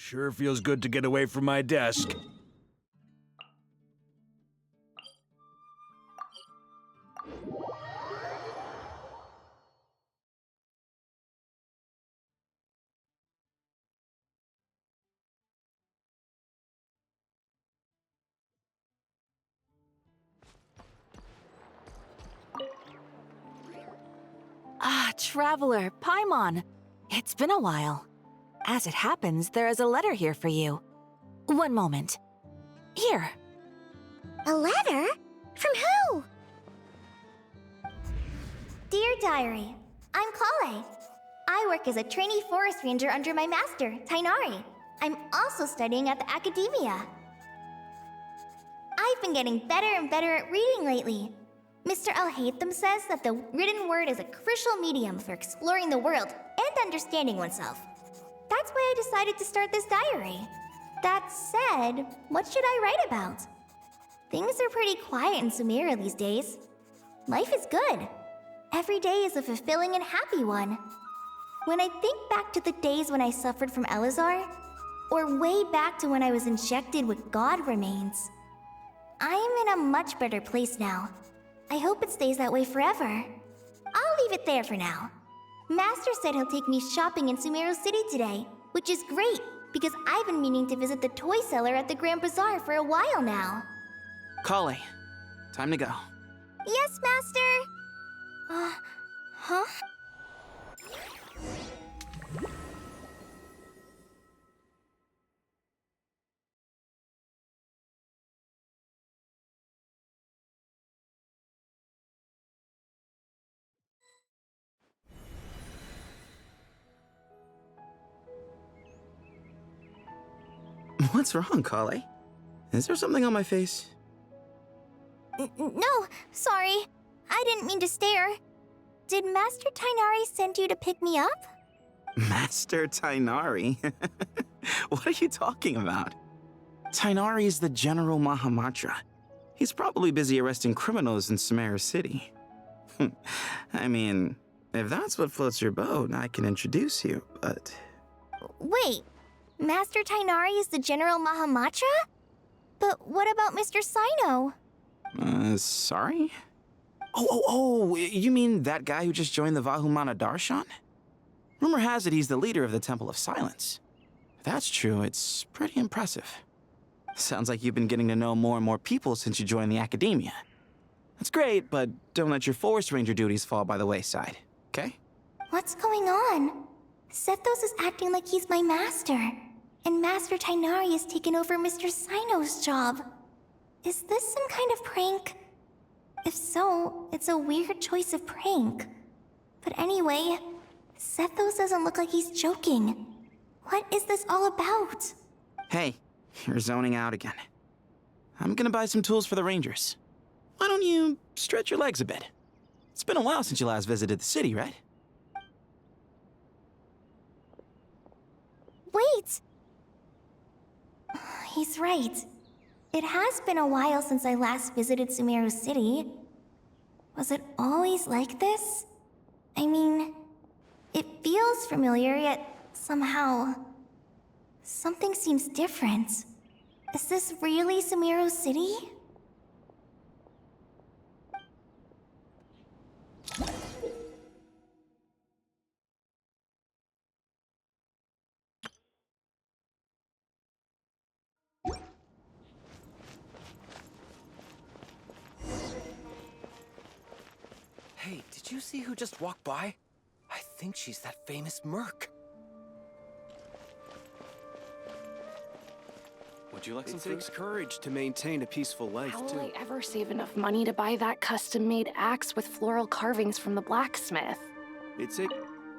Sure feels good to get away from my desk. Ah, Traveler, Paimon. It's been a while. As it happens, there is a letter here for you. One moment. Here. A letter? From who? Dear Diary, I'm Kale. I work as a trainee forest ranger under my master, Tainari. I'm also studying at the academia. I've been getting better and better at reading lately. Mr. Al-Haytham says that the written word is a crucial medium for exploring the world and understanding oneself. That's why I decided to start this diary. That said, what should I write about? Things are pretty quiet in Sumeria these days. Life is good. Every day is a fulfilling and happy one. When I think back to the days when I suffered from Elazar, or way back to when I was injected with God remains, I am in a much better place now. I hope it stays that way forever. I'll leave it there for now. Master said he'll take me shopping in Sumeru City today, which is great, because I've been meaning to visit the toy seller at the Grand Bazaar for a while now. Kale, time to go. Yes, Master! Huh? What's wrong, Kale? Is there something on my face? No, sorry. I didn't mean to stare. Did Master Tainari send you to pick me up? Master Tainari? What are you talking about? Tainari is the General Mahamatra. He's probably busy arresting criminals in Sumeru City. I mean, if that's what floats your boat, I can introduce you, but... Wait, Master Tainari is the General Mahamatra? But what about Mr. Sino? Sorry? Oh, you mean that guy who just joined the Vahumana Darshan? Rumor has it he's the leader of the Temple of Silence. If that's true, it's pretty impressive. Sounds like you've been getting to know more and more people since you joined the academia. That's great, but don't let your forest ranger duties fall by the wayside, okay? What's going on? Sethos is acting like he's my master, and Master Tainari has taken over Mr. Sino's job. Is this some kind of prank? If so, it's a weird choice of prank. But anyway, Sethos doesn't look like he's joking. What is this all about? Hey, you're zoning out again. I'm gonna buy some tools for the rangers. Why don't you stretch your legs a bit? It's been a while since you last visited the city, right? Wait! He's right. It has been a while since I last visited Sumeru City. Was it always like this? I mean, it feels familiar, yet somehow... something seems different. Is this really Sumeru City? Hey, did you see who just walked by? I think she's that famous merc. Would you like some food? It takes courage to maintain a peaceful life, How too. will I ever save enough money to buy that custom-made axe with floral carvings from the blacksmith?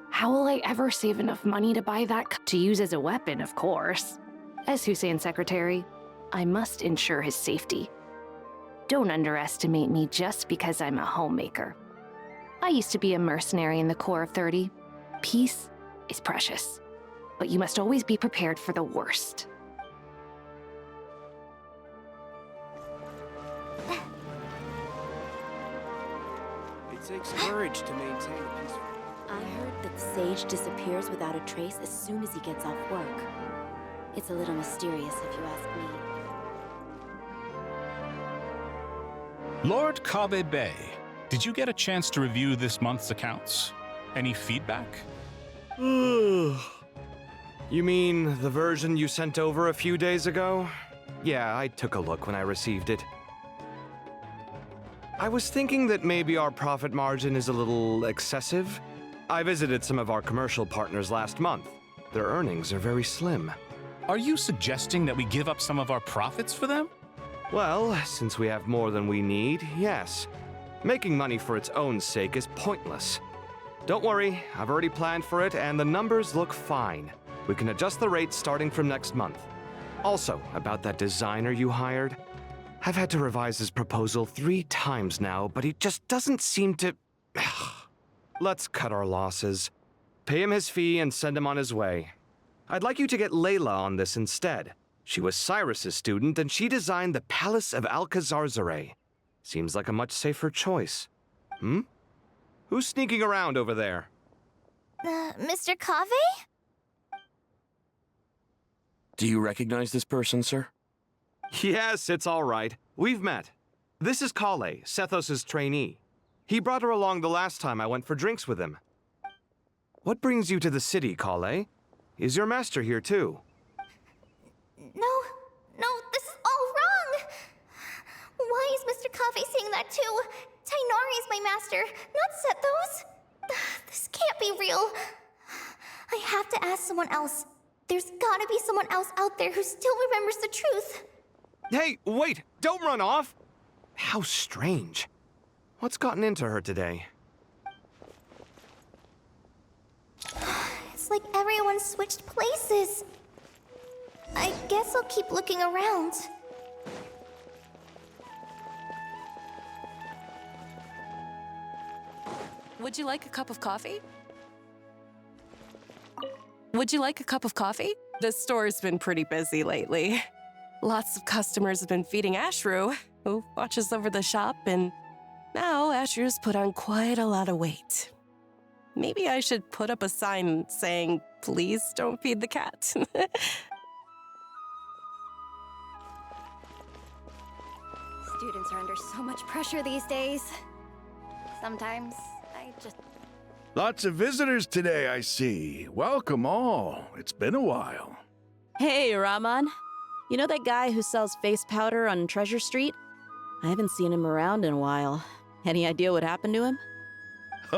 How will I ever save enough money to buy that to use as a weapon, of course? As Hussein's secretary, I must ensure his safety. Don't underestimate me just because I'm a homemaker. I used to be a mercenary in the Corps of 30. Peace is precious, but you must always be prepared for the worst. It takes courage to maintain a peaceful... I heard that the sage disappears without a trace as soon as he gets off work. It's a little mysterious, if you ask me. Lord Kabe Bay, did you get a chance to review this month's accounts? Any feedback? You mean the version you sent over a few days ago? Yeah, I took a look when I received it. I was thinking that maybe our profit margin is a little excessive. I visited some of our commercial partners last month. Their earnings are very slim. Are you suggesting that we give up some of our profits for them? Well, since we have more than we need, yes. Making money for its own sake is pointless. Don't worry, I've already planned for it, and the numbers look fine. We can adjust the rates starting from next month. Also, about that designer you hired, I've had to revise his proposal 3 times now, but he just doesn't seem to... Let's cut our losses. Pay him his fee and send him on his way. I'd like you to get Layla on this instead. She was Cyrus's student, and she designed the Palace of Alcazarzare. Seems like a much safer choice. Who's sneaking around over there? Mr. Kave? Do you recognize this person, sir? Yes, it's all right. We've met. This is Kale, Sethos' trainee. He brought her along the last time I went for drinks with him. What brings you to the city, Kale? Is your master here too? No, this is all wrong! Why is Mr. Kave saying that too? Tainari is my master, not Sethos. This can't be real. I have to ask someone else. There's gotta be someone else out there who still remembers the truth. Hey, wait! Don't run off! How strange. What's gotten into her today? It's like everyone switched places. I guess I'll keep looking around. Would you like a cup of coffee? Would you like a cup of coffee? The store's been pretty busy lately. Lots of customers have been feeding Ashru, who watches over the shop, and now Ashru's put on quite a lot of weight. Maybe I should put up a sign saying, "Please don't feed the cat." Students are under so much pressure these days. Sometimes I just... Lots of visitors today, I see. Welcome all. It's been a while. Hey, Rahman. You know that guy who sells face powder on Treasure Street? I haven't seen him around in a while. Any idea what happened to him?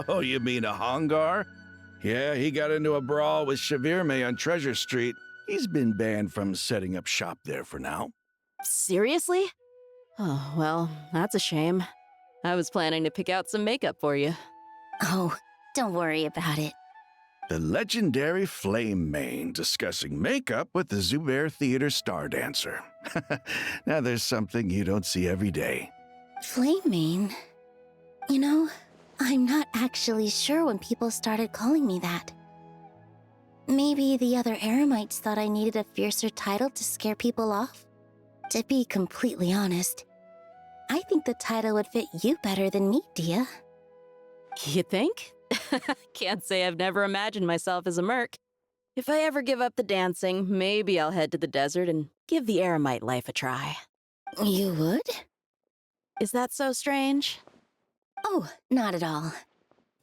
Oh, you mean a Hongar? Yeah, he got into a brawl with Shavirme on Treasure Street. He's been banned from setting up shop there for now. Seriously? Oh, well, that's a shame. I was planning to pick out some makeup for you. Oh, don't worry about it. The legendary Flame Mane discussing makeup with the Zubair Theater star dancer. Now there's something you don't see every day. Flame Mane? You know, I'm not actually sure when people started calling me that. Maybe the other Eremites thought I needed a fiercer title to scare people off? To be completely honest, I think the title would fit you better than me, Dia. You think? Can't say I've never imagined myself as a merc. If I ever give up the dancing, maybe I'll head to the desert and give the Eremite life a try. You would? Is that so strange? Oh, not at all.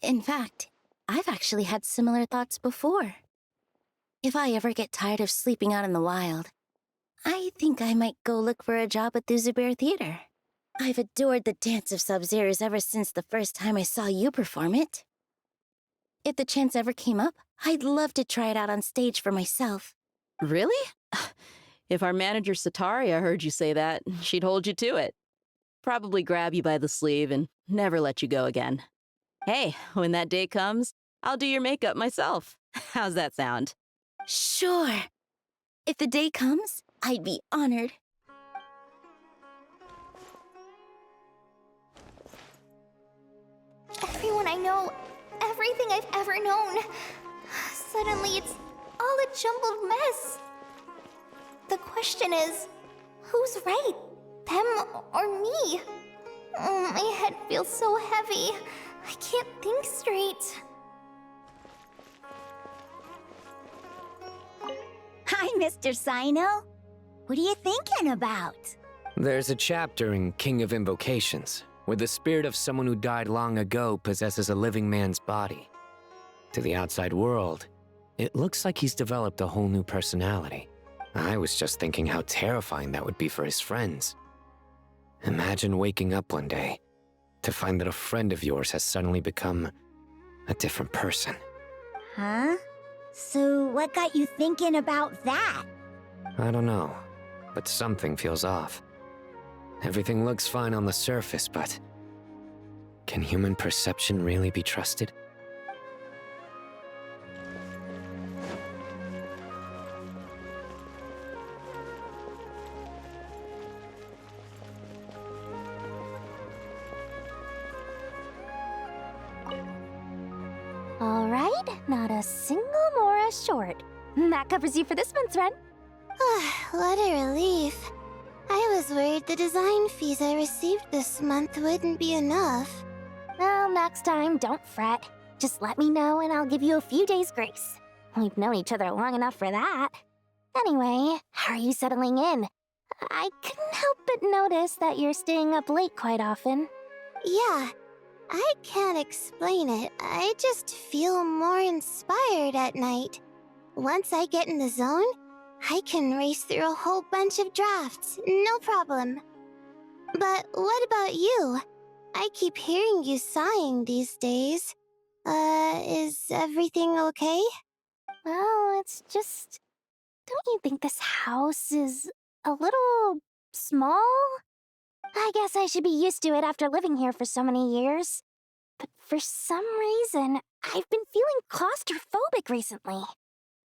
In fact, I've actually had similar thoughts before. If I ever get tired of sleeping out in the wild, I think I might go look for a job at the Zubair Theater. I've adored the dance of Sub-Zeros ever since the first time I saw you perform it. If the chance ever came up, I'd love to try it out on stage for myself. Really? If our manager Sataria heard you say that, she'd hold you to it. Probably grab you by the sleeve and never let you go again. Hey, when that day comes, I'll do your makeup myself. How's that sound? Sure. If the day comes, I'd be honored. Everyone I know, everything I've ever known. Suddenly it's all a jumbled mess. The question is, who's right? Them or me? My head feels so heavy. I can't think straight. Hi, Mr. Sino. What are you thinking about? There's a chapter in King of Invocations where the spirit of someone who died long ago possesses a living man's body. To the outside world, it looks like he's developed a whole new personality. I was just thinking how terrifying that would be for his friends. Imagine waking up one day to find that a friend of yours has suddenly become a different person. Huh? So what got you thinking about that? I don't know, but something feels off. Everything looks fine on the surface, but can human perception really be trusted? All right, not a single Mora short. That covers you for this month's rent. What a relief. I was worried the design fees I received this month wouldn't be enough. Well, next time, don't fret. Just let me know and I'll give you a few days' grace. We've known each other long enough for that. Anyway, how are you settling in? I couldn't help but notice that you're staying up late quite often. Yeah, I can't explain it. I just feel more inspired at night. Once I get in the zone, I can race through a whole bunch of drafts, no problem. But what about you? I keep hearing you sighing these days. Is everything okay? Well, it's just... Don't you think this house is a little small? I guess I should be used to it after living here for so many years. But for some reason, I've been feeling claustrophobic recently.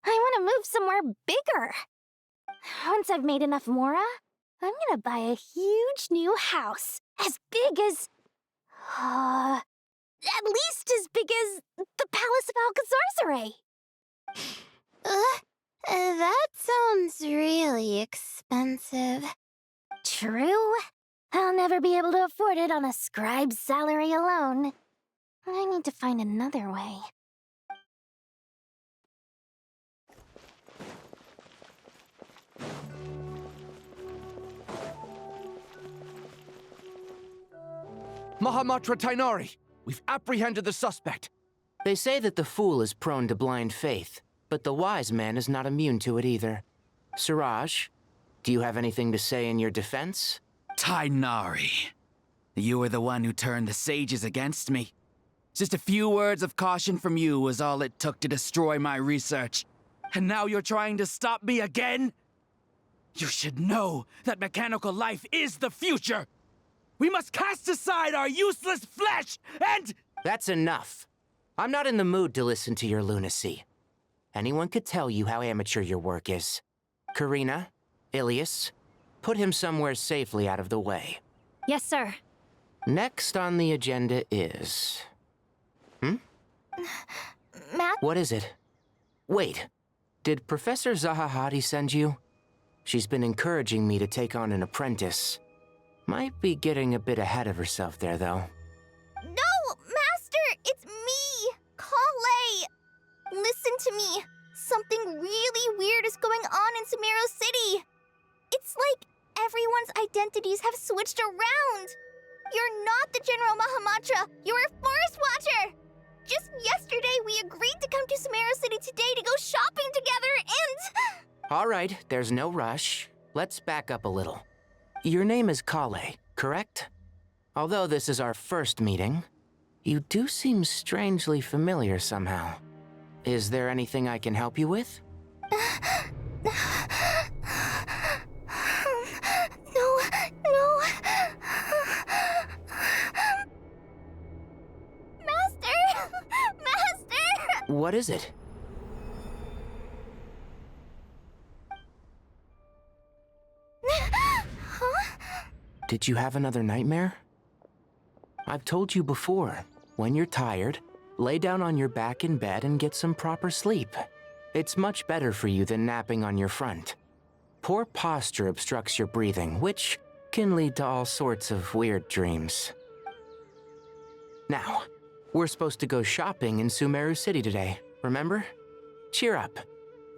I want to move somewhere bigger. Once I've made enough Mora, I'm gonna buy a huge new house. As big as... at least as big as the Palace of Alcazarzaray. That sounds really expensive. True. I'll never be able to afford it on a scribe's salary alone. I need to find another way. Mahamatra Tainari, we've apprehended the suspect. They say that the fool is prone to blind faith, but the wise man is not immune to it either. Suraj, do you have anything to say in your defense? Tainari, you were the one who turned the sages against me. Just a few words of caution from you was all it took to destroy my research. And now you're trying to stop me again? You should know that mechanical life is the future! We must cast aside our useless flesh and— That's enough. I'm not in the mood to listen to your lunacy. Anyone could tell you how amateur your work is. Karina, Ilias, put him somewhere safely out of the way. Yes, sir. Next on the agenda is... Matt? What is it? Wait, did Professor Zahahati send you? She's been encouraging me to take on an apprentice. Might be getting a bit ahead of herself there, though. No, Master! It's me! Kale! Listen to me. Something really weird is going on in Sumeru City. It's like everyone's identities have switched around. You're not the General Mahamatra. You're a Forest Watcher. Just yesterday, we agreed to come to Sumeru City today to go shopping together and... All right, there's no rush. Let's back up a little. Your name is Kale, correct? Although this is our first meeting, you do seem strangely familiar somehow. Is there anything I can help you with? No. Master! What is it? Did you have another nightmare? I've told you before, when you're tired, lay down on your back in bed and get some proper sleep. It's much better for you than napping on your front. Poor posture obstructs your breathing, which can lead to all sorts of weird dreams. Now, we're supposed to go shopping in Sumeru City today, remember? Cheer up.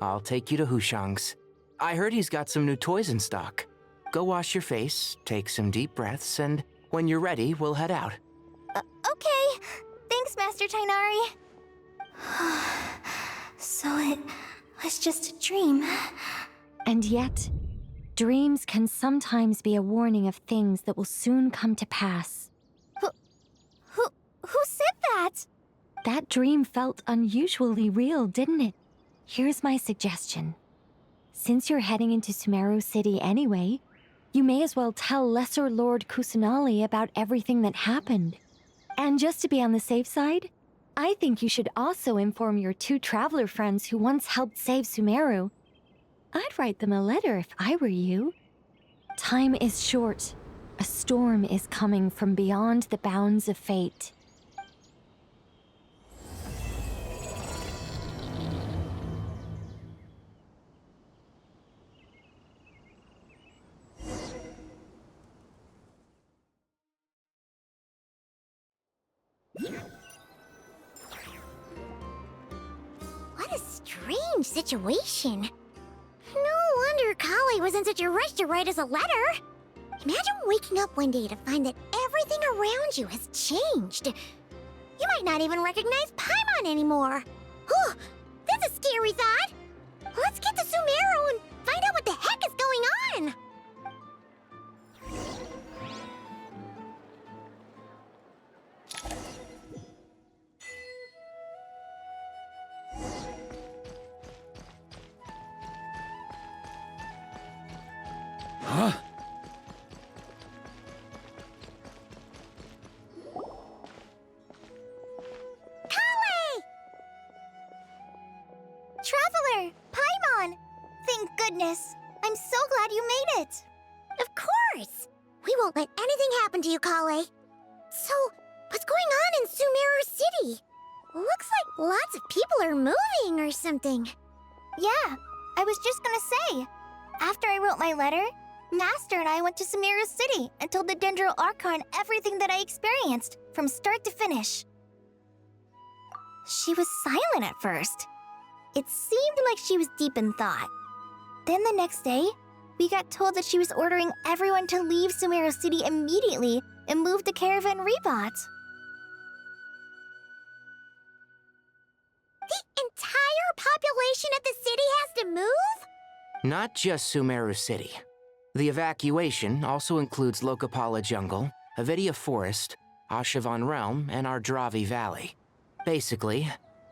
I'll take you to Hushang's. I heard he's got some new toys in stock. Go wash your face, take some deep breaths, and when you're ready, we'll head out. Okay. Thanks, Master Tainari. So it was just a dream. And yet, dreams can sometimes be a warning of things that will soon come to pass. Who said that? That dream felt unusually real, didn't it? Here's my suggestion. Since you're heading into Sumeru City anyway, you may as well tell Lesser Lord Kusanali about everything that happened. And just to be on the safe side, I think you should also inform your 2 traveler friends who once helped save Sumeru. I'd write them a letter if I were you. Time is short. A storm is coming from beyond the bounds of fate. What a strange situation. No wonder Kali was in such a rush to write us a letter. Imagine waking up one day to find that everything around you has changed. You might not even recognize Paimon anymore. Oh, that's a scary thought. Let's get to Sumeru and find out what the heck is going on. Huh? Traveler! Paimon! Thank goodness. I'm so glad you made it. Of course. We won't let anything happen to you, Kale. So, what's going on in Sumeru City? Looks like lots of people are moving or something. Yeah, I was just gonna say. After I wrote my letter, Master and I went to Sumeru City and told the Dendro Archon everything that I experienced, from start to finish. She was silent at first. It seemed like she was deep in thought. Then the next day, we got told that she was ordering everyone to leave Sumeru City immediately and move to Caravan Rebot. The entire population of the city has to move? Not just Sumeru City. The evacuation also includes Lokapala Jungle, Avidia Forest, Ashavan Realm, and Ardravi Valley. Basically,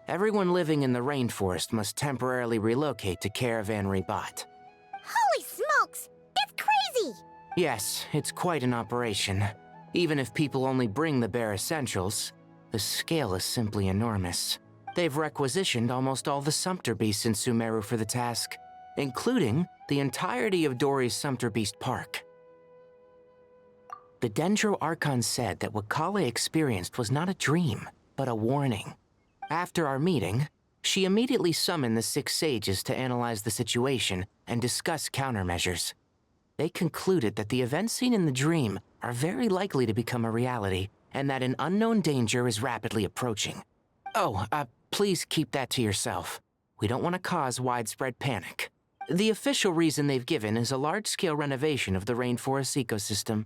everyone living in the rainforest must temporarily relocate to Caravan Rebot. Holy smokes! That's crazy! Yes, it's quite an operation. Even if people only bring the bare essentials, the scale is simply enormous. They've requisitioned almost all the Sumpter Beasts in Sumeru for the task, including the entirety of Dori's Sumpter Beast Park. The Dendro Archon said that what Kale experienced was not a dream, but a warning. After our meeting, she immediately summoned the 6 sages to analyze the situation and discuss countermeasures. They concluded that the events seen in the dream are very likely to become a reality, and that an unknown danger is rapidly approaching. Oh, please keep that to yourself. We don't want to cause widespread panic. The official reason they've given is a large-scale renovation of the rainforest ecosystem.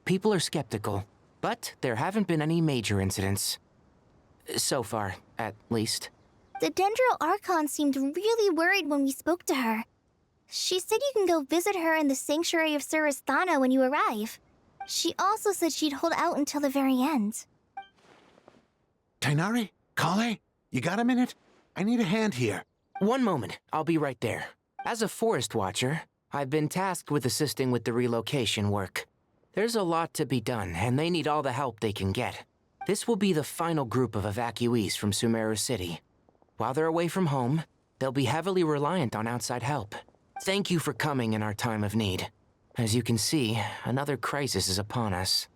People are skeptical, but there haven't been any major incidents. So far, at least. The Dendro Archon seemed really worried when we spoke to her. She said you can go visit her in the Sanctuary of Surasthana when you arrive. She also said she'd hold out until the very end. Tainari? Kale? You got a minute? I need a hand here. One moment, I'll be right there. As a forest watcher, I've been tasked with assisting with the relocation work. There's a lot to be done, and they need all the help they can get. This will be the final group of evacuees from Sumeru City. While they're away from home, they'll be heavily reliant on outside help. Thank you for coming in our time of need. As you can see, another crisis is upon us.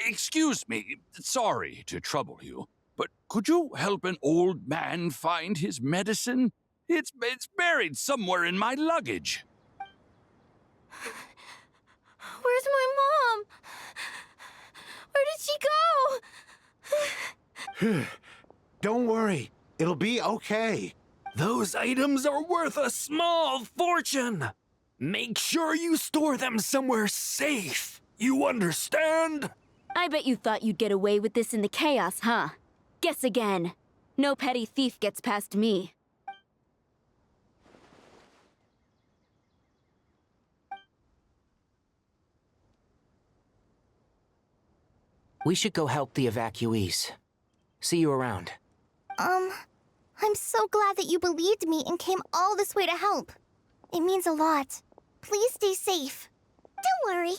Excuse me, sorry to trouble you, but could you help an old man find his medicine? It's buried somewhere in my luggage. Where's my mom? Where did she go? Don't worry, it'll be okay. Those items are worth a small fortune. Make sure you store them somewhere safe. You understand? I bet you thought you'd get away with this in the chaos, huh? Guess again. No petty thief gets past me. We should go help the evacuees. See you around. I'm so glad that you believed me and came all this way to help. It means a lot. Please stay safe. Don't worry. We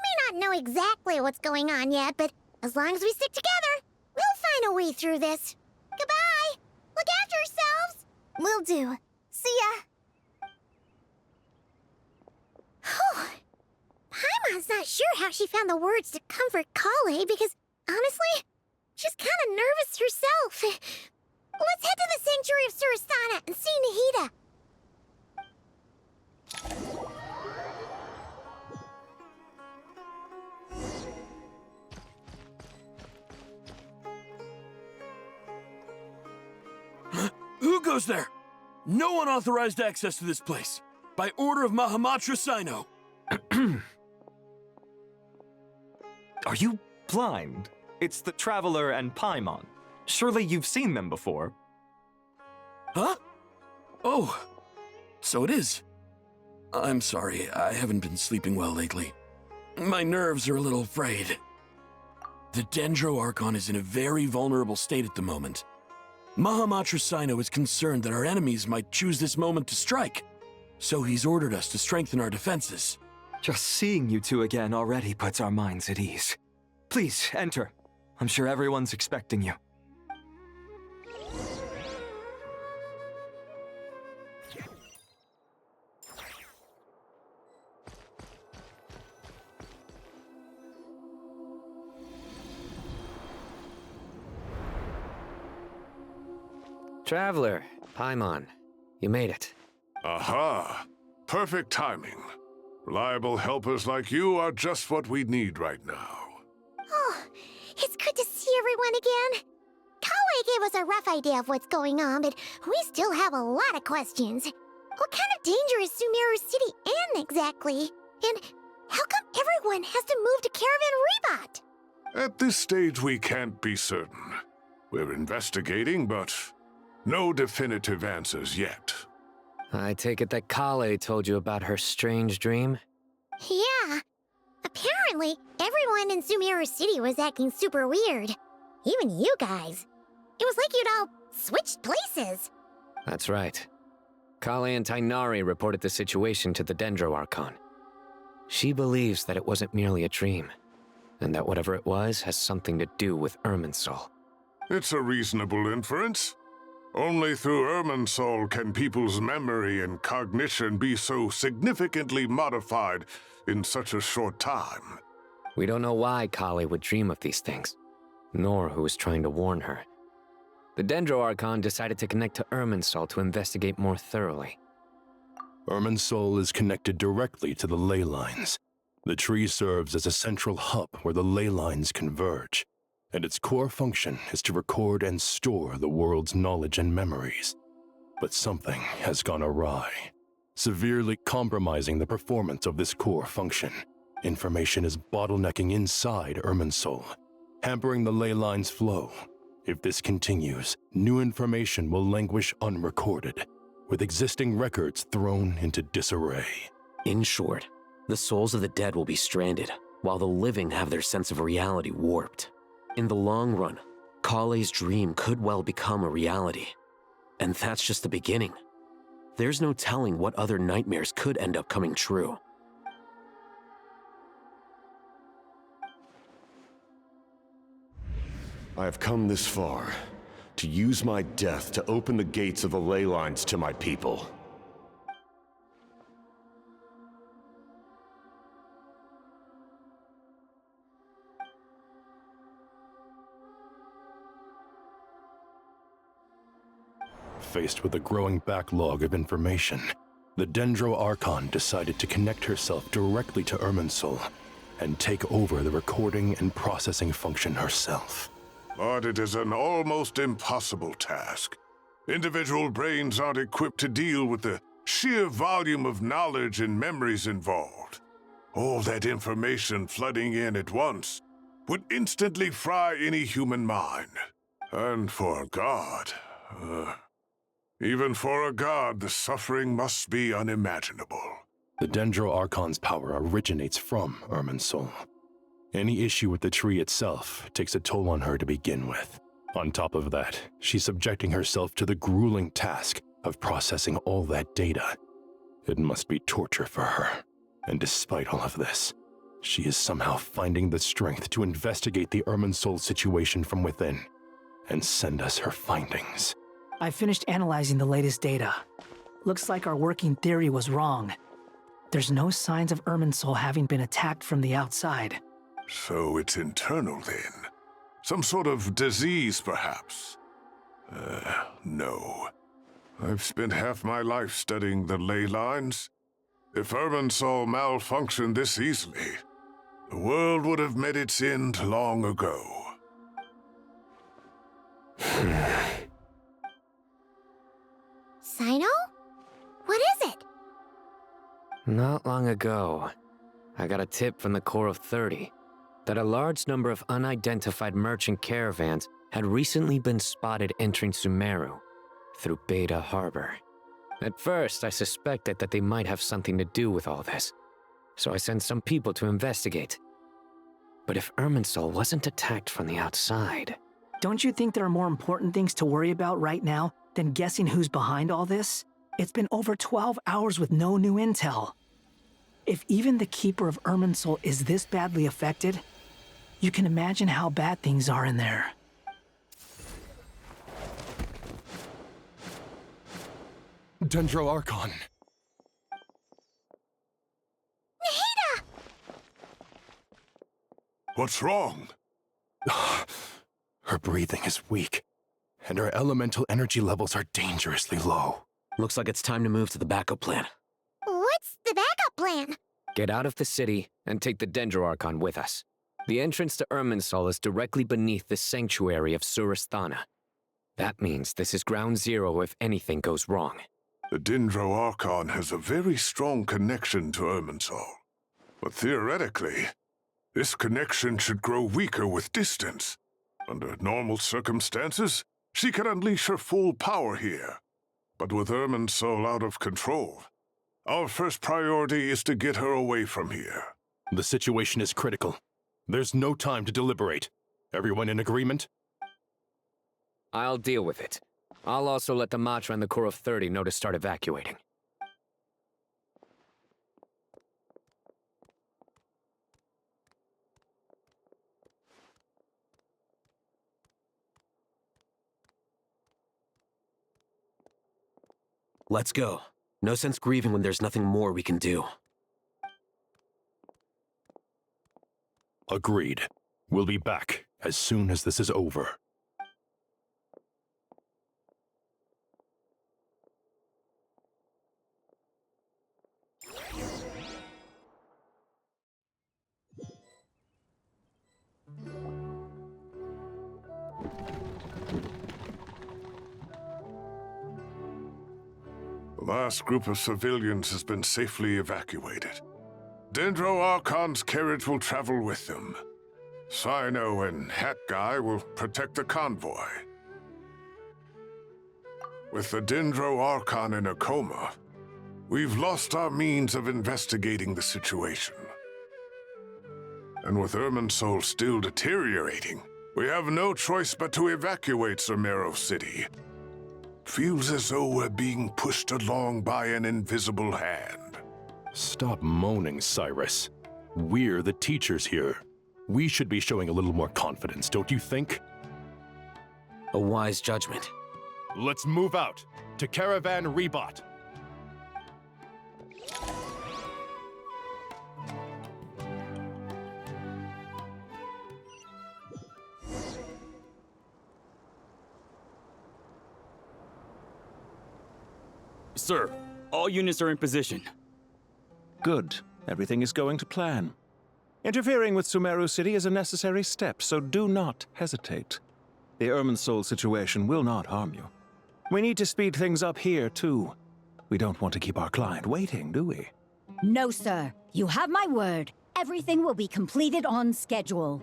may not know exactly what's going on yet, but as long as we stick together, we'll find a way through this. Goodbye! Look after yourselves! Will do. See ya! Whew. Paimon's not sure how she found the words to comfort Kale because, honestly, she's kind of nervous herself. Let's head to the Sanctuary of Surasana and see Nahida. Who goes there? No unauthorized access to this place. By order of Mahamatra Sino. Are you blind? It's the Traveler and Paimon. Surely you've seen them before. Huh? Oh, so it is. I'm sorry, I haven't been sleeping well lately. My nerves are a little frayed. The Dendro Archon is in a very vulnerable state at the moment. Mahamatra Sino is concerned that our enemies might choose this moment to strike, so he's ordered us to strengthen our defenses. Just seeing you two again already puts our minds at ease. Please, enter. I'm sure everyone's expecting you. Traveler, Paimon, you made it. Aha! Perfect timing. Reliable helpers like you are just what we need right now. Oh, it's good to see everyone again. Kale gave us a rough idea of what's going on, but we still have a lot of questions. What kind of danger is Sumeru City in exactly? And how come everyone has to move to Caravan Rebot? At this stage, we can't be certain. We're investigating, but no definitive answers yet. I take it that Kale told you about her strange dream? Yeah. Apparently, everyone in Sumeru City was acting super weird. Even you guys. It was like you'd all switched places. That's right. Kale and Tainari reported the situation to the Dendro Archon. She believes that it wasn't merely a dream, and that whatever it was has something to do with Irminsul. It's a reasonable inference. Only through Irminsul can people's memory and cognition be so significantly modified in such a short time. We don't know why Kale would dream of these things, nor who was trying to warn her. The Dendro Archon decided to connect to Irminsul to investigate more thoroughly. Irminsul is connected directly to the ley lines. The tree serves as a central hub where the ley lines converge, and its core function is to record and store the world's knowledge and memories. But something has gone awry, severely compromising the performance of this core function. Information is bottlenecking inside Irminsul, hampering the ley line's flow. If this continues, new information will languish unrecorded, with existing records thrown into disarray. In short, the souls of the dead will be stranded, while the living have their sense of reality warped. In the long run, Kale's dream could well become a reality. And that's just the beginning. There's no telling what other nightmares could end up coming true. I have come this far, to use my death to open the gates of the ley lines to my people. Faced with a growing backlog of information, the Dendro Archon decided to connect herself directly to Irminsul and take over the recording and processing function herself. But it is an almost impossible task. Individual brains aren't equipped to deal with the sheer volume of knowledge and memories involved. All that information flooding in at once would instantly fry any human mind. And for a god, even for a god, the suffering must be unimaginable. The Dendro Archon's power originates from Irminsul. Any issue with the tree itself takes a toll on her to begin with. On top of that, she's subjecting herself to the grueling task of processing all that data. It must be torture for her. And despite all of this, she is somehow finding the strength to investigate the Irminsul situation from within and send us her findings. I finished analyzing the latest data. Looks like our working theory was wrong. There's no signs of Irminsul having been attacked from the outside. So it's internal then? Some sort of disease, perhaps? No. I've spent half my life studying the ley lines. If Irminsul malfunctioned this easily, the world would have met its end long ago. Sino? What is it? Not long ago, I got a tip from the Core of 30 that a large number of unidentified merchant caravans had recently been spotted entering Sumeru through Beta Harbor. At first, I suspected that they might have something to do with all this, so I sent some people to investigate. But if Irminsul wasn't attacked from the outside... Don't you think there are more important things to worry about right now than guessing who's behind all this? It's been over 12 hours with no new intel. If even the Keeper of Irminsul is this badly affected, you can imagine how bad things are in there. Dendro Archon. Nahida! What's wrong? Her breathing is weak, and her elemental energy levels are dangerously low. Looks like it's time to move to the backup plan. What's the backup plan? Get out of the city and take the Dendro Archon with us. The entrance to Irminsul is directly beneath the sanctuary of Surasthana. That means this is ground zero if anything goes wrong. The Dendro Archon has a very strong connection to Irminsul. But theoretically, this connection should grow weaker with distance. Under normal circumstances, she can unleash her full power here. But with Irminsul out of control, our first priority is to get her away from here. The situation is critical. There's no time to deliberate. Everyone in agreement? I'll deal with it. I'll also let the Matra and the Core of 30 know to start evacuating. Let's go. No sense grieving when there's nothing more we can do. Agreed. We'll be back as soon as this is over. The last group of civilians has been safely evacuated. Dendro Archon's carriage will travel with them. Sino and Hat Guy will protect the convoy. With the Dendro Archon in a coma, we've lost our means of investigating the situation. And with Irminsul still deteriorating, we have no choice but to evacuate Sumeru City. Feels as though we're being pushed along by an invisible hand. Stop moaning, Cyrus. We're the teachers here. We should be showing a little more confidence, don't you think? A wise judgment. Let's move out to Caravan Rebot. Sir, all units are in position. Good. Everything is going to plan. Interfering with Sumeru City is a necessary step, so do not hesitate. The Irminsul situation will not harm you. We need to speed things up here, too. We don't want to keep our client waiting, do we? No, sir. You have my word. Everything will be completed on schedule.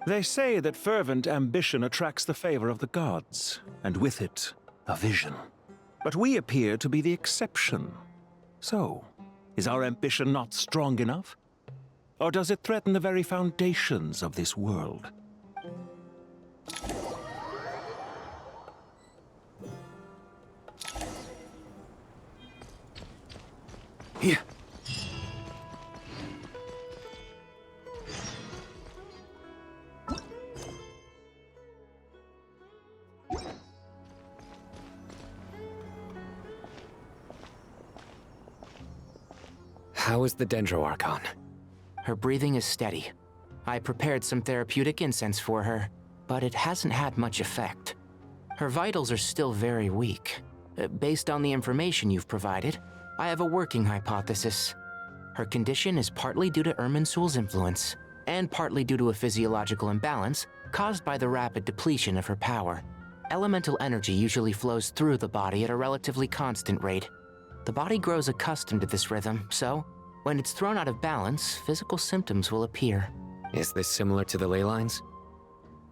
They say that fervent ambition attracts the favor of the gods, and with it, a vision. But we appear to be the exception. So, is our ambition not strong enough? Or does it threaten the very foundations of this world? Here. How is the Dendro Archon? Her breathing is steady. I prepared some therapeutic incense for her, but it hasn't had much effect. Her vitals are still very weak. Based on the information you've provided, I have a working hypothesis. Her condition is partly due to Irminsul's influence, and partly due to a physiological imbalance caused by the rapid depletion of her power. Elemental energy usually flows through the body at a relatively constant rate. The body grows accustomed to this rhythm, so when it's thrown out of balance, physical symptoms will appear. Is this similar to the ley lines?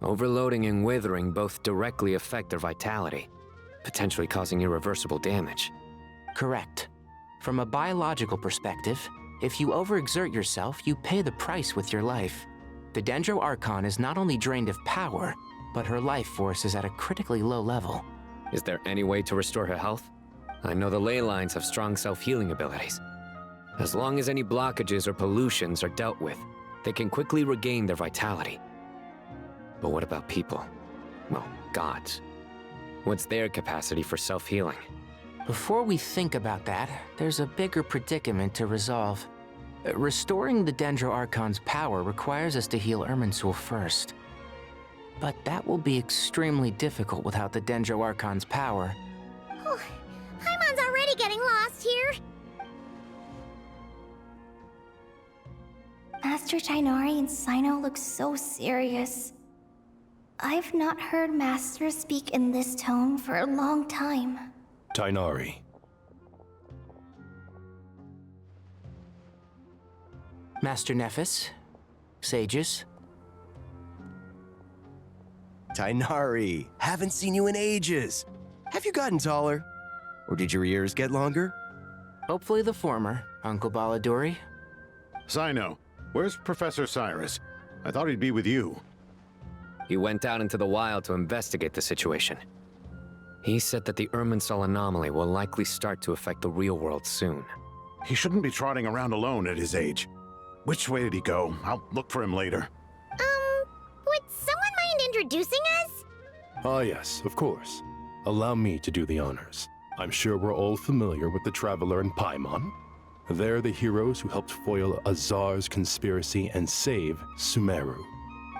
Overloading and withering both directly affect their vitality, potentially causing irreversible damage. Correct. From a biological perspective, if you overexert yourself, you pay the price with your life. The Dendro Archon is not only drained of power, but her life force is at a critically low level. Is there any way to restore her health? I know the ley lines have strong self-healing abilities. As long as any blockages or pollutions are dealt with, they can quickly regain their vitality. But what about people? Well, gods. What's their capacity for self-healing? Before we think about that, there's a bigger predicament to resolve. Restoring the Dendro Archon's power requires us to heal Irminsul first. But that will be extremely difficult without the Dendro Archon's power. Oh, Paimon's already getting lost here. Master Tighnari and Sino look so serious. I've not heard Master speak in this tone for a long time. Tighnari. Master Nephis, sages. Tighnari, haven't seen you in ages. Have you gotten taller? Or did your ears get longer? Hopefully the former, Uncle Baladuri. Sino, where's Professor Cyrus? I thought he'd be with you. He went out into the wild to investigate the situation. He said that the Irminsul anomaly will likely start to affect the real world soon. He shouldn't be trotting around alone at his age. Which way did he go? I'll look for him later. Would someone mind introducing us? Ah, yes, of course. Allow me to do the honors. I'm sure we're all familiar with the Traveler and Paimon. They're the heroes who helped foil Azar's conspiracy and save Sumeru.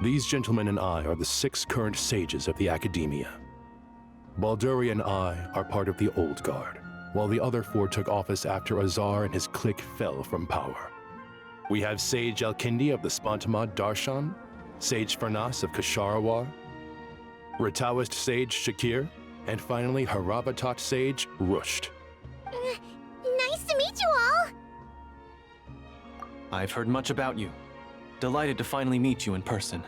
These gentlemen and I are the 6 current sages of the Academia. Balduri and I are part of the Old Guard, while the other 4 took office after Azar and his clique fell from power. We have Sage Elkindi of the Spontamad Darshan, Sage Farnas of Kasharawar, Rataoist Sage Shakir, and finally Harabatot Sage Rusht. Nice to meet you all! I've heard much about you. Delighted to finally meet you in person.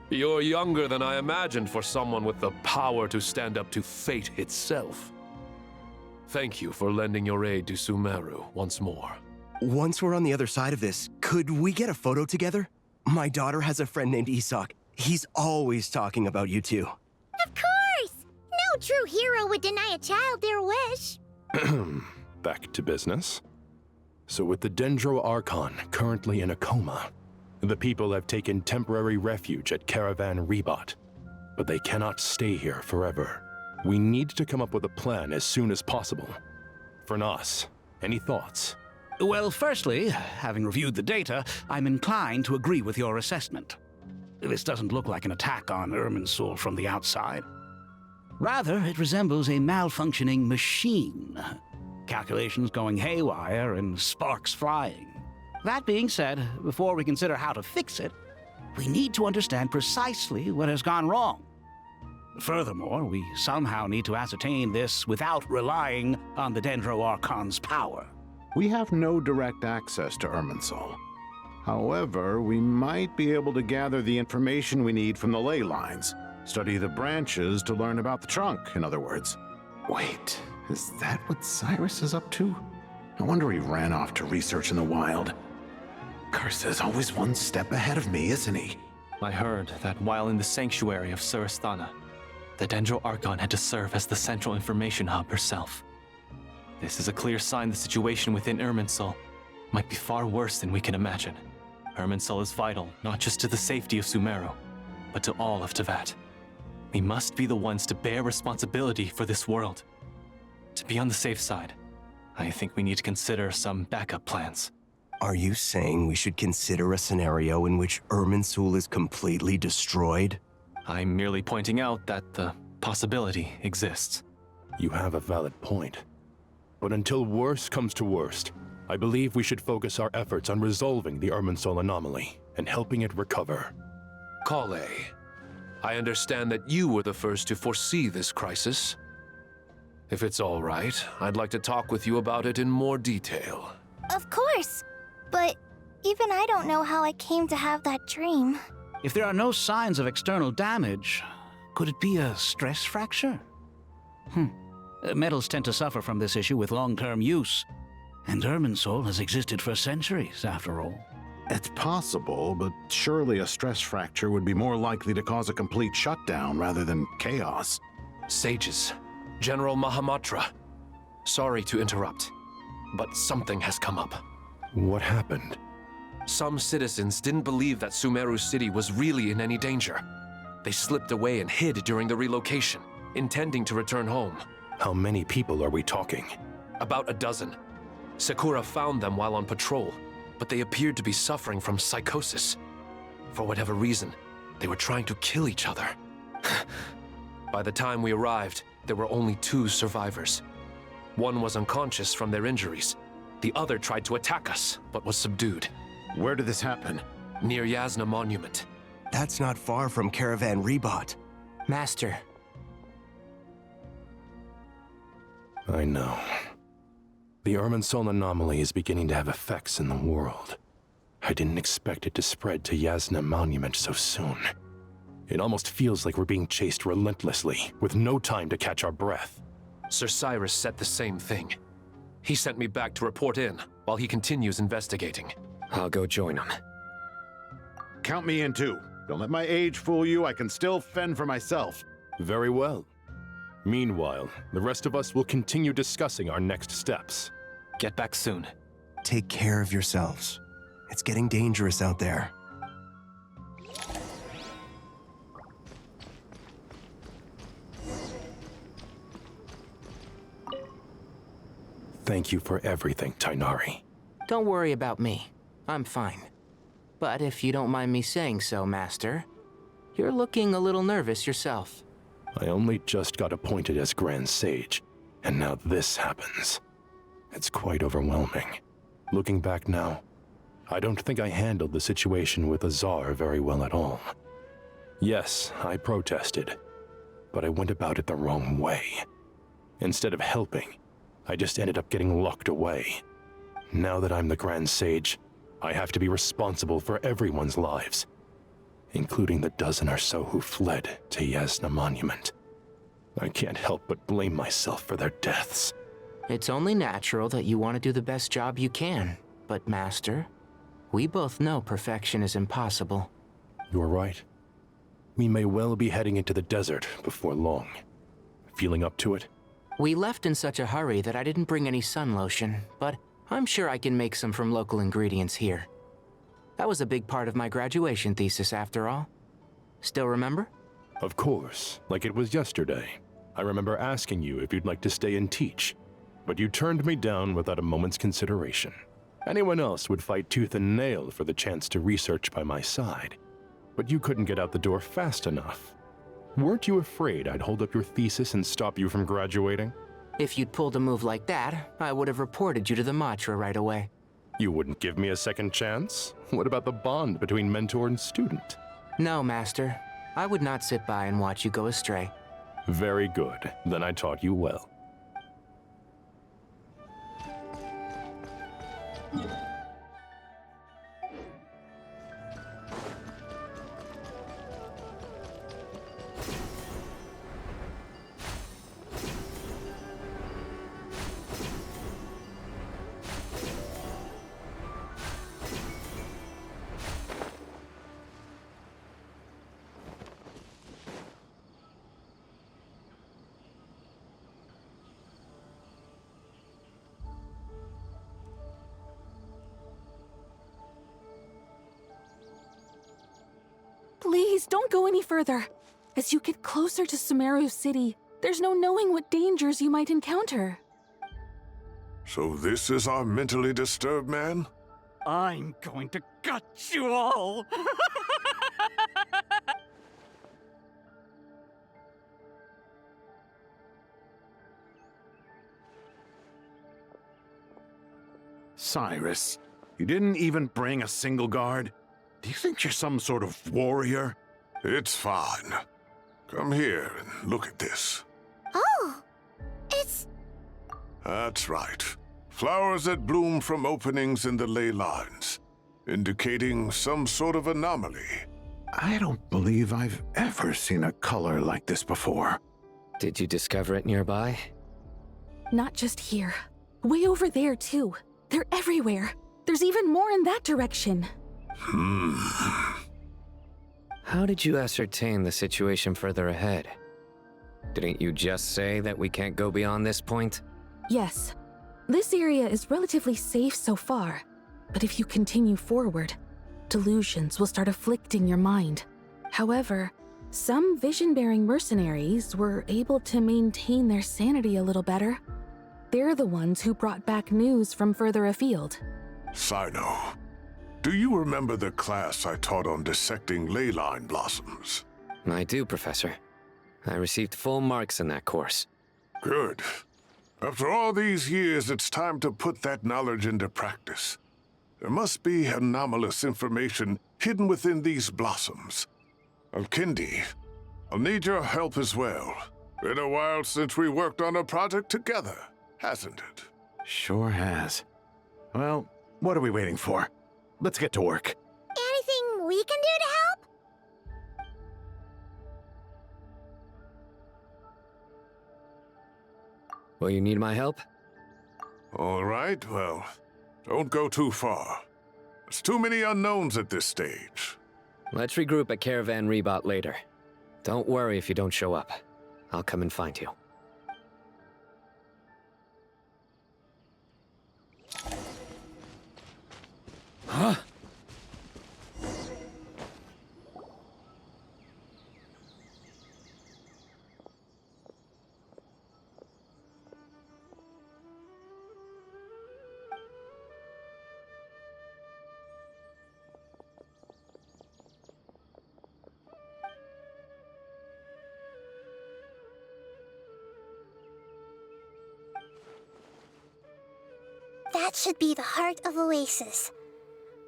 You're younger than I imagined for someone with the power to stand up to fate itself. Thank you for lending your aid to Sumeru once more. Once we're on the other side of this, could we get a photo together? My daughter has a friend named Isak. He's always talking about you two. Of course! No true hero would deny a child their wish. Back to business. So with the Dendro Archon currently in a coma, the people have taken temporary refuge at Caravan Rebot. But they cannot stay here forever. We need to come up with a plan as soon as possible. Fernas, any thoughts? Well, firstly, having reviewed the data, I'm inclined to agree with your assessment. This doesn't look like an attack on Irminsul from the outside. Rather, it resembles a malfunctioning machine. Calculations going haywire and sparks flying. That being said, before we consider how to fix it, we need to understand precisely what has gone wrong. Furthermore, we somehow need to ascertain this without relying on the Dendro Archon's power. We have no direct access to Irminsul. However, we might be able to gather the information we need from the ley lines. Study the branches to learn about the trunk, in other words. Wait, is that what Cyrus is up to? No wonder he ran off to research in the wild. Curse, always one step ahead of me, isn't he? I heard that while in the sanctuary of Surasthana, the Dendro Archon had to serve as the central information hub herself. This is a clear sign the situation within Irminsul might be far worse than we can imagine. Irminsul is vital not just to the safety of Sumeru, but to all of Teyvat. We must be the ones to bear responsibility for this world. To be on the safe side, I think we need to consider some backup plans. Are you saying we should consider a scenario in which Irminsul is completely destroyed? I'm merely pointing out that the possibility exists. You have a valid point. But until worst comes to worst, I believe we should focus our efforts on resolving the Irminsul anomaly and helping it recover. Kale, I understand that you were the first to foresee this crisis. If it's all right, I'd like to talk with you about it in more detail. Of course, but even I don't know how I came to have that dream. If there are no signs of external damage, could it be a stress fracture? Metals tend to suffer from this issue with long-term use, and Irminsul has existed for centuries, after all. It's possible, but surely a stress fracture would be more likely to cause a complete shutdown rather than chaos. Sages, General Mahamatra, sorry to interrupt, but something has come up. What happened? Some citizens didn't believe that Sumeru City was really in any danger. They slipped away and hid during the relocation, intending to return home. How many people are we talking? About a dozen. Sakura found them while on patrol, but they appeared to be suffering from psychosis. For whatever reason, they were trying to kill each other. By the time we arrived, there were only 2 survivors. One was unconscious from their injuries. The other tried to attack us, but was subdued. Where did this happen? Near Yasna Monument. That's not far from Caravan Rebot. Master. I know. The Irminsul anomaly is beginning to have effects in the world. I didn't expect it to spread to Yasna Monument so soon. It almost feels like we're being chased relentlessly, with no time to catch our breath. Sir Cyrus said the same thing. He sent me back to report in, while he continues investigating. I'll go join him. Count me in too. Don't let my age fool you, I can still fend for myself. Very well. Meanwhile, the rest of us will continue discussing our next steps. Get back soon. Take care of yourselves. It's getting dangerous out there. Thank you for everything, Tainari. Don't worry about me. I'm fine. But if you don't mind me saying so, Master, you're looking a little nervous yourself. I only just got appointed as Grand Sage, and now this happens. It's quite overwhelming. Looking back now, I don't think I handled the situation with Azar very well at all. Yes, I protested, but I went about it the wrong way. Instead of helping, I just ended up getting locked away. Now that I'm the Grand Sage, I have to be responsible for everyone's lives, including the dozen or so who fled to Yasna Monument. I can't help but blame myself for their deaths. It's only natural that you want to do the best job you can, but Master, we both know perfection is impossible. You're right. We may well be heading into the desert before long. Feeling up to it? We left in such a hurry that I didn't bring any sun lotion, but I'm sure I can make some from local ingredients here. That was a big part of my graduation thesis, after all. Still remember? Of course, like it was yesterday. I remember asking you if you'd like to stay and teach, but you turned me down without a moment's consideration. Anyone else would fight tooth and nail for the chance to research by my side, but you couldn't get out the door fast enough. Weren't you afraid I'd hold up your thesis and stop you from graduating? If you'd pulled a move like that, I would have reported you to the Matra right away. You wouldn't give me a second chance? What about the bond between mentor and student? No, Master. I would not sit by and watch you go astray. Very good. Then I taught you well. Please, don't go any further. As you get closer to Sumeru City, there's no knowing what dangers you might encounter. So this is our mentally disturbed man? I'm going to gut you all! Cyrus, you didn't even bring a single guard? Do you think you're some sort of warrior? It's fine. Come here and look at this. Oh, it's... That's right. Flowers that bloom from openings in the ley lines, indicating some sort of anomaly. I don't believe I've ever seen a color like this before. Did you discover it nearby? Not just here. Way over there, too. They're everywhere. There's even more in that direction. How did you ascertain the situation further ahead? Didn't you just say that we can't go beyond this point? Yes. This area is relatively safe so far, but if you continue forward, delusions will start afflicting your mind. However, some vision-bearing mercenaries were able to maintain their sanity a little better. They're the ones who brought back news from further afield. Sino, do you remember the class I taught on dissecting ley line blossoms? I do, Professor. I received full marks in that course. Good. After all these years, it's time to put that knowledge into practice. There must be anomalous information hidden within these blossoms. Alkindi, I'll need your help as well. Been a while since we worked on a project together, hasn't it? Sure has. Well, what are we waiting for? Let's get to work. Anything we can do to help? Will you need my help? All right, well, don't go too far. There's too many unknowns at this stage. Let's regroup at Caravan Rebot later. Don't worry if you don't show up. I'll come and find you. Huh? That should be the heart of Oasis.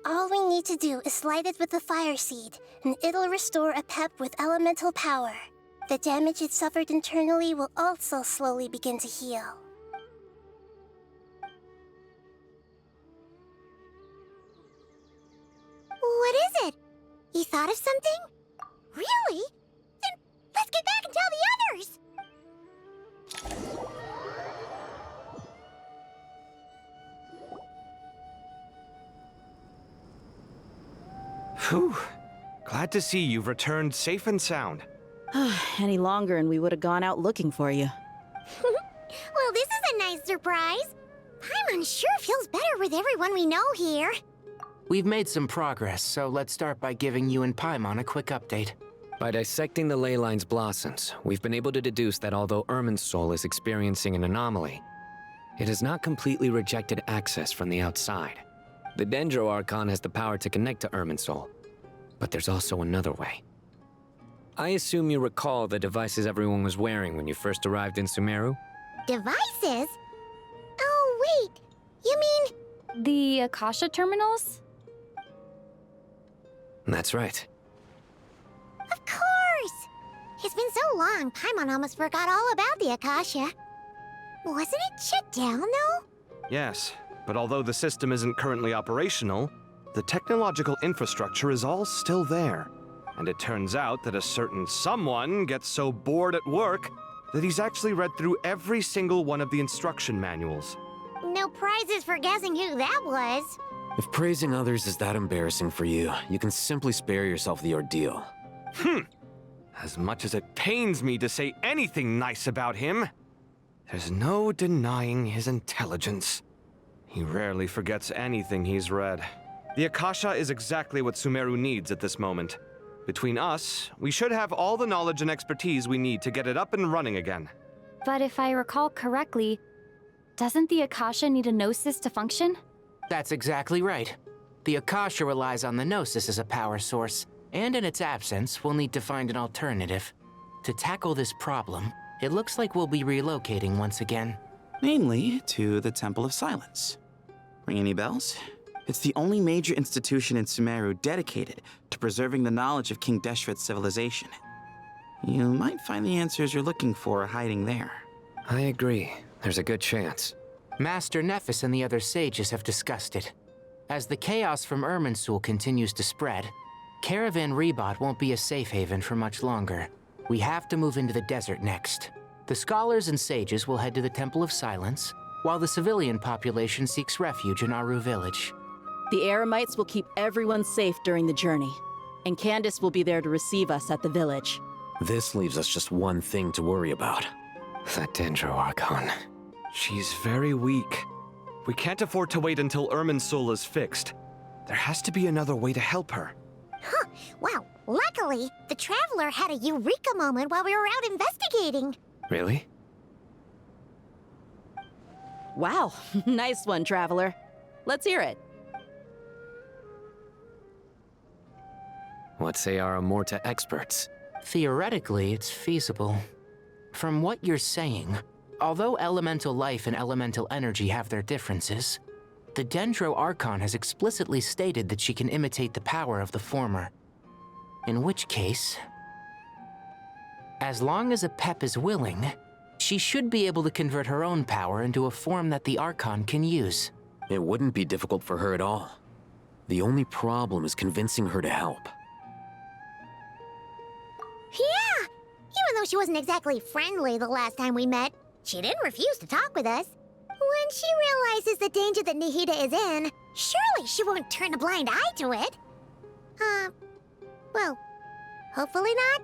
All we need to do is light it with the fire seed, and it'll restore a pep with elemental power. The damage it suffered internally will also slowly begin to heal. What is it? You thought of something? Really? Then let's get back and tell the others! Whew. Glad to see you've returned safe and sound. Any longer and we would have gone out looking for you. Well, this is a nice surprise. Paimon sure feels better with everyone we know here. We've made some progress, so let's start by giving you and Paimon a quick update. By dissecting the ley line's blossoms, we've been able to deduce that although Ermin's soul is experiencing an anomaly, it has not completely rejected access from the outside. The Dendro Archon has the power to connect to Ermin's soul, but there's also another way. I assume you recall the devices everyone was wearing when you first arrived in Sumeru? Devices? Oh, wait. You mean... The Akasha terminals? That's right. Of course! It's been so long, Paimon almost forgot all about the Akasha. Wasn't it shut down, though? Yes, but although the system isn't currently operational, the technological infrastructure is all still there. And it turns out that a certain someone gets so bored at work that he's actually read through every single one of the instruction manuals. No prizes for guessing who that was. If praising others is that embarrassing for you, you can simply spare yourself the ordeal. As much as it pains me to say anything nice about him, there's no denying his intelligence. He rarely forgets anything he's read. The Akasha is exactly what Sumeru needs at this moment. Between us, we should have all the knowledge and expertise we need to get it up and running again. But if I recall correctly, doesn't the Akasha need a Gnosis to function? That's exactly right. The Akasha relies on the Gnosis as a power source, and in its absence, we'll need to find an alternative. To tackle this problem, it looks like we'll be relocating once again. Namely, to the Temple of Silence. Ring any bells? It's the only major institution in Sumeru dedicated to preserving the knowledge of King Deshret's civilization. You might find the answers you're looking for hiding there. I agree. There's a good chance. Master Nephis and the other sages have discussed it. As the chaos from Irminsul continues to spread, Caravan Rebot won't be a safe haven for much longer. We have to move into the desert next. The scholars and sages will head to the Temple of Silence, while the civilian population seeks refuge in Aru village. The Eremites will keep everyone safe during the journey, and Candace will be there to receive us at the village. This leaves us just one thing to worry about. That Dendro Archon. She's very weak. We can't afford to wait until Irminsul is fixed. There has to be another way to help her. Huh, wow. Luckily, the Traveler had a eureka moment while we were out investigating. Really? Wow, nice one, Traveler. Let's hear it. What say our Amorta experts? Theoretically, it's feasible. From what you're saying, although elemental life and elemental energy have their differences, the Dendro Archon has explicitly stated that she can imitate the power of the former. In which case, as long as Ep is willing, she should be able to convert her own power into a form that the Archon can use. It wouldn't be difficult for her at all. The only problem is convincing her to help. Yeah! Even though she wasn't exactly friendly the last time we met, she didn't refuse to talk with us. When she realizes the danger that Nihida is in, surely she won't turn a blind eye to it. Well, hopefully not.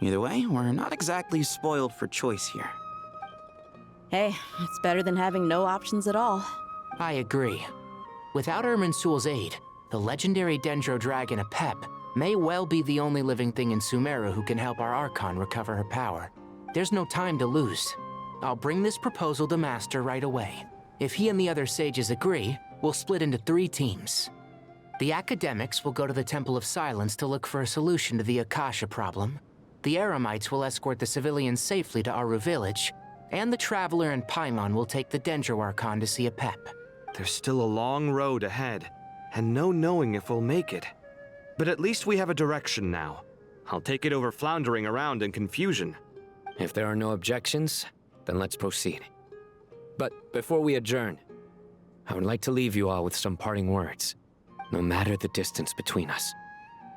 Either way, we're not exactly spoiled for choice here. Hey, it's better than having no options at all. I agree. Without Irminsul's aid, the legendary Dendro Dragon Ep may well be the only living thing in Sumeru who can help our Archon recover her power. There's no time to lose. I'll bring this proposal to Master right away. If he and the other sages agree, we'll split into 3 teams. The academics will go to the Temple of Silence to look for a solution to the Akasha problem. The Eremites will escort the civilians safely to Aru village, and the Traveler and Paimon will take the Dendro Archon to see Ep. There's still a long road ahead, and no knowing if we'll make it. But at least we have a direction now. I'll take it over floundering around in confusion. If there are no objections, then let's proceed. But before we adjourn, I would like to leave you all with some parting words. No matter the distance between us,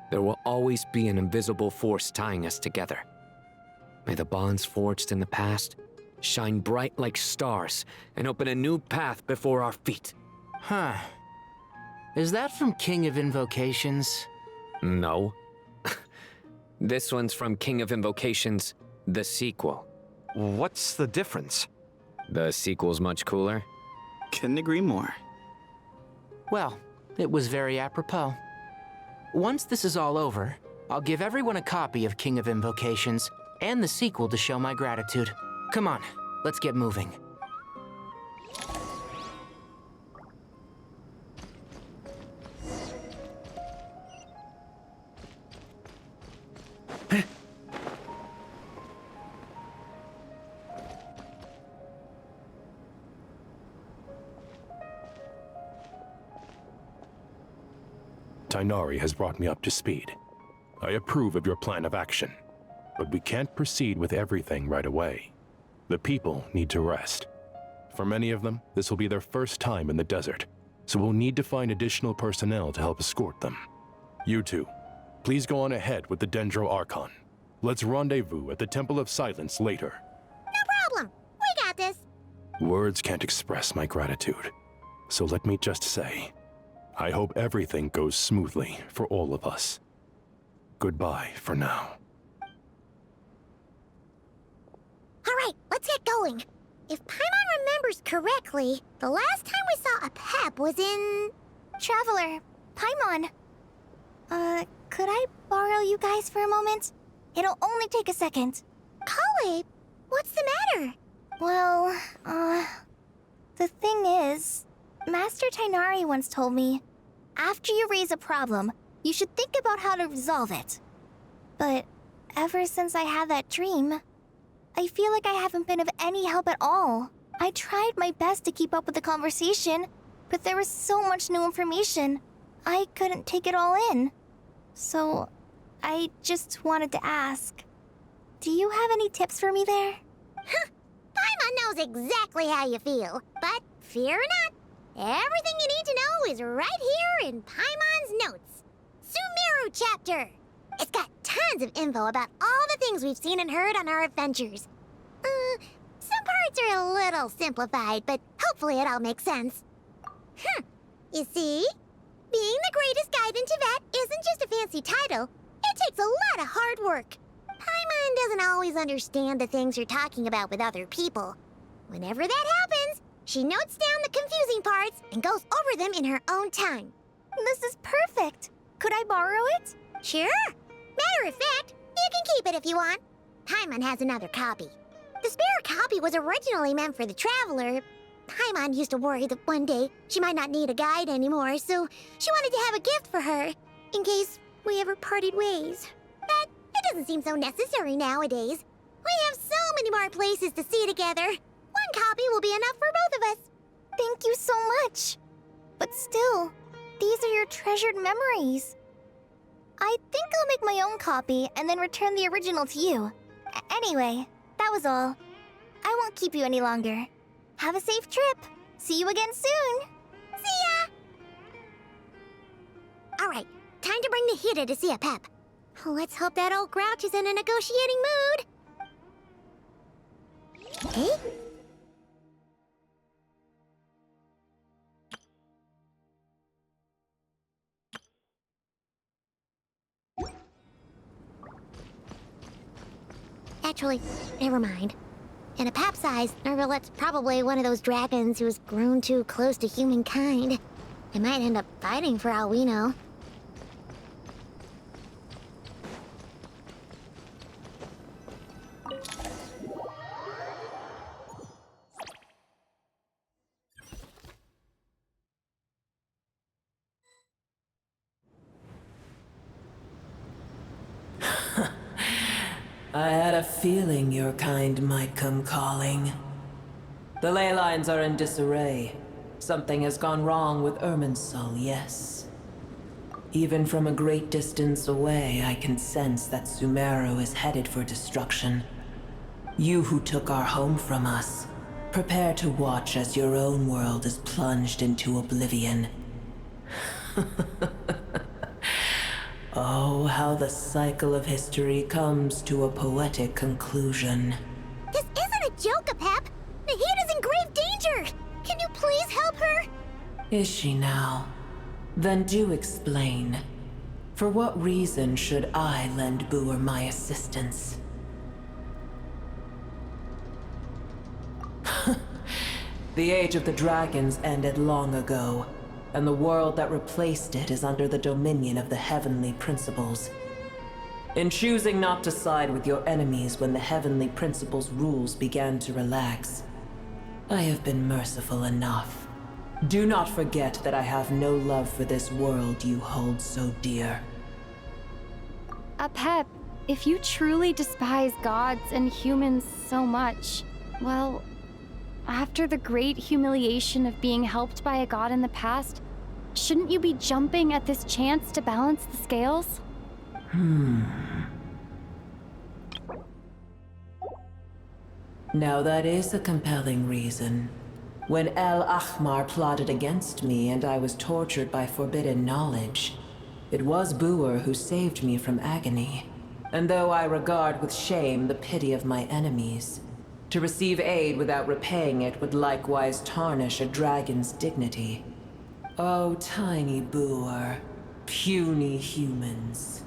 there will always be an invisible force tying us together. May the bonds forged in the past shine bright like stars and open a new path before our feet. Huh. Is that from King of Invocations? No. This one's from King of Invocations, the sequel. What's the difference? The sequel's much cooler. Couldn't agree more. Well, it was very apropos. Once this is all over, I'll give everyone a copy of King of Invocations and the sequel to show my gratitude. Come on, let's get moving. Tighnari has brought me up to speed. I approve of your plan of action. but we can't proceed with everything right away. The people need to rest. For many of them, this will be their first time in the desert, so we'll need to find additional personnel to help escort them. You two, please go on ahead with the Dendro Archon. Let's rendezvous at the Temple of Silence later. No problem. We got this. Words can't express my gratitude, so let me just say, I hope everything goes smoothly for all of us. Goodbye for now. All right, let's get going. If Paimon remembers correctly, the last time we saw a Pep was in... Traveler, Paimon. Could I borrow you guys for a moment? It'll only take a second. Kale, what's the matter? Well, the thing is, Master Tainari once told me, after you raise a problem, you should think about how to resolve it. But ever since I had that dream, I feel like I haven't been of any help at all. I tried my best to keep up with the conversation, but there was so much new information, I couldn't take it all in. So, I just wanted to ask, do you have any tips for me there? Paimon knows exactly how you feel, but fear not, everything you need to know is right here in Paimon's notes. Sumeru chapter! It's got tons of info about all the things we've seen and heard on our adventures. Some parts are a little simplified, but hopefully it all makes sense. You see? Being the greatest guide in Tibet isn't just a fancy title. It takes a lot of hard work. Paimon doesn't always understand the things you're talking about with other people. Whenever that happens, she notes down the confusing parts and goes over them in her own time. This is perfect. Could I borrow it? Sure. Matter of fact, you can keep it if you want. Paimon has another copy. The spare copy was originally meant for the Traveler. Paimon used to worry that one day she might not need a guide anymore, so she wanted to have a gift for her, in case we ever parted ways. But it doesn't seem so necessary nowadays. We have so many more places to see together. One copy will be enough for both of us. Thank you so much. But still, these are your treasured memories. I think I'll make my own copy and then return the original to you. Anyway, that was all. I won't keep you any longer. Have a safe trip. See you again soon. See ya! All right, time to bring the Hida to see a Pep. Let's hope that old grouch is in a negotiating mood. Hey? Actually, never mind. In a Pep size, Nervalet's probably one of those dragons who's grown too close to humankind. They might end up fighting for all we know. I had a feeling your kind might come calling. The ley lines are in disarray. Something has gone wrong with Irminsul, yes. Even from a great distance away, I can sense that Sumeru is headed for destruction. You who took our home from us, prepare to watch as your own world is plunged into oblivion. Oh, how the cycle of history comes to a poetic conclusion. This isn't a joke, Pep! Nahida's in grave danger! Can you please help her? Is she now? Then do explain. For what reason should I lend Boor my assistance? The Age of the Dragons ended long ago, and the world that replaced it is under the dominion of the Heavenly Principles. In choosing not to side with your enemies when the Heavenly Principles' rules began to relax, I have been merciful enough. Do not forget that I have no love for this world you hold so dear. Pep, if you truly despise gods and humans so much, well, after the great humiliation of being helped by a god in the past, shouldn't you be jumping at this chance to balance the scales? Now that is a compelling reason. When El Ahmar plotted against me and I was tortured by forbidden knowledge, it was Buer who saved me from agony. And though I regard with shame the pity of my enemies, to receive aid without repaying it would likewise tarnish a dragon's dignity. Oh, tiny Buer, puny humans.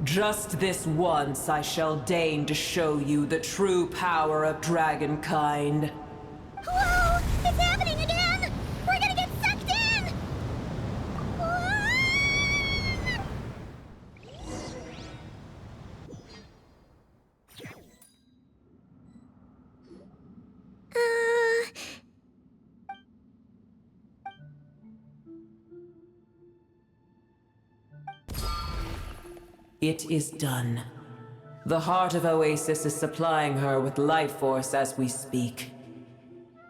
Just this once I shall deign to show you the true power of dragonkind. Whoa! It's happening again! We're gonna get sucked in! It is done. The heart of Oasis is supplying her with life force as we speak.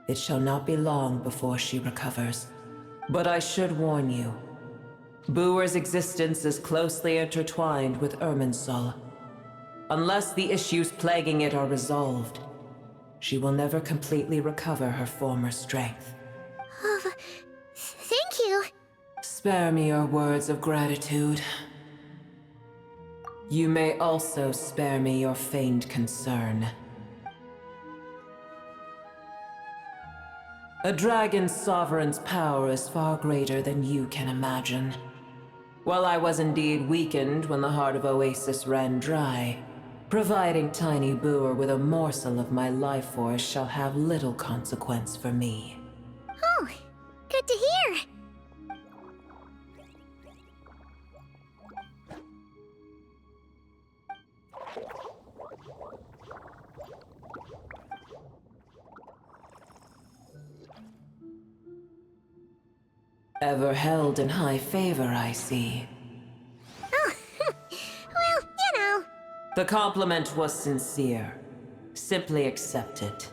It shall not be long before she recovers. But I should warn you. Buer's existence is closely intertwined with Irminsul. Unless the issues plaguing it are resolved, she will never completely recover her former strength. Thank you. Spare me your words of gratitude. You may also spare me your feigned concern. A dragon's sovereign's power is far greater than you can imagine. While I was indeed weakened when the heart of Oasis ran dry, providing tiny Buer with a morsel of my life force shall have little consequence for me. Oh, good to hear. Ever held in high favor, I see. Oh, well, you know. The compliment was sincere. Simply accept it.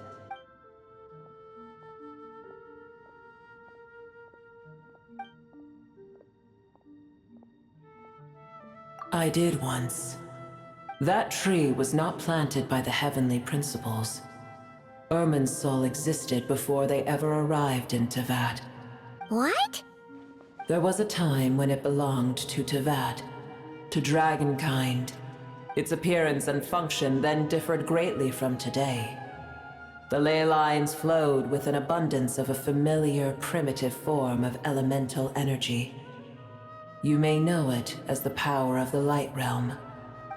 I did once. That tree was not planted by the heavenly principles. Irminsul existed before they ever arrived in Tevat. What? There was a time when it belonged to Tevat, to dragonkind. Its appearance and function then differed greatly from today. The ley lines flowed with an abundance of a familiar, primitive form of elemental energy. You may know it as the power of the Light Realm.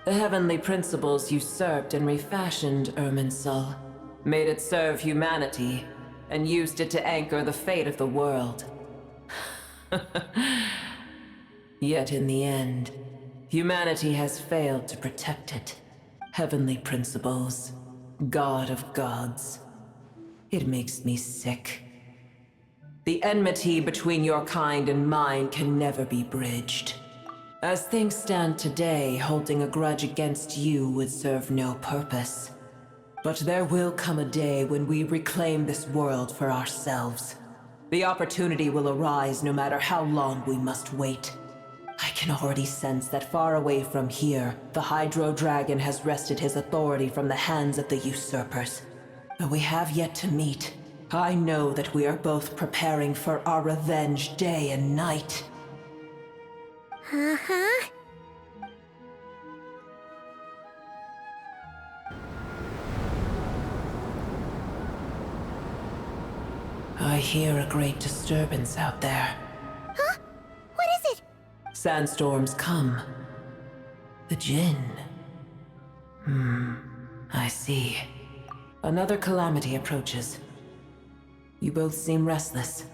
The heavenly principles usurped and refashioned Irminsul, made it serve humanity, and used it to anchor the fate of the world. Yet in the end, humanity has failed to protect it. Heavenly principles, God of gods. It makes me sick. The enmity between your kind and mine can never be bridged. As things stand today, holding a grudge against you would serve no purpose. But there will come a day when we reclaim this world for ourselves. The opportunity will arise no matter how long we must wait. I can already sense that far away from here, the Hydro Dragon has wrested his authority from the hands of the usurpers. Though we have yet to meet, I know that we are both preparing for our revenge day and night. Uh-huh. I hear a great disturbance out there. Huh? What is it? Sandstorms come. The Jinn. I see. Another calamity approaches. You both seem restless.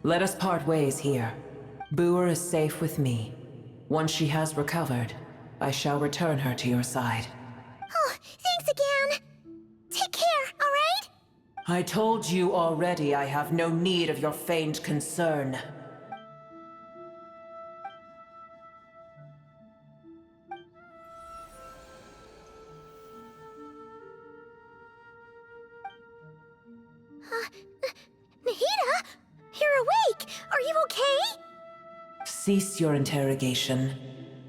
Let us part ways here. Buer is safe with me. Once she has recovered, I shall return her to your side. Oh, thanks again. Take care, all right? I told you already I have no need of your feigned concern. Nahida? You're awake! Are you okay? Cease your interrogation.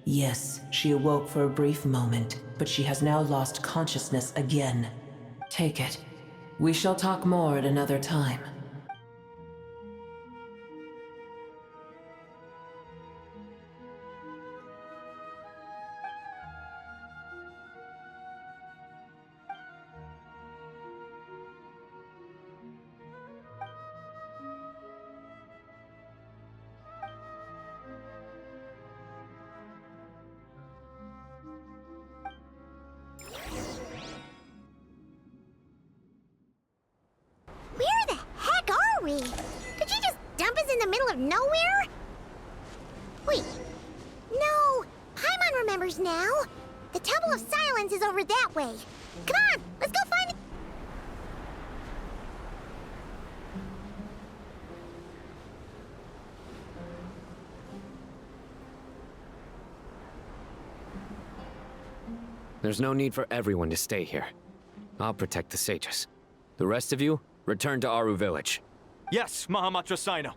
Yes, she awoke for a brief moment, but she has now lost consciousness again. Take it. We shall talk more at another time. Where the heck are we? Did you just dump us in the middle of nowhere? Wait. No. Paimon remembers now. The Temple of Silence is over that way. Come on, let's go find it. There's no need for everyone to stay here. I'll protect the sages. The rest of you, return to Aru village. Yes, Mahamatra Sino.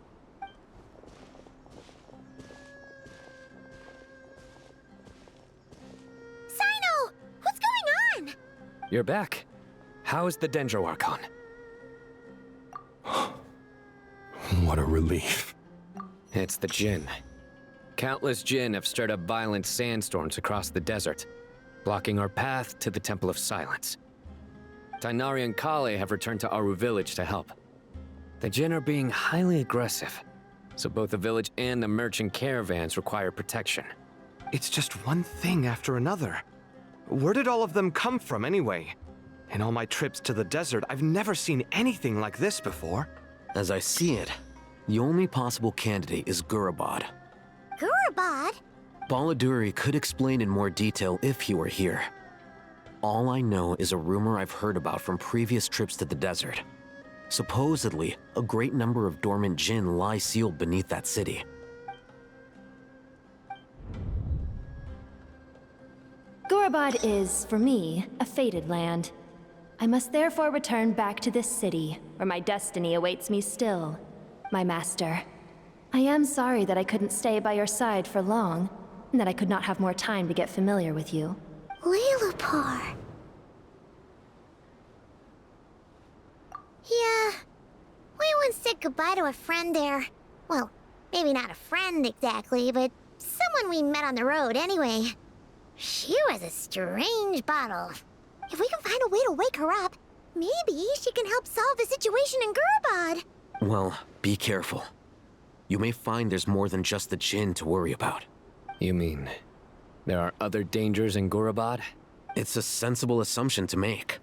Sino! What's going on? You're back. How's the Dendro Archon? What a relief. It's the Jinn. Countless Jinn have stirred up violent sandstorms across the desert, blocking our path to the Temple of Silence. Tainari and Kale have returned to Aru village to help. The Jinn are being highly aggressive, so both the village and the merchant caravans require protection. It's just one thing after another. Where did all of them come from anyway? In all my trips to the desert, I've never seen anything like this before. As I see it, the only possible candidate is Gurabad. Gurabad? Baladuri could explain in more detail if he were here. All I know is a rumor I've heard about from previous trips to the desert. Supposedly, a great number of dormant Jinn lie sealed beneath that city. Gurabad is, for me, a fated land. I must therefore return back to this city, where my destiny awaits me still, my master. I am sorry that I couldn't stay by your side for long, and that I could not have more time to get familiar with you. Lilipar. Yeah. We once said goodbye to a friend there. Well, maybe not a friend exactly, but someone we met on the road anyway. She was a strange bottle. If we can find a way to wake her up, maybe she can help solve the situation in Gurabad. Well, be careful. You may find there's more than just the Jinn to worry about. You mean, there are other dangers in Gurabad? It's a sensible assumption to make.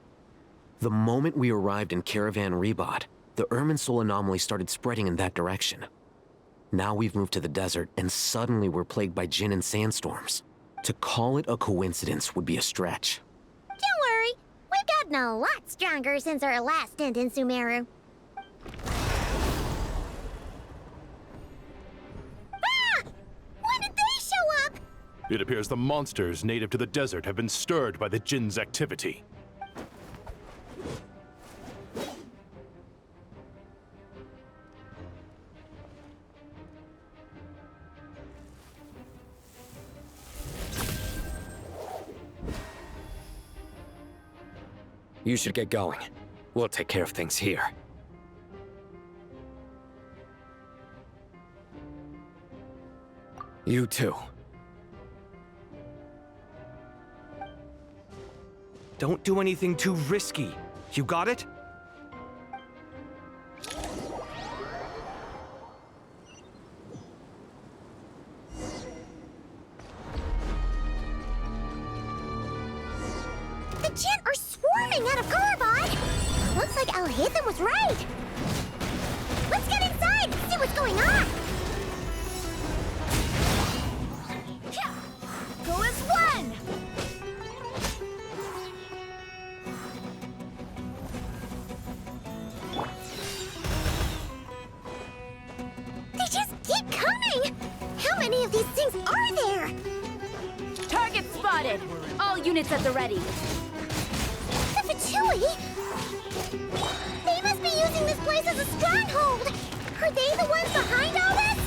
The moment we arrived in Caravan Rebod, the Irminsul anomaly started spreading in that direction. Now we've moved to the desert, and suddenly we're plagued by Jinn and sandstorms. To call it a coincidence would be a stretch. Don't worry, we've gotten a lot stronger since our last stint in Sumeru. Ah! When did they show up? It appears the monsters native to the desert have been stirred by the Jinn's activity. You should get going. We'll take care of things here. You too. Don't do anything too risky. You got it? The Jinn are swarming out of Gurabad! Looks like Al-Haytham was right! Let's get inside and see what's going on! Go as one! They just keep coming! How many of these things are there? Target spotted! All units at the ready. The Fatui? They must be using this place as a stronghold! Are they the ones behind all this?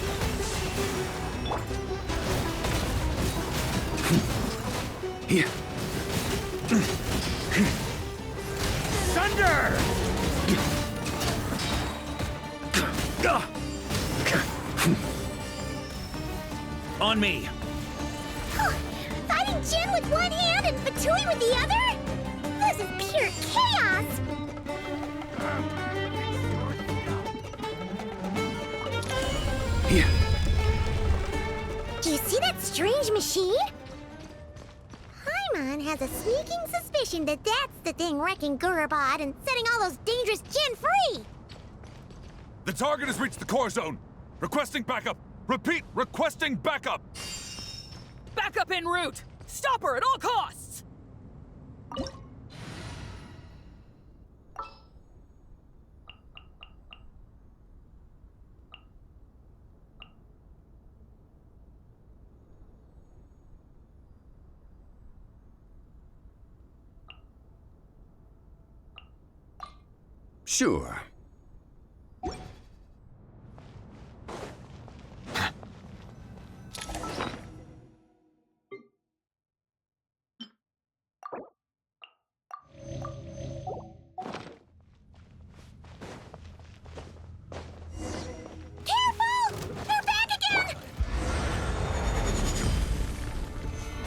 Here. Thunder! On me! Fighting Jin with one hand and Fatui with the other? This is pure chaos! Here. Do you see that strange machine? Paimon has a sneaking suspicion that that's the thing wrecking Gurabad and setting all those dangerous Jin free! The target has reached the core zone. Requesting backup. Repeat, requesting backup. Backup en route! Stop her at all costs! Sure.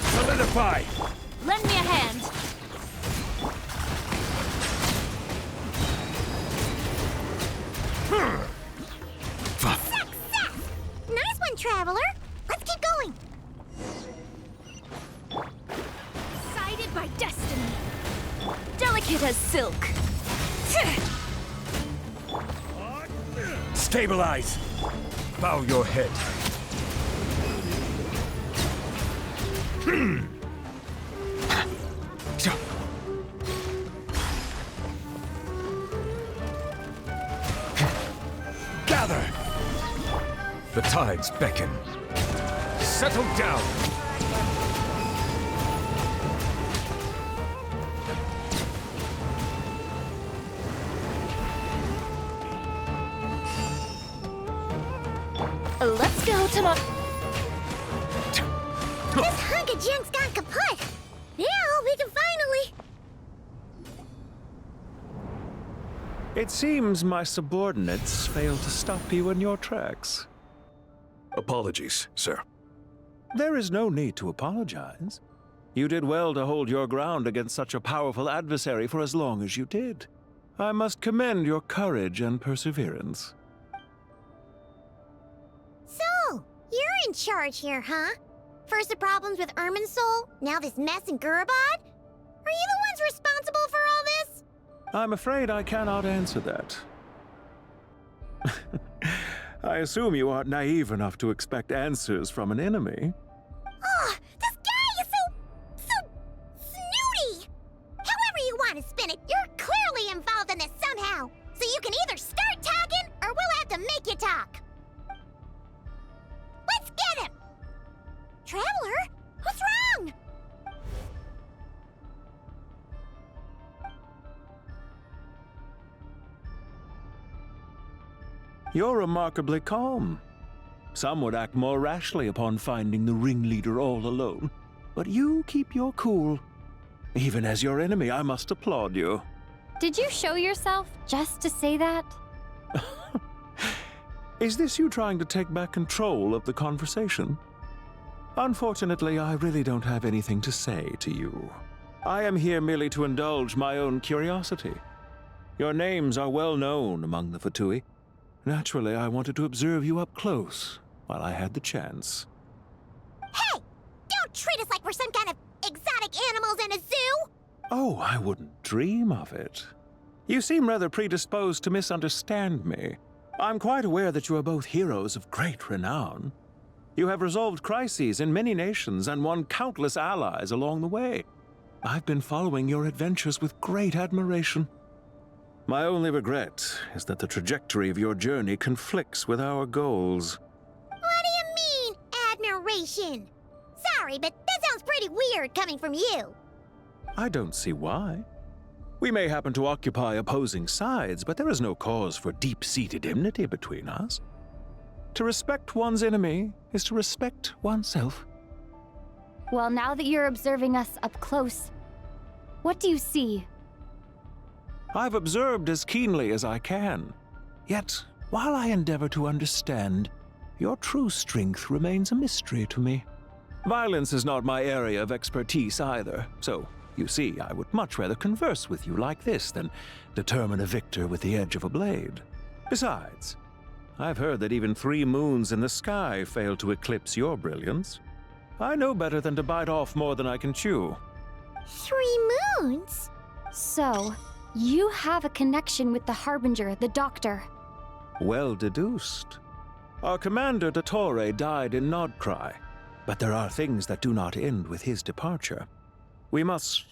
Solidify! Lend me a hand! Success! Nice one, Traveler! Let's keep going! Guided by destiny! Delicate as silk! Stabilize! Bow your head. Gather! The tides beckon. Settle down! Let's go to my... This hunk of junk's gone kaput! Now we can finally... It seems my subordinates failed to stop you in your tracks. Apologies, sir. There is no need to apologize. You did well to hold your ground against such a powerful adversary for as long as you did. I must commend your courage and perseverance. So, you're in charge here, huh? First the problems with Irminsul, now this mess in Gurabad? Are you the ones responsible for all this? I'm afraid I cannot answer that. I assume you aren't naive enough to expect answers from an enemy. Oh, this guy is so snooty! However you want to spin it, you're clearly involved in this somehow. So you can either start talking, or we'll have to make you talk. Let's get him! Traveler, what's wrong? You're remarkably calm. Some would act more rashly upon finding the ringleader all alone. But you keep your cool. Even as your enemy, I must applaud you. Did you show yourself just to say that? Is this you trying to take back control of the conversation? Unfortunately, I really don't have anything to say to you. I am here merely to indulge my own curiosity. Your names are well known among the Fatui. Naturally, I wanted to observe you up close while I had the chance. Hey! Don't treat us like we're some kind of exotic animals in a zoo! Oh, I wouldn't dream of it. You seem rather predisposed to misunderstand me. I'm quite aware that you are both heroes of great renown. You have resolved crises in many nations and won countless allies along the way. I've been following your adventures with great admiration. My only regret is that the trajectory of your journey conflicts with our goals. What do you mean, admiration? Sorry, but that sounds pretty weird coming from you. I don't see why. We may happen to occupy opposing sides, but there is no cause for deep-seated enmity between us. To respect one's enemy is to respect oneself. Well, now that you're observing us up close, what do you see? I've observed as keenly as I can. Yet, while I endeavor to understand, your true strength remains a mystery to me. Violence is not my area of expertise either, so you see, I would much rather converse with you like this than determine a victor with the edge of a blade. Besides, I've heard that even 3 moons in the sky fail to eclipse your brilliance. I know better than to bite off more than I can chew. 3 moons? So, you have a connection with the Harbinger, the Doctor. Well deduced. Our commander, Dottore, died in Nodcry, but there are things that do not end with his departure. We must...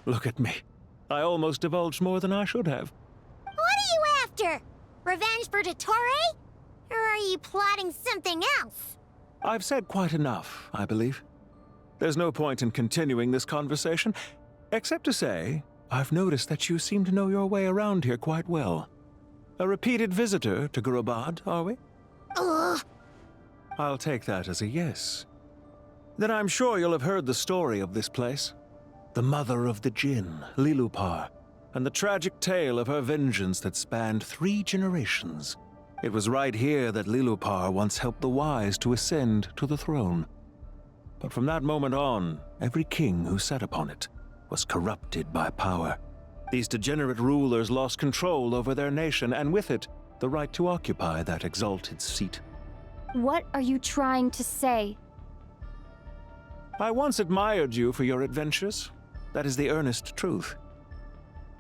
Look at me. I almost divulged more than I should have. What are you after? Revenge for Dottore? Or are you plotting something else? I've said quite enough, I believe. There's no point in continuing this conversation, except to say, I've noticed that you seem to know your way around here quite well. A repeated visitor to Gurabad, are we? Ugh. I'll take that as a yes. Then I'm sure you'll have heard the story of this place. The mother of the Jinn, Lilupar, and the tragic tale of her vengeance that spanned 3 generations. It was right here that Lilupar once helped the wise to ascend to the throne. But from that moment on, every king who sat upon it was corrupted by power. These degenerate rulers lost control over their nation, and with it, the right to occupy that exalted seat. What are you trying to say? I once admired you for your adventures. That is the earnest truth.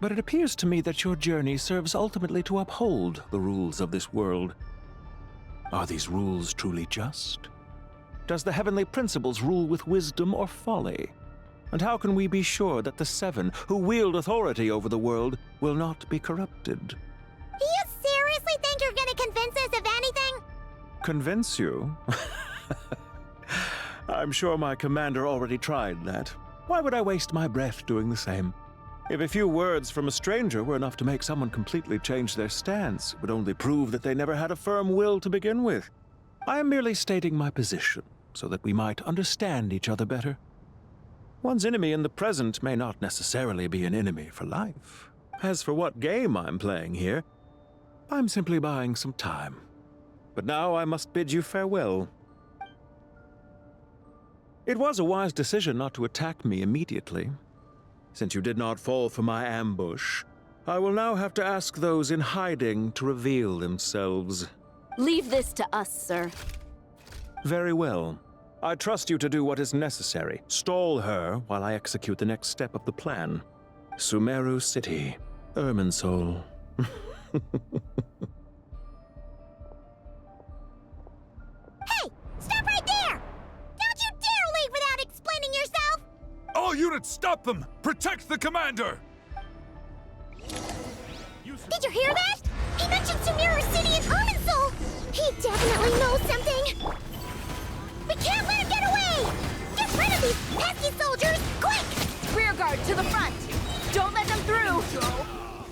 But it appears to me that your journey serves ultimately to uphold the rules of this world. Are these rules truly just? Does the heavenly principles rule with wisdom or folly? And how can we be sure that the 7 who wield authority over the world will not be corrupted? Do you seriously think you're gonna convince us of anything? Convince you? I'm sure my commander already tried that. Why would I waste my breath doing the same? If a few words from a stranger were enough to make someone completely change their stance, it would only prove that they never had a firm will to begin with. I am merely stating my position, so that we might understand each other better. One's enemy in the present may not necessarily be an enemy for life. As for what game I'm playing here, I'm simply buying some time. But now I must bid you farewell. It was a wise decision not to attack me immediately. Since you did not fall for my ambush, I will now have to ask those in hiding to reveal themselves. Leave this to us, sir. Very well. I trust you to do what is necessary. Stall her while I execute the next step of the plan. Sumeru City, Irminsul. Hey! Stop right there! Don't you dare leave without explaining yourself! All units, stop them! Protect the commander! Did you hear that? He mentioned Sumeru City and Irminsul! He definitely knows something! We can't let him get away! Get rid of these pesky soldiers, quick! Rear guard to the front! Don't let them through!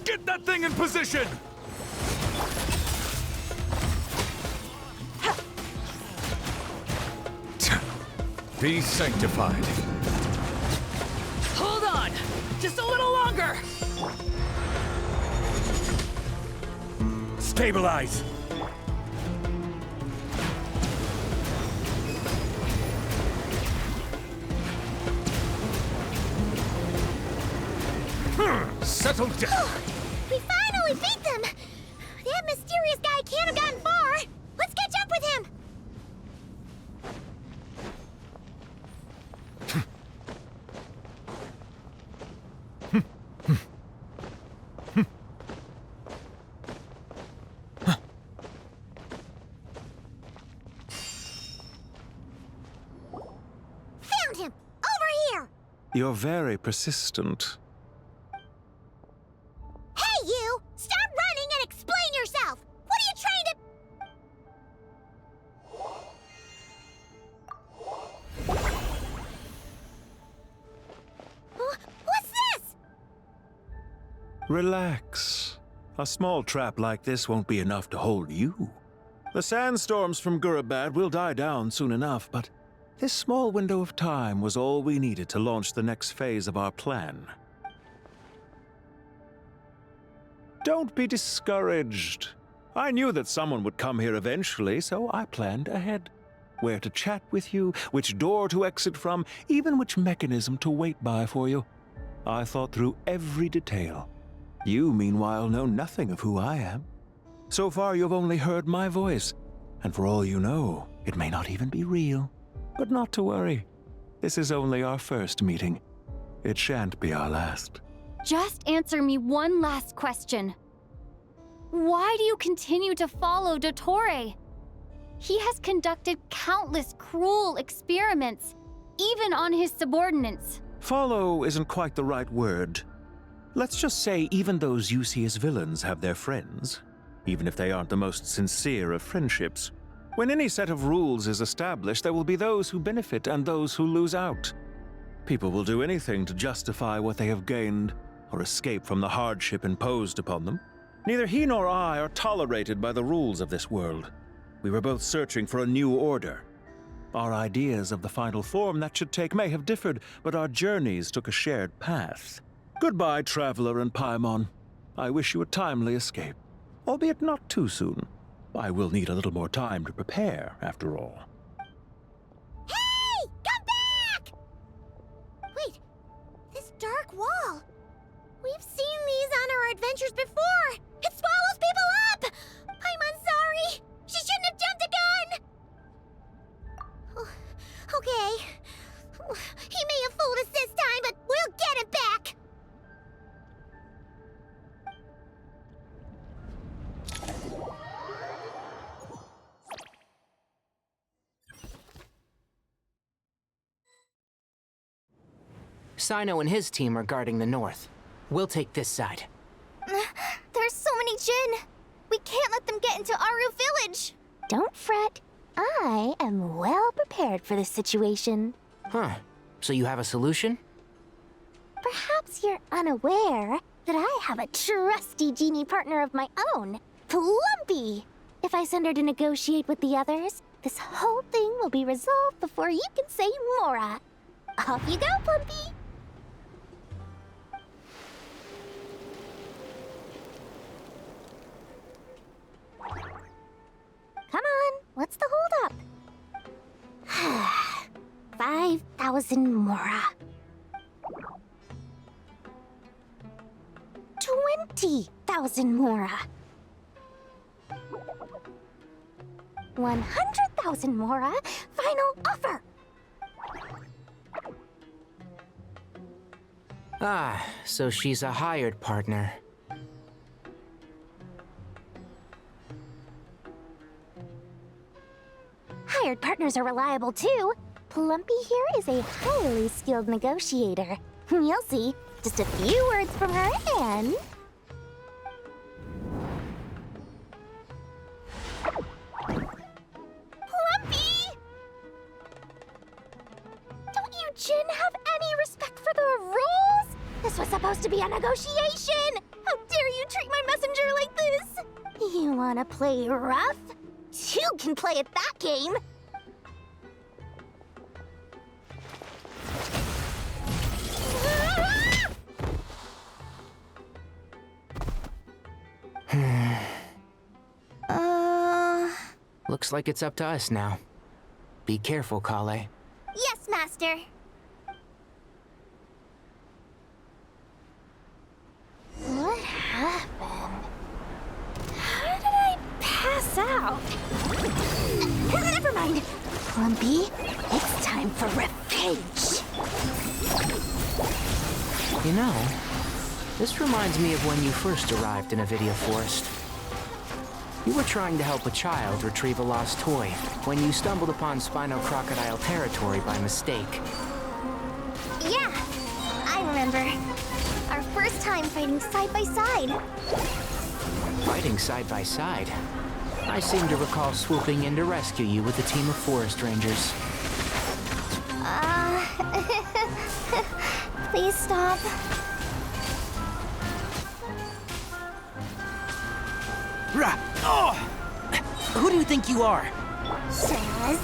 Get that thing in position! Be sanctified. Hold on! Just a little longer! Stabilize! Settle down! We finally beat them! That mysterious guy can't have gotten far! Let's catch up with him! Found him! Over here! You're very persistent. Hey, you! Stop running and explain yourself! What are you trying to... What's this? Relax. A small trap like this won't be enough to hold you. The sandstorms from Gurabad will die down soon enough, but this small window of time was all we needed to launch the next phase of our plan. Don't be discouraged. I knew that someone would come here eventually, so I planned ahead. Where to chat with you, which door to exit from, even which mechanism to wait by for you. I thought through every detail. You, meanwhile, know nothing of who I am. So far, you've only heard my voice, and for all you know, it may not even be real. But not to worry. This is only our first meeting. It shan't be our last. Just answer me one last question. Why do you continue to follow Dottore? He has conducted countless cruel experiments, even on his subordinates. Follow isn't quite the right word. Let's just say even those you see as villains have their friends, even if they aren't the most sincere of friendships. When any set of rules is established, there will be those who benefit and those who lose out. People will do anything to justify what they have gained or escape from the hardship imposed upon them. Neither he nor I are tolerated by the rules of this world. We were both searching for a new order. Our ideas of the final form that should take may have differed, but our journeys took a shared path. Goodbye, Traveler and Paimon. I wish you a timely escape, albeit not too soon. I will need a little more time to prepare, after all. Hey! Come back! Wait, this dark wall. We've seen these on our adventures before. It swallows people up! I'm sorry. She shouldn't have jumped the gun! Oh, okay. He may have fooled us this time, but we'll get him back! Sino and his team are guarding the north. We'll take this side. There's so many Jin. We can't let them get into Aru Village. Don't fret. I am well prepared for this situation. Huh. So you have a solution? Perhaps you're unaware that I have a trusty genie partner of my own, Plumpy. If I send her to negotiate with the others, this whole thing will be resolved before you can say Mora. Off you go, Plumpy. Come on, what's the holdup? 5,000 Mora. 20,000 Mora. 100,000 Mora. Final offer. Ah, so she's a hired partner. Hired partners are reliable too. Plumpy here is a highly skilled negotiator. You'll see. Just a few words from her and... Plumpy! Don't you Jin have any respect for the rules? This was supposed to be a negotiation! How dare you treat my messenger like this? You wanna play rough? You can play at that game! Looks like it's up to us now. Be careful, Kale. Yes, Master. What happened? How did I pass out? Never mind. Plumpy, it's time for revenge. You know, this reminds me of when you first arrived in Avidia Forest. You were trying to help a child retrieve a lost toy when you stumbled upon Spino Crocodile territory by mistake. Yeah, I remember. Our first time fighting side by side. Fighting side by side? I seem to recall swooping in to rescue you with a team of forest rangers. Please stop. Rah! Oh! Who do you think you are? Shazam!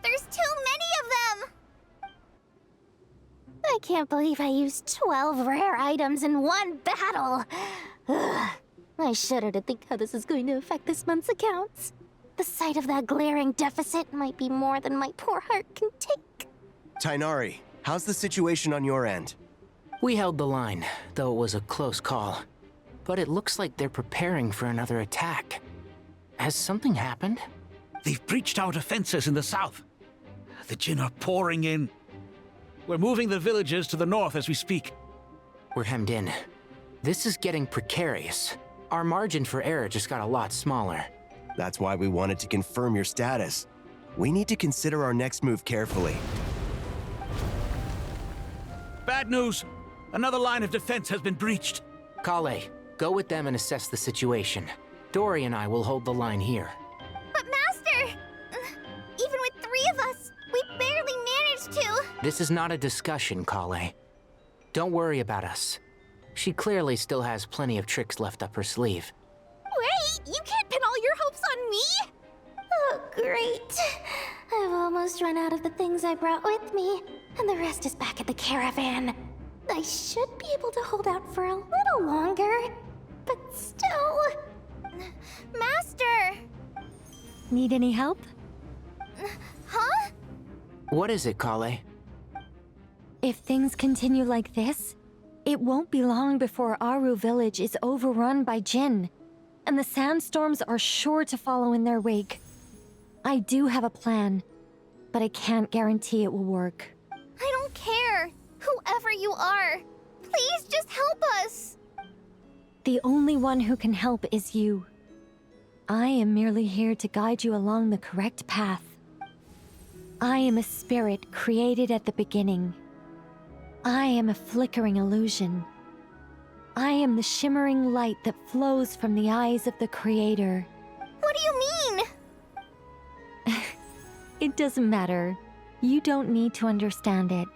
There's too many of them! I can't believe I used 12 rare items in one battle. Ugh. I shudder to think how this is going to affect this month's accounts. The sight of that glaring deficit might be more than my poor heart can take. Tainari, how's the situation on your end? We held the line, though it was a close call. But it looks like they're preparing for another attack. Has something happened? They've breached our defenses in the south. The Jinn are pouring in. We're moving the villagers to the north as we speak. We're hemmed in. This is getting precarious. Our margin for error just got a lot smaller. That's why we wanted to confirm your status. We need to consider our next move carefully. Bad news! Another line of defense has been breached. Kale, go with them and assess the situation. Dory and I will hold the line here. But Master! Even with 3 of us, we barely managed to. This is not a discussion, Kale. Don't worry about us. She clearly still has plenty of tricks left up her sleeve. Wait, you can't pin all your hopes on me? Oh, great. I've almost run out of the things I brought with me, and the rest is back at the caravan. I should be able to hold out for a little longer, but still... Master! Need any help? Huh? What is it, Kale? If things continue like this, it won't be long before Aru village is overrun by Jinn, and the sandstorms are sure to follow in their wake. I do have a plan, but I can't guarantee it will work. I don't care. Whoever you are, please just help us. The only one who can help is you. I am merely here to guide you along the correct path. I am a spirit created at the beginning. I am a flickering illusion. I am the shimmering light that flows from the eyes of the Creator. What do you mean? It doesn't matter. You don't need to understand it.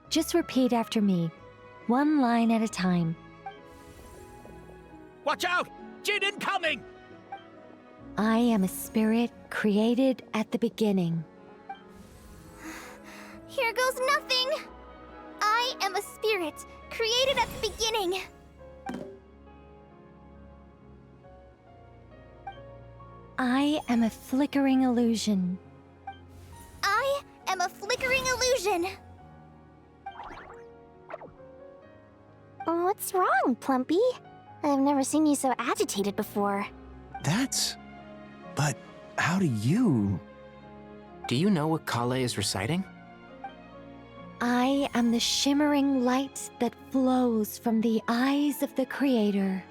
Just repeat after me, one line at a time. Watch out! Jinn incoming! I am a spirit created at the beginning. Here goes nothing. I am a spirit created at the beginning. I am a flickering illusion. I am a flickering illusion. What's wrong, Plumpy? I've never seen you so agitated before. But how do you... Do you know what Kale is reciting? I am the shimmering light that flows from the eyes of the Creator.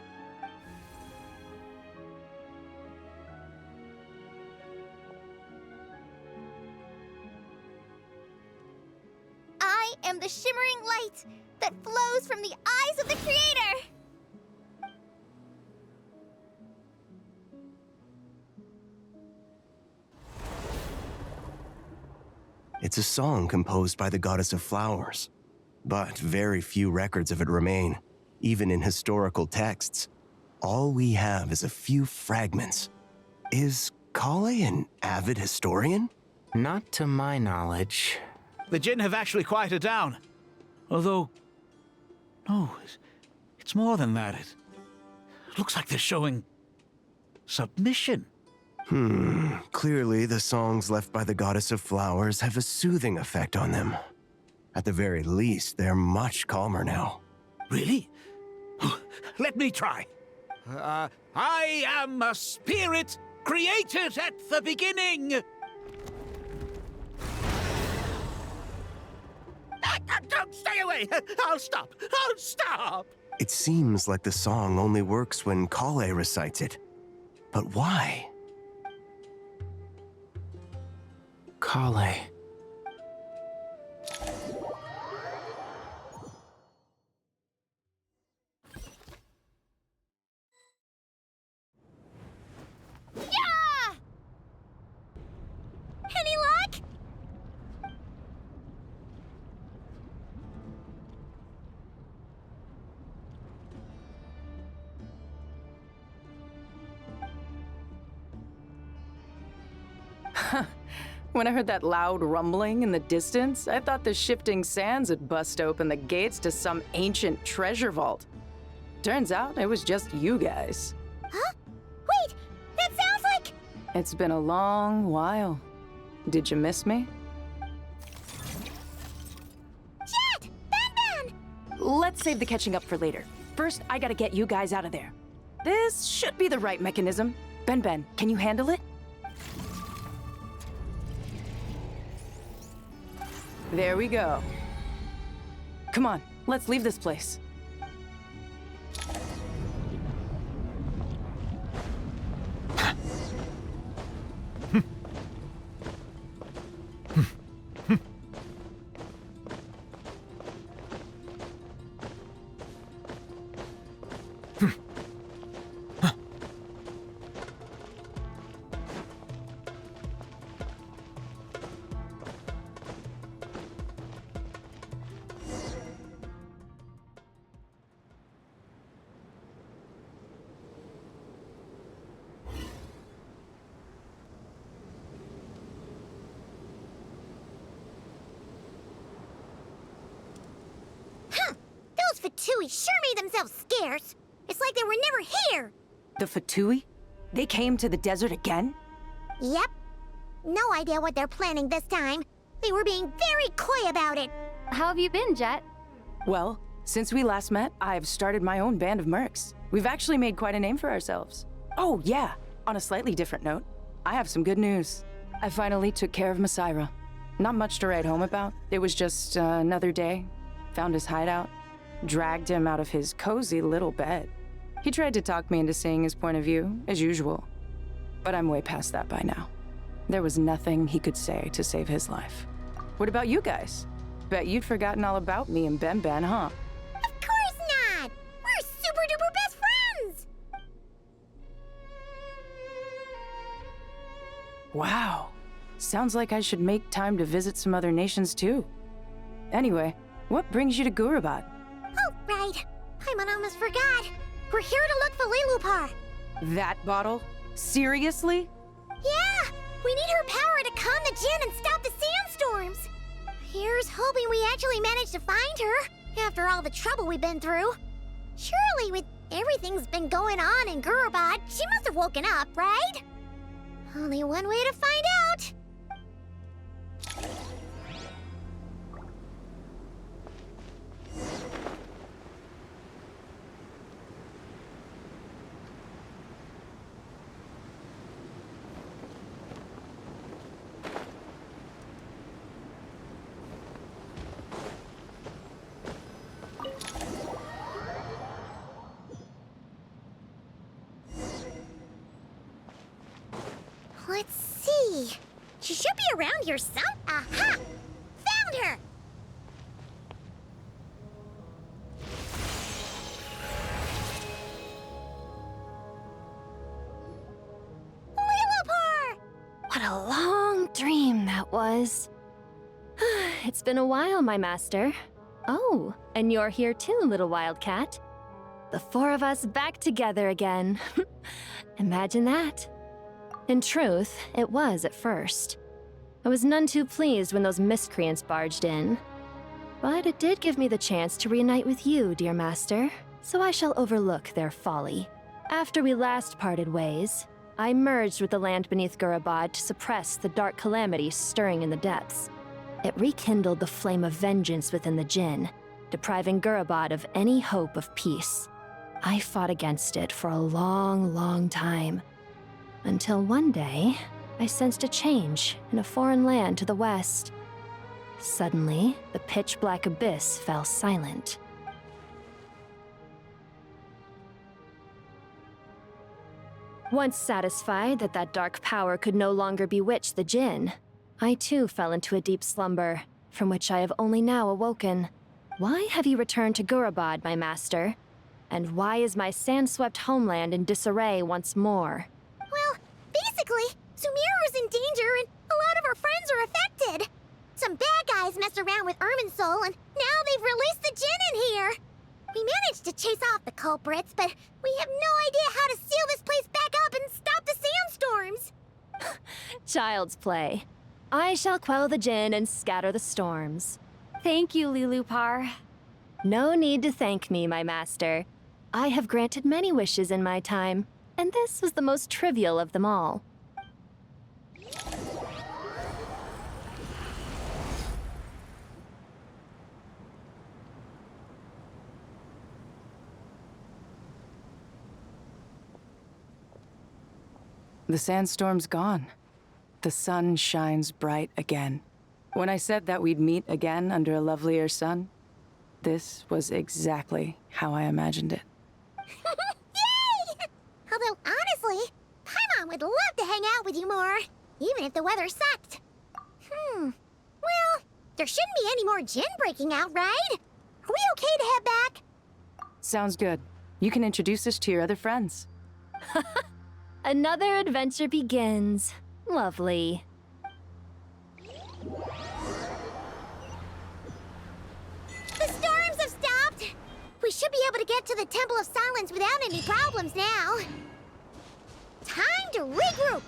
I am the shimmering light that flows from the eyes of the Creator. It's a song composed by the goddess of flowers, but very few records of it remain, even in historical texts. All we have is a few fragments. Is Kale an avid historian? Not to my knowledge. The Jinn have actually quieted down. Although... no, it's more than that. It looks like they're showing... submission. Clearly the songs left by the goddess of flowers have a soothing effect on them. At the very least, they're much calmer now. Really? Let me try. I am a spirit created at the beginning. Don't stay away! I'll stop! I'll stop! It seems like the song only works when Kale recites it. But why? Kale. Yeah! Any luck? When I heard that loud rumbling in the distance, I thought the shifting sands had bust open the gates to some ancient treasure vault. Turns out it was just you guys. Huh? Wait, that sounds like... It's been a long while. Did you miss me? Jet! Ben! Let's save the catching up for later. First, I gotta get you guys out of there. This should be the right mechanism. Ben, can you handle it? There we go. Come on, let's leave this place. Fatui sure made themselves scarce. It's like they were never here. The Fatui? They came to the desert again? Yep. No idea what they're planning this time. They were being very coy about it. How have you been, Jet? Well, since we last met, I've started my own band of mercs. We've actually made quite a name for ourselves. Oh, yeah. On a slightly different note, I have some good news. I finally took care of Masira. Not much to write home about. It was just another day. Found his hideout. Dragged him out of his cozy little bed. He tried to talk me into seeing his point of view, as usual. But I'm way past that by now. There was nothing he could say to save his life. What about you guys? Bet you'd forgotten all about me and Ben, huh? Of course not! We're super duper best friends! Wow. Sounds like I should make time to visit some other nations too. Anyway, what brings you to Gurabad? Oh, right. I almost forgot. We're here to look for Lilupar. That bottle? Seriously? Yeah! We need her power to calm the Jinn and stop the sandstorms. Here's hoping we actually manage to find her, after all the trouble we've been through. Surely, with everything's been going on in Gurabad, she must have woken up, right? Only one way to find out. Let's see. She should be around here some. Aha! Found her! Lilupar! What a long dream that was. It's been a while, my master. Oh, and you're here too, little wildcat. The four of us back together again. Imagine that. In truth, it was at first. I was none too pleased when those miscreants barged in. But it did give me the chance to reunite with you, dear master, so I shall overlook their folly. After we last parted ways, I merged with the land beneath Gurabad to suppress the dark calamity stirring in the depths. It rekindled the flame of vengeance within the Jinn, depriving Gurabad of any hope of peace. I fought against it for a long, long time. Until one day, I sensed a change in a foreign land to the west. Suddenly, the pitch-black abyss fell silent. Once satisfied that that dark power could no longer bewitch the Jinn, I too fell into a deep slumber, from which I have only now awoken. Why have you returned to Gurabad, my master? And why is my sand-swept homeland in disarray once more? Well, basically, Sumeru's in danger and a lot of our friends are affected. Some bad guys messed around with Irminsul and now they've released the Jinn in here. We managed to chase off the culprits, but we have no idea how to seal this place back up and stop the sandstorms. Child's play. I shall quell the Jinn and scatter the storms. Thank you, Lilupar. No need to thank me, my master. I have granted many wishes in my time, and this was the most trivial of them all. The sandstorm's gone. The sun shines bright again. When I said that we'd meet again under a lovelier sun, this was exactly how I imagined it. Yay! Although, honestly, Paimon would love to hang out with you more, even if the weather sucked. Well, there shouldn't be any more Jinn breaking out, right? Are we okay to head back? Sounds good. You can introduce us to your other friends. Another adventure begins. Lovely. The storms have stopped! We should be able to get to the Temple of Silence without any problems now. Time to regroup!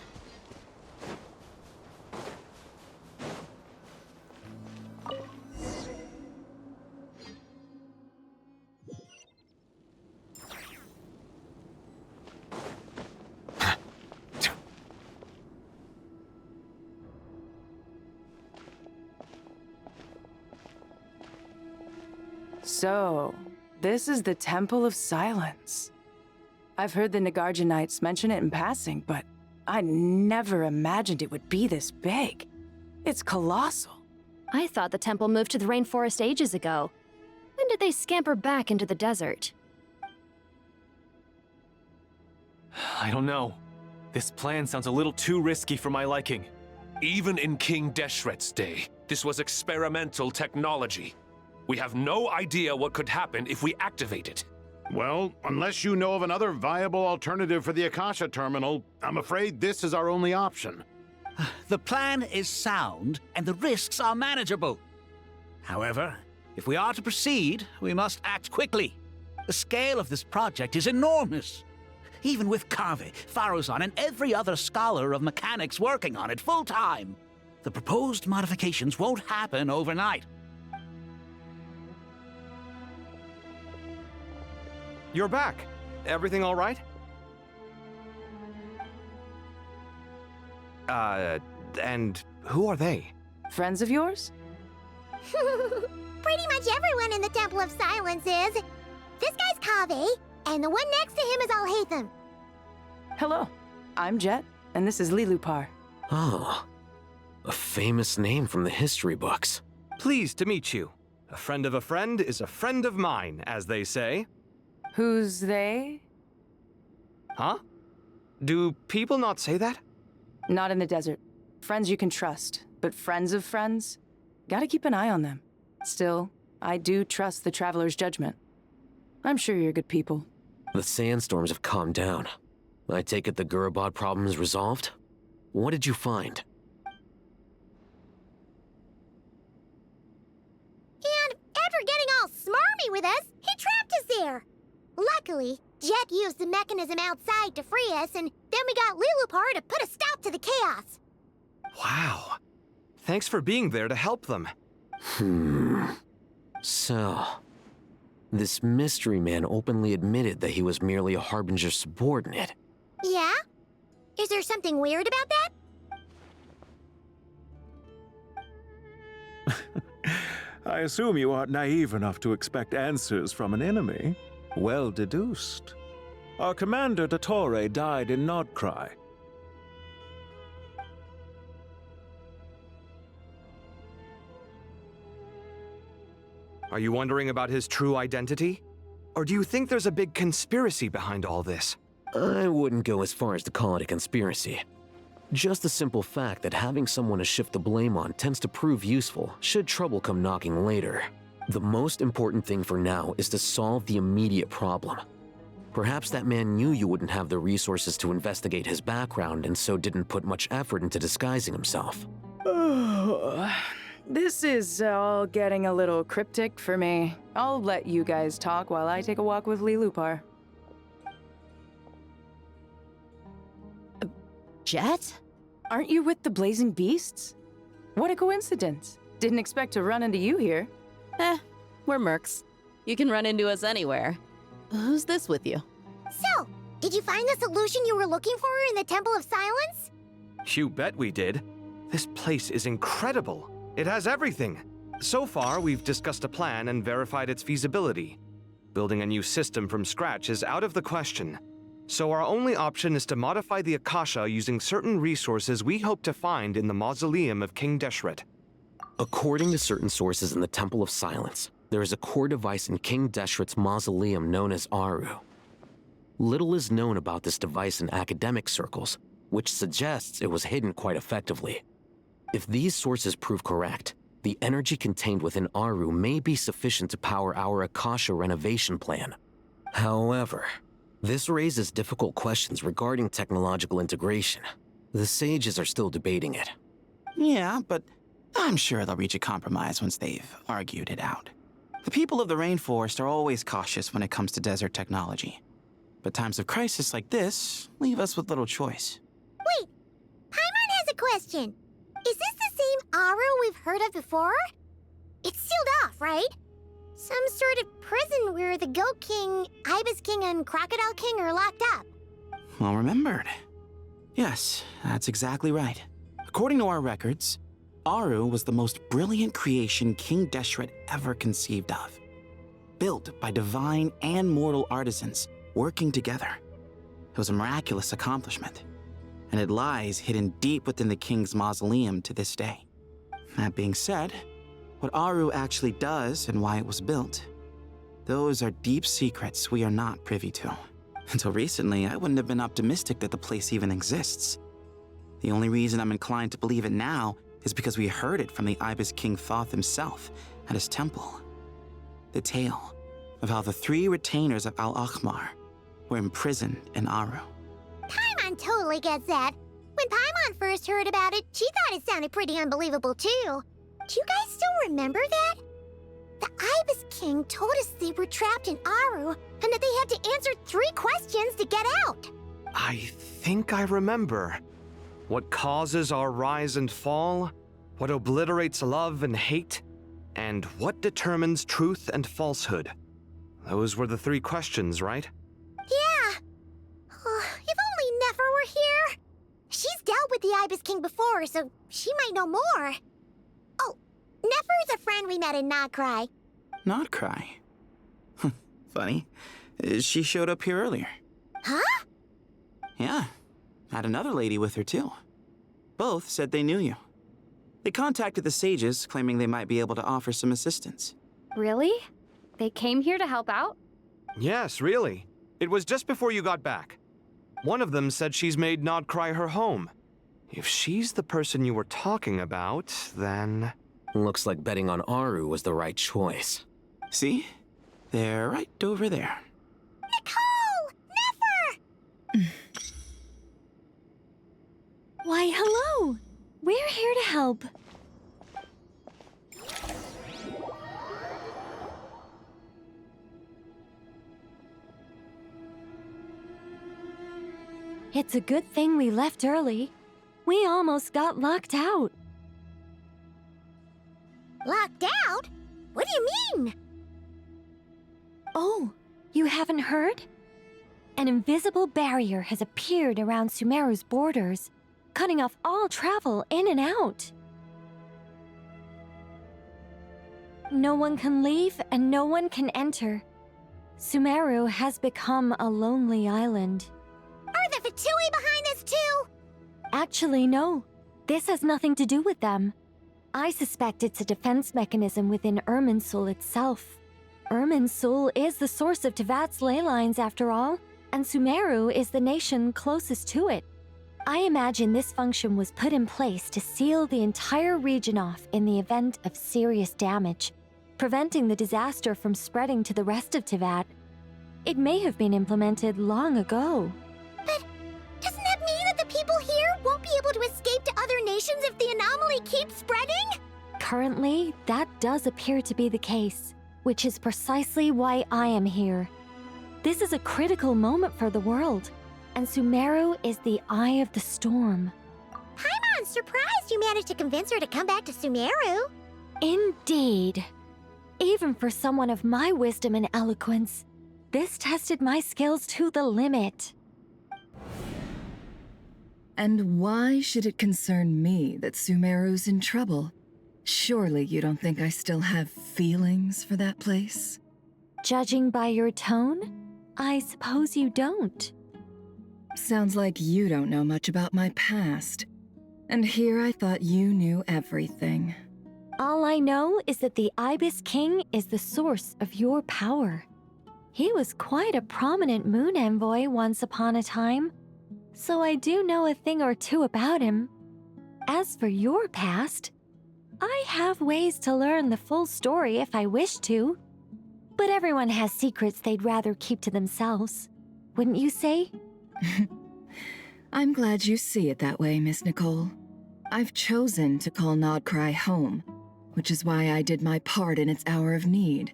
So, this is the Temple of Silence. I've heard the Nagarjanites mention it in passing, but I never imagined it would be this big. It's colossal. I thought the temple moved to the rainforest ages ago. When did they scamper back into the desert? I don't know. This plan sounds a little too risky for my liking. Even in King Deshret's day, this was experimental technology. We have no idea what could happen if we activate it. Well, unless you know of another viable alternative for the Akasha terminal, I'm afraid this is our only option. The plan is sound, and the risks are manageable. However, if we are to proceed, we must act quickly. The scale of this project is enormous. Even with Kave, Faruzan, and every other scholar of mechanics working on it full-time, the proposed modifications won't happen overnight. You're back. Everything all right? And who are they? Friends of yours? Pretty much everyone in the Temple of Silence is. This guy's Kave, and the one next to him is Alhaitham. Hello, I'm Jet, and this is Lilupar. Oh, a famous name from the history books. Pleased to meet you. A friend of a friend is a friend of mine, as they say. Who's they? Huh? Do people not say that? Not in the desert. Friends you can trust, but friends of friends? Gotta keep an eye on them. Still, I do trust the Traveler's judgment. I'm sure you're good people. The sandstorms have calmed down. I take it the Gurabad problem is resolved? What did you find? And after getting all smarmy with us, he trapped us there. Luckily, Jet used the mechanism outside to free us, and then we got Lilupar to put a stop to the chaos. Wow. Thanks for being there to help them. So, this mystery man openly admitted that he was merely a Harbinger subordinate. Yeah? Is there something weird about that? I assume you aren't naive enough to expect answers from an enemy. Well deduced. Our commander, Dottore, died in Nodcry. Are you wondering about his true identity? Or do you think there's a big conspiracy behind all this? I wouldn't go as far as to call it a conspiracy. Just the simple fact that having someone to shift the blame on tends to prove useful should trouble come knocking later. The most important thing for now is to solve the immediate problem. Perhaps that man knew you wouldn't have the resources to investigate his background and so didn't put much effort into disguising himself. This is all getting a little cryptic for me. I'll let you guys talk while I take a walk with Lilupar. Jet? Aren't you with the Blazing Beasts? What a coincidence. Didn't expect to run into you here. We're mercs. You can run into us anywhere. Who's this with you? So, did you find the solution you were looking for in the Temple of Silence? You bet we did. This place is incredible. It has everything. So far, we've discussed a plan and verified its feasibility. Building a new system from scratch is out of the question. So our only option is to modify the Akasha using certain resources we hope to find in the mausoleum of King Deshret. According to certain sources in the Temple of Silence, there is a core device in King Deshret's mausoleum known as Aru. Little is known about this device in academic circles, which suggests it was hidden quite effectively. If these sources prove correct, the energy contained within Aru may be sufficient to power our Akasha renovation plan. However, this raises difficult questions regarding technological integration. The sages are still debating it. Yeah, but I'm sure they'll reach a compromise once they've argued it out. The people of the rainforest are always cautious when it comes to desert technology. But times of crisis like this leave us with little choice. Wait, Paimon has a question. Is this the same Aru we've heard of before? It's sealed off, right? Some sort of prison where the Goat King, Ibis King, and Crocodile King are locked up. Well remembered. Yes, that's exactly right. According to our records, Aru was the most brilliant creation King Deshret ever conceived of. Built by divine and mortal artisans working together. It was a miraculous accomplishment, and it lies hidden deep within the king's mausoleum to this day. That being said, what Aru actually does and why it was built, those are deep secrets we are not privy to. Until recently, I wouldn't have been optimistic that the place even exists. The only reason I'm inclined to believe it now is because we heard it from the Ibis King Thoth himself at his temple. The tale of how the 3 retainers of Al-Akhmar were imprisoned in Aru. Paimon totally gets that. When Paimon first heard about it, she thought it sounded pretty unbelievable too. Do you guys still remember that? The Ibis King told us they were trapped in Aru and that they had to answer 3 questions to get out. I think I remember. What causes our rise and fall? What obliterates love and hate? And what determines truth and falsehood? Those were the 3 questions, right? Yeah. If only Nefer were here. She's dealt with the Ibis King before, so she might know more. Oh, Nefer's a friend we met in Notcry. Notcry? Funny. She showed up here earlier. Huh? Yeah. Had another lady with her too. Both said they knew you. They contacted the sages, claiming they might be able to offer some assistance. Really? They came here to help out? Yes, really. It was just before you got back. One of them said she's made Nodcry her home. If she's the person you were talking about, then... Looks like betting on Aru was the right choice. See? They're right over there. Nicole! Nefer! Why, hello! We're here to help. It's a good thing we left early. We almost got locked out. Locked out? What do you mean? Oh, you haven't heard? An invisible barrier has appeared around Sumeru's borders, cutting off all travel in and out. No one can leave and no one can enter. Sumeru has become a lonely island. Are the Fatui behind this too? Actually, no. This has nothing to do with them. I suspect it's a defense mechanism within Irminsul itself. Irminsul is the source of Tevat's ley lines after all, and Sumeru is the nation closest to it. I imagine this function was put in place to seal the entire region off in the event of serious damage, preventing the disaster from spreading to the rest of Tevat. It may have been implemented long ago. But doesn't that mean that the people here won't be able to escape to other nations if the anomaly keeps spreading? Currently, that does appear to be the case, which is precisely why I am here. This is a critical moment for the world, and Sumeru is the eye of the storm. Paimon's surprised you managed to convince her to come back to Sumeru. Indeed. Even for someone of my wisdom and eloquence, this tested my skills to the limit. And why should it concern me that Sumeru's in trouble? Surely you don't think I still have feelings for that place? Judging by your tone, I suppose you don't. Sounds like you don't know much about my past. And here I thought you knew everything. All I know is that the Ibis King is the source of your power. He was quite a prominent moon envoy once upon a time, so I do know a thing or two about him. As for your past, I have ways to learn the full story if I wish to. But everyone has secrets they'd rather keep to themselves, wouldn't you say? I'm glad you see it that way, Miss Nicole. I've chosen to call Nodcry home, which is why I did my part in its hour of need.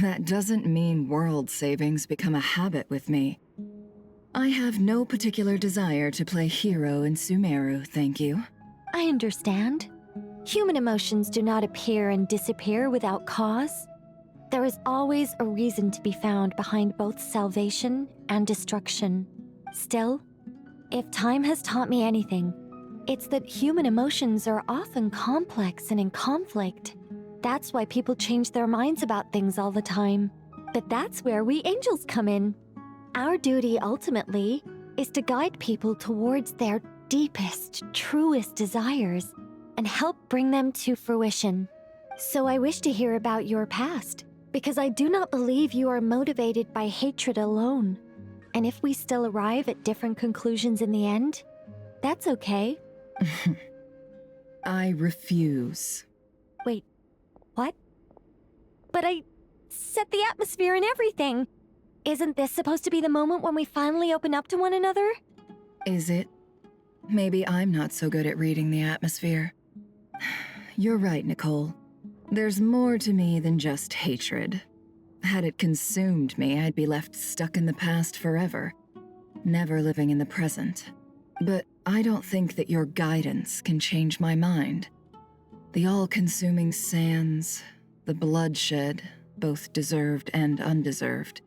That doesn't mean world savings become a habit with me. I have no particular desire to play hero in Sumeru, thank you. I understand. Human emotions do not appear and disappear without cause. There is always a reason to be found behind both salvation and destruction. Still, if time has taught me anything, it's that human emotions are often complex and in conflict. That's why people change their minds about things all the time. But that's where we angels come in. Our duty, ultimately, is to guide people towards their deepest, truest desires and help bring them to fruition. So I wish to hear about your past, because I do not believe you are motivated by hatred alone. And if we still arrive at different conclusions in the end, that's okay. I refuse. Wait, what? But I set the atmosphere and everything. Isn't this supposed to be the moment when we finally open up to one another? Is it? Maybe I'm not so good at reading the atmosphere. You're right, Nicole. There's more to me than just hatred. Had it consumed me, I'd be left stuck in the past forever, never living in the present. But I don't think that your guidance can change my mind. The all-consuming sands, the bloodshed, both deserved and undeserved.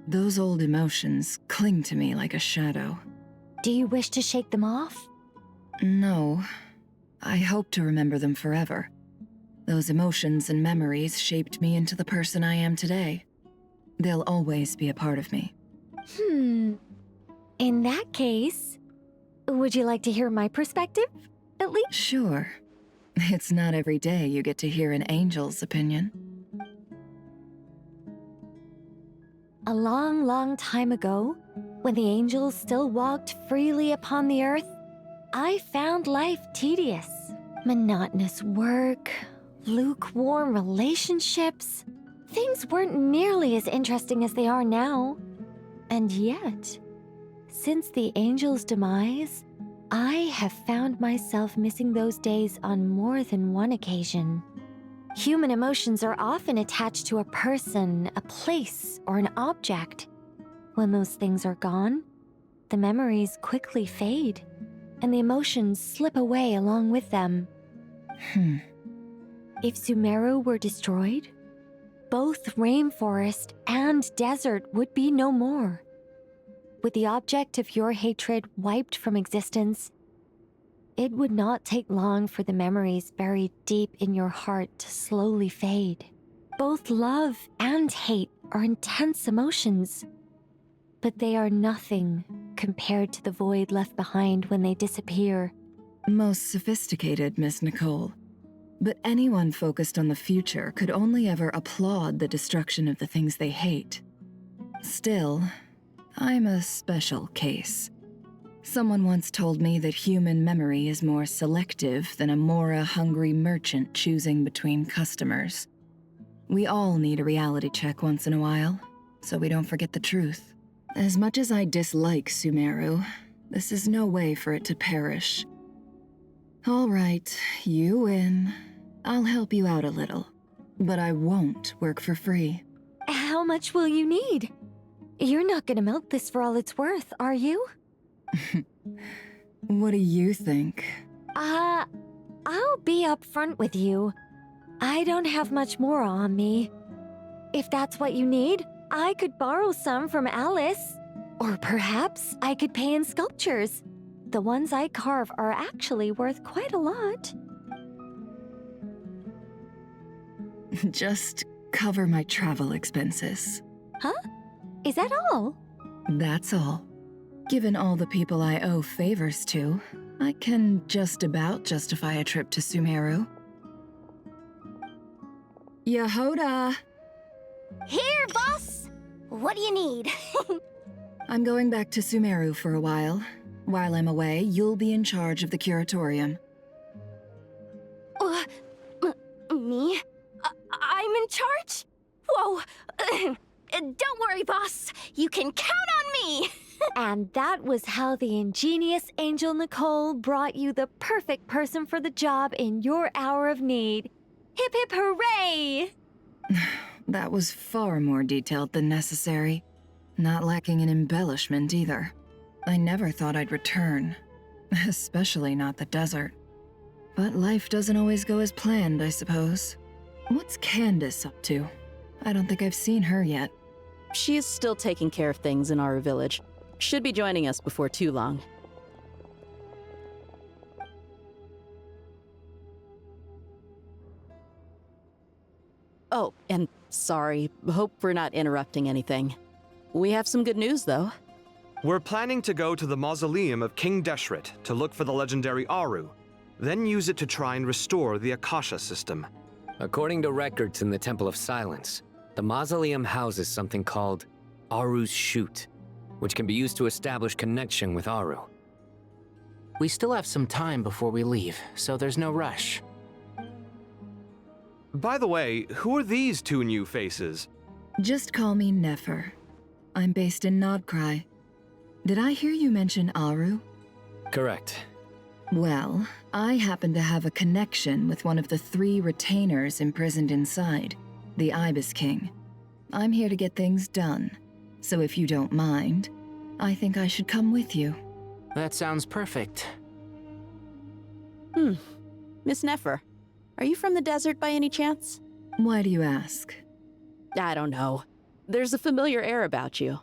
Those old emotions cling to me like a shadow. Do you wish to shake them off? No. I hope to remember them forever. Those emotions and memories shaped me into the person I am today. They'll always be a part of me. In that case, would you like to hear my perspective, at least? Sure. It's not every day you get to hear an angel's opinion. A long, long time ago, when the angels still walked freely upon the earth, I found life tedious. Monotonous work, lukewarm relationships. Things weren't nearly as interesting as they are now. And yet, since the angels' demise, I have found myself missing those days on more than one occasion. Human emotions are often attached to a person, a place, or an object. When those things are gone, the memories quickly fade, and the emotions slip away along with them. If Sumeru were destroyed, both rainforest and desert would be no more. With the object of your hatred wiped from existence, it would not take long for the memories buried deep in your heart to slowly fade. Both love and hate are intense emotions, but they are nothing compared to the void left behind when they disappear. Most sophisticated, Miss Nicole. But anyone focused on the future could only ever applaud the destruction of the things they hate. Still, I'm a special case. Someone once told me that human memory is more selective than a Mora-hungry merchant choosing between customers. We all need a reality check once in a while, so we don't forget the truth. As much as I dislike Sumeru, this is no way for it to perish. All right, you win. I'll help you out a little, but I won't work for free. How much will you need? You're not gonna milk this for all it's worth, are you? What do you think? I'll be upfront with you. I don't have much more on me. If that's what you need, I could borrow some from Alice. Or perhaps I could pay in sculptures. The ones I carve are actually worth quite a lot. Just cover my travel expenses. Huh? Is that all? That's all. Given all the people I owe favors to, I can just about justify a trip to Sumeru. Yehoda! Here, boss! What do you need? I'm going back to Sumeru for a while. While I'm away, you'll be in charge of the curatorium. Me? I'm in charge? Whoa! Don't worry, boss. You can count on me! And that was how the ingenious angel Nicole brought you the perfect person for the job in your hour of need. Hip hip hooray! That was far more detailed than necessary. Not lacking in embellishment either. I never thought I'd return. Especially not the desert. But life doesn't always go as planned, I suppose. What's Candace up to? I don't think I've seen her yet. She is still taking care of things in our village. Should be joining us before too long. Oh, and sorry. Hope we're not interrupting anything. We have some good news, though. We're planning to go to the mausoleum of King Deshret to look for the legendary Aru, then use it to try and restore the Akasha system. According to records in the Temple of Silence, the mausoleum houses something called Aru's Chute, which can be used to establish connection with Aru. We still have some time before we leave, so there's no rush. By the way, who are these two new faces? Just call me Nefer. I'm based in Nodcry. Did I hear you mention Aru? Correct. Well, I happen to have a connection with one of the 3 retainers imprisoned inside, the Ibis King. I'm here to get things done, so if you don't mind, I think I should come with you. That sounds perfect. Miss Nefer, are you from the desert by any chance? Why do you ask? I don't know. There's a familiar air about you.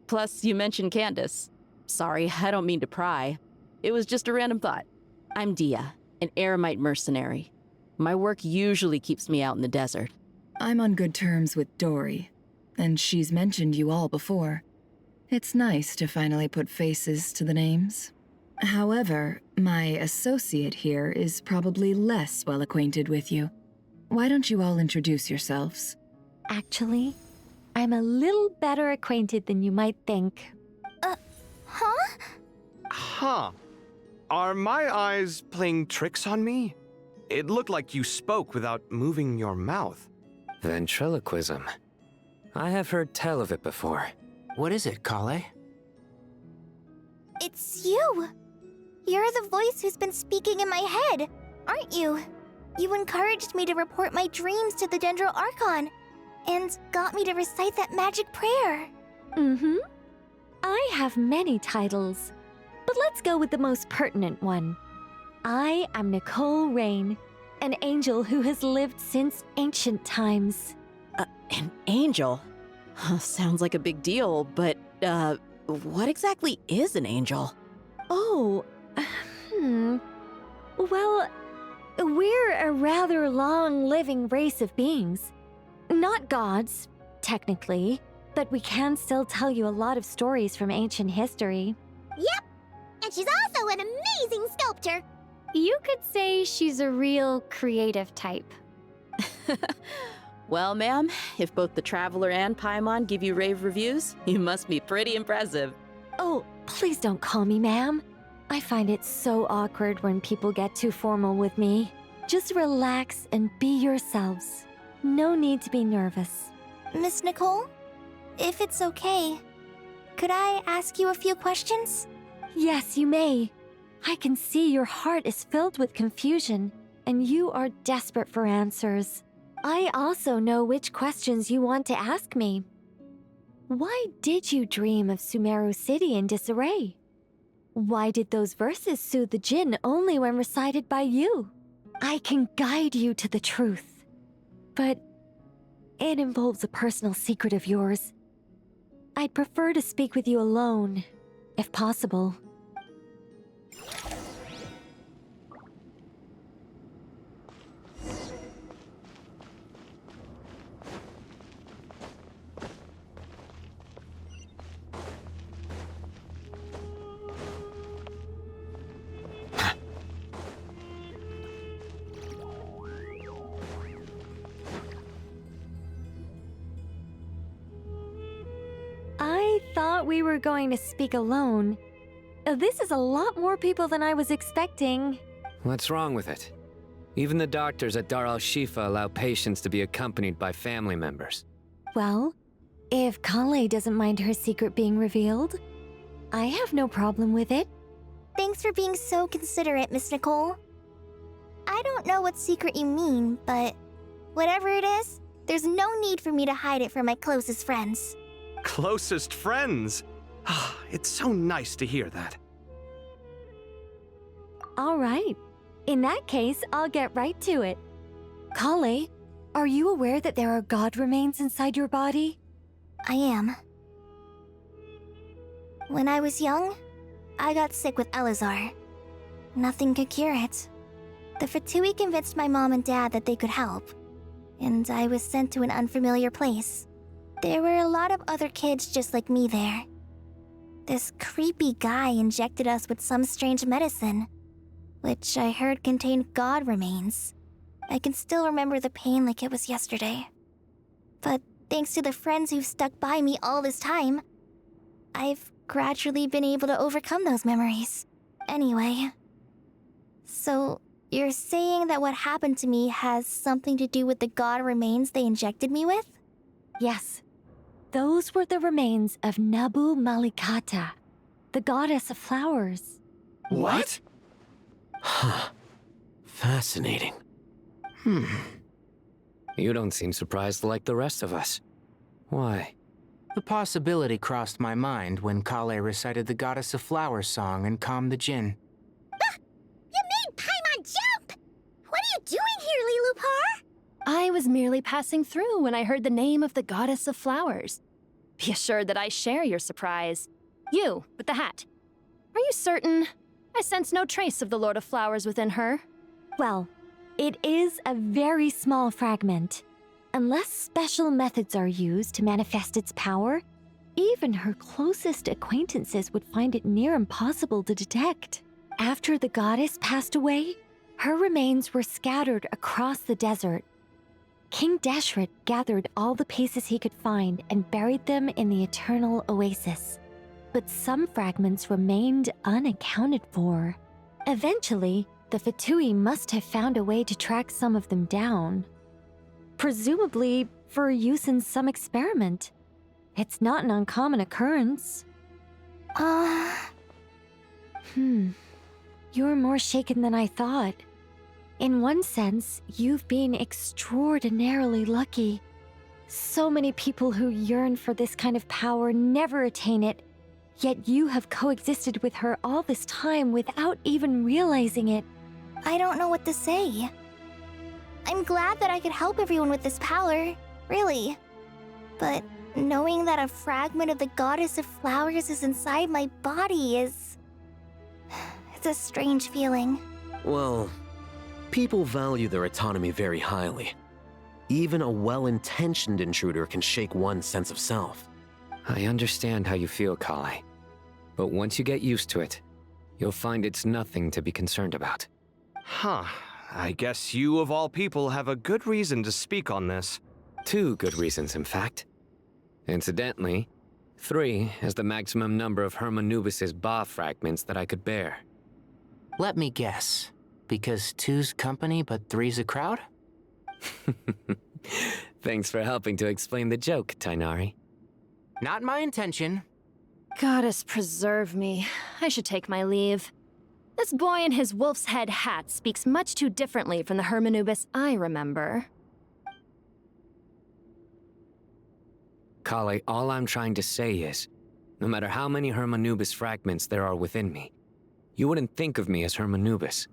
Plus, you mentioned Candace. Sorry, I don't mean to pry. It was just a random thought. I'm Dia, an Eremite mercenary. My work usually keeps me out in the desert. I'm on good terms with Dory, and she's mentioned you all before. It's nice to finally put faces to the names. However, my associate here is probably less well acquainted with you. Why don't you all introduce yourselves? Actually, I'm a little better acquainted than you might think. Huh? Huh. Are my eyes playing tricks on me? It looked like you spoke without moving your mouth. Ventriloquism. I have heard tell of it before. What is it, Kale? It's you. You're the voice who's been speaking in my head, aren't you? You encouraged me to report my dreams to the Dendro Archon, and got me to recite that magic prayer. Mm-hmm. I have many titles, but let's go with the most pertinent one. I am Nicole Rain, an angel who has lived since ancient times. An angel? Sounds like a big deal, but, what exactly is an angel? Oh, Well, we're a rather long-living race of beings. Not gods, technically, but we can still tell you a lot of stories from ancient history. Yep! And she's also an amazing sculptor! You could say she's a real creative type. Well, ma'am, if both the Traveler and Paimon give you rave reviews, you must be pretty impressive. Oh, please don't call me ma'am. I find it so awkward when people get too formal with me. Just relax and be yourselves. No need to be nervous. Miss Nicole, if it's okay, could I ask you a few questions? Yes, you may. I can see your heart is filled with confusion, and you are desperate for answers. I also know which questions you want to ask me. Why did you dream of Sumeru City in disarray? Why did those verses soothe the Jinn only when recited by you? I can guide you to the truth, but it involves a personal secret of yours. I'd prefer to speak with you alone, if possible. I thought we were going to speak alone. This is a lot more people than I was expecting. What's wrong with it? Even the doctors at Dar al-Shifa allow patients to be accompanied by family members. Well, if Kale doesn't mind her secret being revealed, I have no problem with it. Thanks for being so considerate, Miss Nicole. I don't know what secret you mean, but whatever it is, there's no need for me to hide it from my closest friends. Closest friends? It's so nice to hear that. All right. In that case, I'll get right to it. Kale, are you aware that there are god remains inside your body? I am. When I was young, I got sick with Elazar. Nothing could cure it. The Fatui convinced my mom and dad that they could help, and I was sent to an unfamiliar place. There were a lot of other kids just like me there. This creepy guy injected us with some strange medicine, which I heard contained god remains. I can still remember the pain like it was yesterday. But thanks to the friends who've stuck by me all this time, I've gradually been able to overcome those memories. Anyway, so you're saying that what happened to me has something to do with the god remains they injected me with? Yes. Those were the remains of Nabu Malikata, the goddess of flowers. What? Huh. Fascinating. You don't seem surprised like the rest of us. Why? The possibility crossed my mind when Kale recited the Goddess of Flowers song and calmed the Jinn. You made Paimon jump! What are you doing here, Lilupar? I was merely passing through when I heard the name of the Goddess of Flowers. Be assured that I share your surprise. You, with the hat. Are you certain? I sense no trace of the Lord of Flowers within her. Well, it is a very small fragment. Unless special methods are used to manifest its power, even her closest acquaintances would find it near impossible to detect. After the goddess passed away, her remains were scattered across the desert. King Deshret gathered all the pieces he could find and buried them in the Eternal Oasis. But some fragments remained unaccounted for. Eventually, the Fatui must have found a way to track some of them down. Presumably for use in some experiment. It's not an uncommon occurrence. You're more shaken than I thought. In one sense, you've been extraordinarily lucky. So many people who yearn for this kind of power never attain it, yet you have coexisted with her all this time without even realizing it. I don't know what to say. I'm glad that I could help everyone with this power, really. But knowing that a fragment of the Goddess of Flowers is inside my body is... it's a strange feeling. Well, people value their autonomy very highly. Even a well-intentioned intruder can shake one's sense of self. I understand how you feel, Kale. But once you get used to it, you'll find it's nothing to be concerned about. Huh. I guess you, of all people, have a good reason to speak on this. 2 good reasons, in fact. Incidentally, 3 is the maximum number of Hermanubis' Ba fragments that I could bear. Let me guess. Because 2's company, but 3's a crowd? Thanks for helping to explain the joke, Tainari. Not my intention. Goddess preserve me. I should take my leave. This boy in his wolf's head hat speaks much too differently from the Hermanubis I remember. Kale, all I'm trying to say is, no matter how many Hermanubis fragments there are within me, you wouldn't think of me as Hermanubis.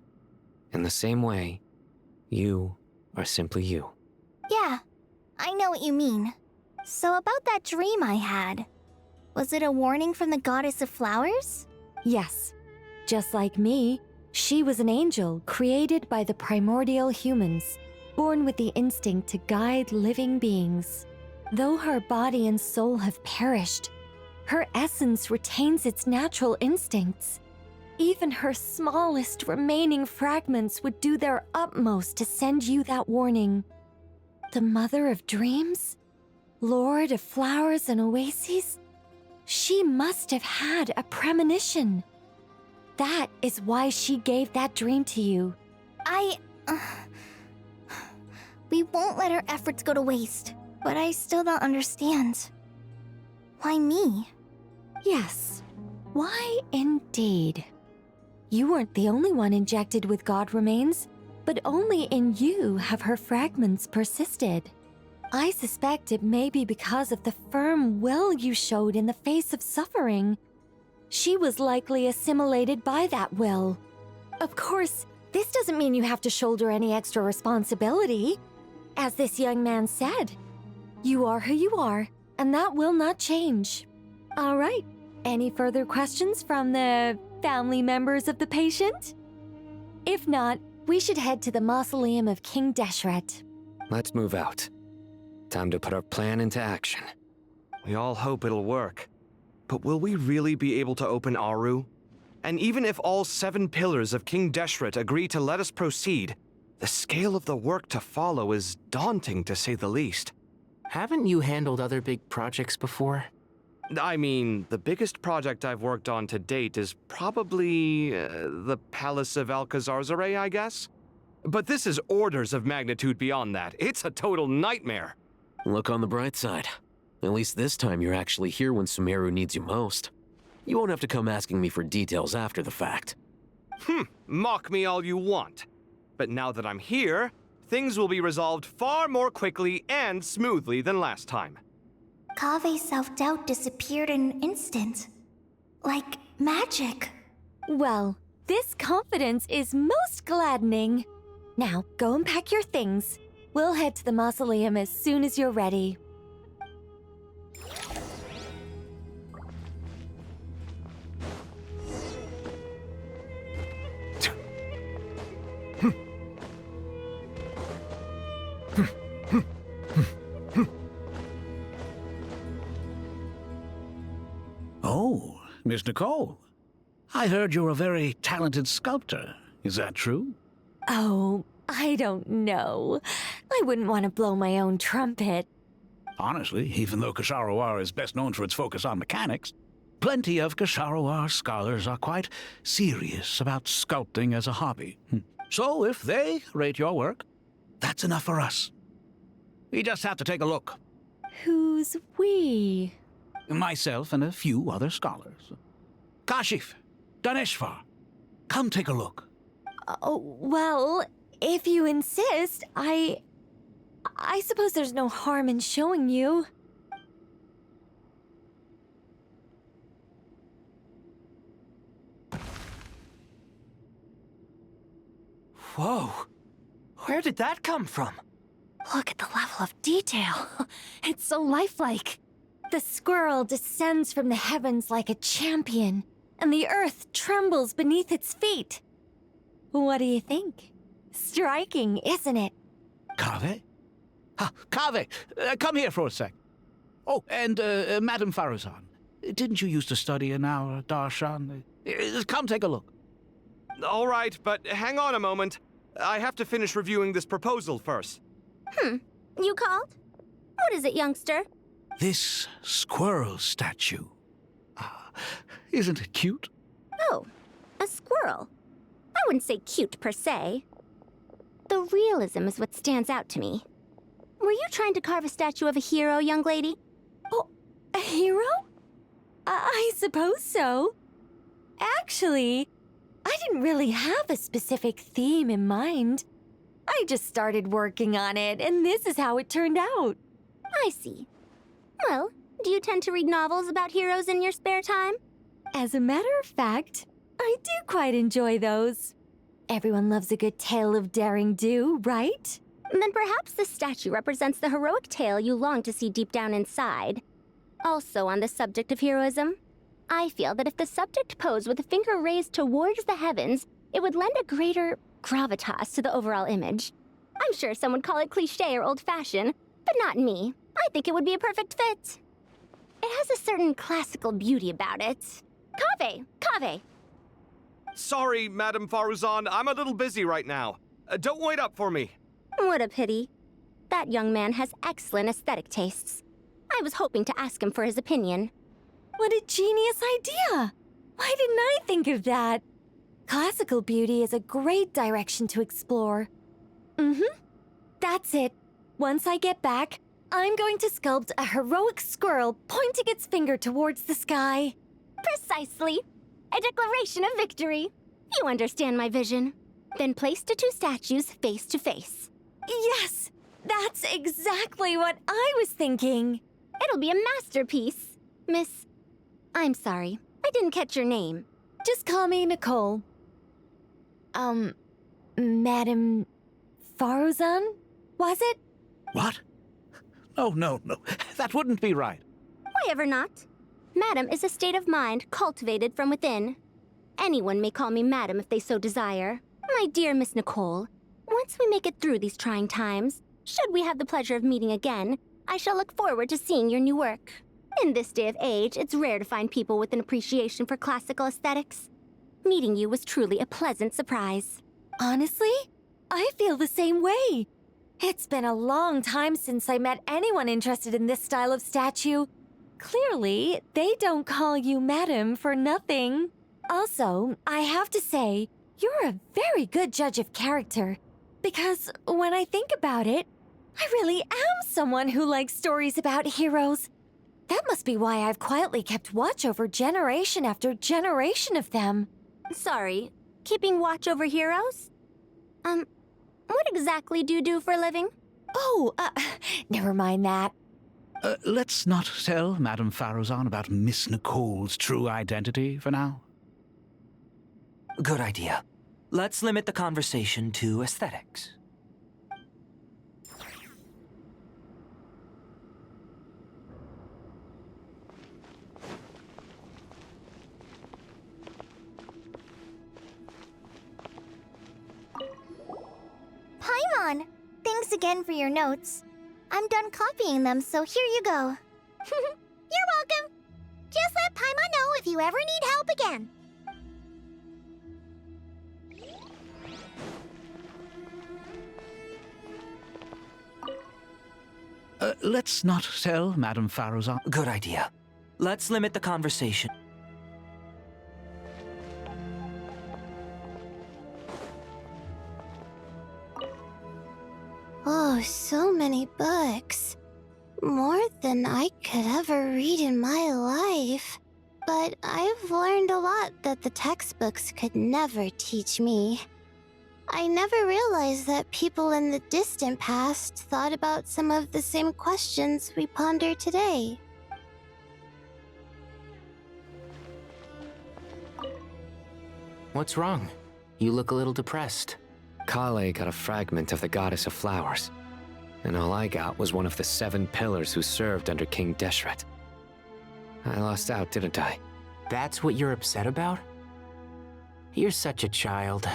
In the same way, you are simply you. Yeah, I know what you mean. So about that dream I had, was it a warning from the goddess of flowers? Yes. Just like me, she was an angel created by the primordial humans, born with the instinct to guide living beings. Though her body and soul have perished, her essence retains its natural instincts. Even her smallest remaining fragments would do their utmost to send you that warning. The Mother of Dreams? Lord of Flowers and Oases? She must have had a premonition. That is why she gave that dream to you. We won't let our efforts go to waste, but I still don't understand. Why me? Yes, why indeed? You weren't the only one injected with God remains, but only in you have her fragments persisted. I suspect it may be because of the firm will you showed in the face of suffering. She was likely assimilated by that will. Of course, this doesn't mean you have to shoulder any extra responsibility. As this young man said, you are who you are, and that will not change. All right, any further questions from the family members of the patient? If not, we should head to the mausoleum of King Deshret. Let's move out. Time to put our plan into action. We all hope it'll work. But will we really be able to open Aru? And even if all 7 pillars of King Deshret agree to let us proceed, the scale of the work to follow is daunting to say the least. Haven't you handled other big projects before? I mean, the biggest project I've worked on to date is probably the Palace of Alcazarzaray, I guess? But this is orders of magnitude beyond that. It's a total nightmare. Look on the bright side. At least this time you're actually here when Sumeru needs you most. You won't have to come asking me for details after the fact. Mock me all you want. But now that I'm here, things will be resolved far more quickly and smoothly than last time. Kave's self-doubt disappeared in an instant. Like magic. Well, this confidence is most gladdening. Now, go and pack your things. We'll head to the mausoleum as soon as you're ready. Oh, Miss Nicole. I heard you're a very talented sculptor. Is that true? Oh, I don't know. I wouldn't want to blow my own trumpet. Honestly, even though Kasharawar is best known for its focus on mechanics, plenty of Kasharawar scholars are quite serious about sculpting as a hobby. So if they rate your work, that's enough for us. We just have to take a look. Who's we? Myself and a few other scholars. Kashif, Daneshvar, come take a look. Oh, well, if you insist, I suppose there's no harm in showing you. Whoa! Where did that come from? Look at the level of detail. It's so lifelike. The squirrel descends from the heavens like a champion, and the earth trembles beneath its feet. What do you think? Striking, isn't it? Kave? Kave, come here for a sec. Oh, and Madame Farazan, didn't you used to study in our darshan? Come take a look. All right, but hang on a moment. I have to finish reviewing this proposal first. You called? What is it, youngster? This squirrel statue. Isn't it cute? Oh, a squirrel. I wouldn't say cute per se. The realism is what stands out to me. Were you trying to carve a statue of a hero, young lady? Oh, a hero? I suppose so. Actually, I didn't really have a specific theme in mind. I just started working on it, and this is how it turned out. I see. Well, do you tend to read novels about heroes in your spare time? As a matter of fact, I do quite enjoy those. Everyone loves a good tale of daring do, right? Then perhaps this statue represents the heroic tale you long to see deep down inside. Also on the subject of heroism, I feel that if the subject posed with a finger raised towards the heavens, it would lend a greater gravitas to the overall image. I'm sure some would call it cliché or old-fashioned, but not me. I think it would be a perfect fit. It has a certain classical beauty about it. Kaveh! Sorry, Madame Faruzan, I'm a little busy right now. Don't wait up for me. What a pity. That young man has excellent aesthetic tastes. I was hoping to ask him for his opinion. What a genius idea! Why didn't I think of that? Classical beauty is a great direction to explore. That's it. Once I get back, I'm going to sculpt a heroic squirrel pointing its finger towards the sky. Precisely. A declaration of victory. You understand my vision. Then place the two statues face to face. Yes! That's exactly what I was thinking. It'll be a masterpiece. Miss... I'm sorry. I didn't catch your name. Just call me Nicole. Madame Faruzan? Was it? What? Oh, no. That wouldn't be right. Why ever not? Madam is a state of mind cultivated from within. Anyone may call me Madam if they so desire. My dear Miss Nicole, once we make it through these trying times, should we have the pleasure of meeting again, I shall look forward to seeing your new work. In this day of age, it's rare to find people with an appreciation for classical aesthetics. Meeting you was truly a pleasant surprise. Honestly, I feel the same way. It's been a long time since I met anyone interested in this style of statue. Clearly, they don't call you Madam for nothing. Also, I have to say, you're a very good judge of character. Because when I think about it, I really am someone who likes stories about heroes. That must be why I've quietly kept watch over generation after generation of them. Sorry, keeping watch over heroes? What exactly do you do for a living? Oh, never mind that. Let's not tell Madame Faruzan about Miss Nicole's true identity for now. Good idea. Let's limit the conversation to aesthetics. Paimon! Thanks again for your notes. I'm done copying them, so here you go. You're welcome. Just let Paimon know if you ever need help again. Let's not tell Madame Faruzan. Good idea. Let's limit the conversation. Oh, so many books. More than I could ever read in my life. But I've learned a lot that the textbooks could never teach me. I never realized that people in the distant past thought about some of the same questions we ponder today. What's wrong? You look a little depressed. Kale got a fragment of the Goddess of Flowers, and all I got was one of the 7 pillars who served under King Deshret. I lost out, didn't I? That's what you're upset about? You're such a child.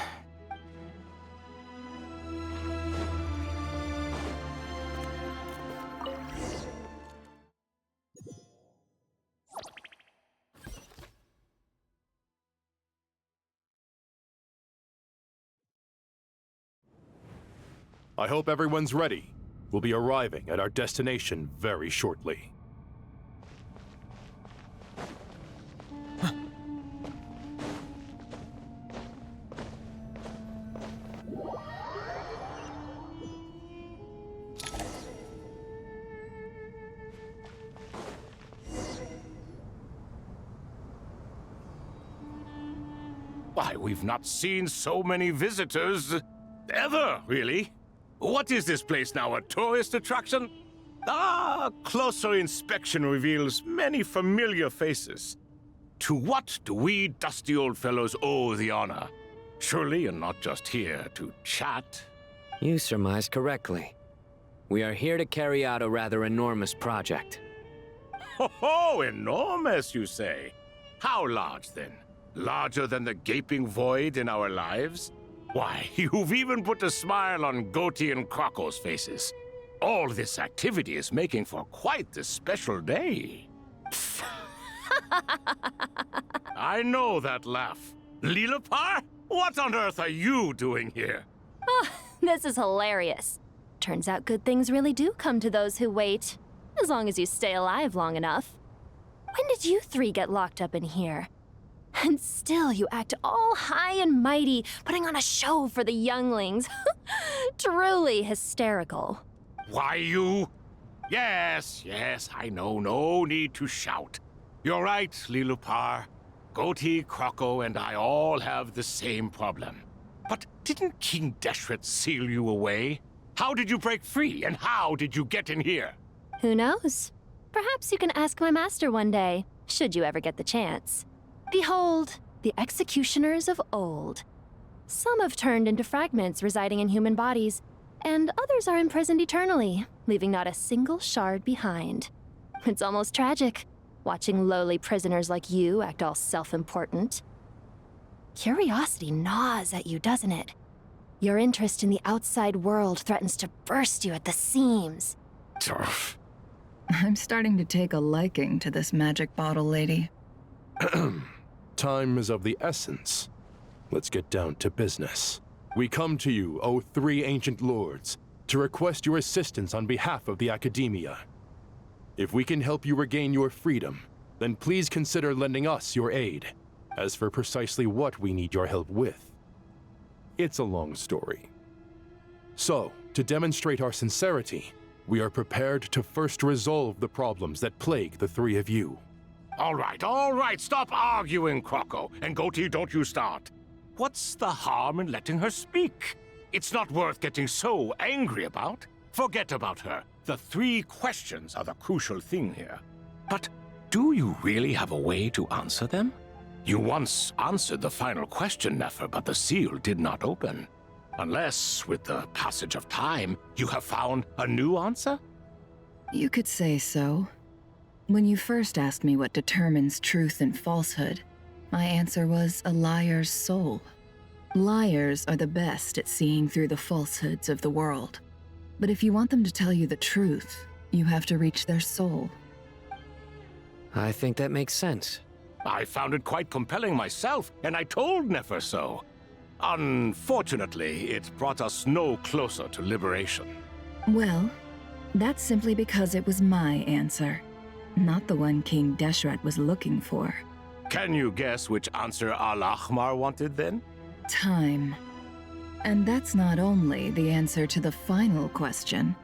I hope everyone's ready. We'll be arriving at our destination very shortly. Why, we've not seen so many visitors ever, really. What is this place now, a tourist attraction? Ah, closer inspection reveals many familiar faces. to what do we dusty old fellows owe the honor? Surely you're not just here to chat. You surmise correctly. We are here to carry out a rather enormous project. Ho, enormous, you say? How large, then? Larger than the gaping void in our lives? Why, you've even put a smile on Goatee and Krako's faces. All this activity is making for quite the special day. I know that laugh. Lilipar? What on earth are you doing here? Oh, this is hilarious. Turns out good things really do come to those who wait, as long as you stay alive long enough. When did you three get locked up in here? And still you act all high and mighty, putting on a show for the younglings. Truly hysterical. Why, you? Yes, I know. No need to shout. You're right, Lilipar. Goatee, Krako, and I all have the same problem. But didn't King Deshret seal you away? How did you break free, and how did you get in here? Who knows? Perhaps you can ask my master one day, should you ever get the chance. Behold, the executioners of old. Some have turned into fragments residing in human bodies, and others are imprisoned eternally, leaving not a single shard behind. It's almost tragic, watching lowly prisoners like you act all self-important. Curiosity gnaws at you, doesn't it? Your interest in the outside world threatens to burst you at the seams. I'm starting to take a liking to this magic bottle lady. Time is of the essence. Let's get down to business. We come to you, O three ancient lords, to request your assistance on behalf of the Academia. If we can help you regain your freedom, then please consider lending us your aid. As for precisely what we need your help with, it's a long story. So, to demonstrate our sincerity, we are prepared to first resolve the problems that plague the three of you. All right, stop arguing, Krako. And Goatee, don't you start. What's the harm in letting her speak? It's not worth getting so angry about. Forget about her. The three questions are the crucial thing here. But do you really have a way to answer them? You once answered the final question, Nefer, but the seal did not open. Unless, with the passage of time, you have found a new answer? You could say so. When you first asked me what determines truth and falsehood, my answer was a liar's soul. Liars are the best at seeing through the falsehoods of the world. But if you want them to tell you the truth, you have to reach their soul. I think that makes sense. I found it quite compelling myself, and I told Nefer so. Unfortunately, it brought us no closer to liberation. Well, that's simply because it was my answer, not the one King Deshret was looking for. Can you guess which answer Al-Ahmar wanted then? Time. And that's not only the answer to the final question,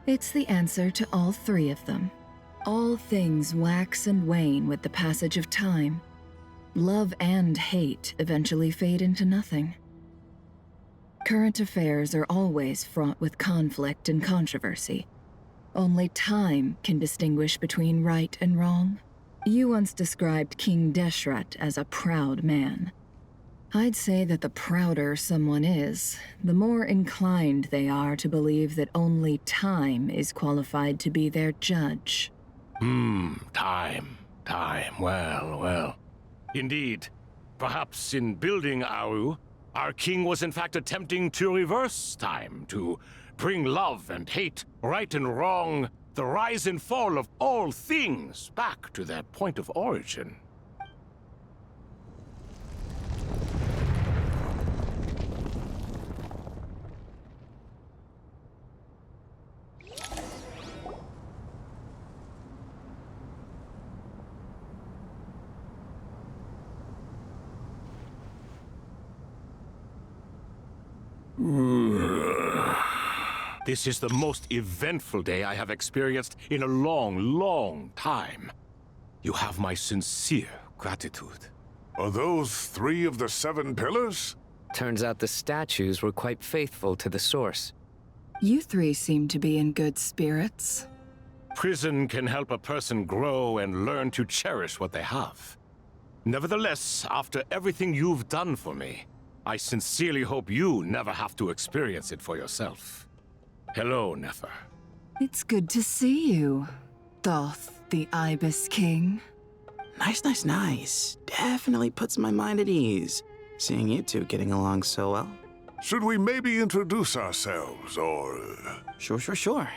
it's the answer to all three of them. All things wax and wane with the passage of time. Love and hate eventually fade into nothing. Current affairs are always fraught with conflict and controversy. Only time can distinguish between right and wrong. You once described King Deshret as a proud man. I'd say that the prouder someone is, the more inclined they are to believe that only time is qualified to be their judge. Time. Well. Indeed. Perhaps in building Aru, our king was in fact attempting to reverse time, to bring love and hate, right and wrong, the rise and fall of all things back to their point of origin. This is the most eventful day I have experienced in a long time. You have my sincere gratitude. Are those three of the 7 pillars? Turns out the statues were quite faithful to the source. You three seem to be in good spirits. Prison can help a person grow and learn to cherish what they have. Nevertheless, after everything you've done for me, I sincerely hope you never have to experience it for yourself. Hello, Nefer. It's good to see you, Thoth, the Ibis King. Nice. Definitely puts my mind at ease, seeing you two getting along so well. Should we maybe introduce ourselves, or... Sure.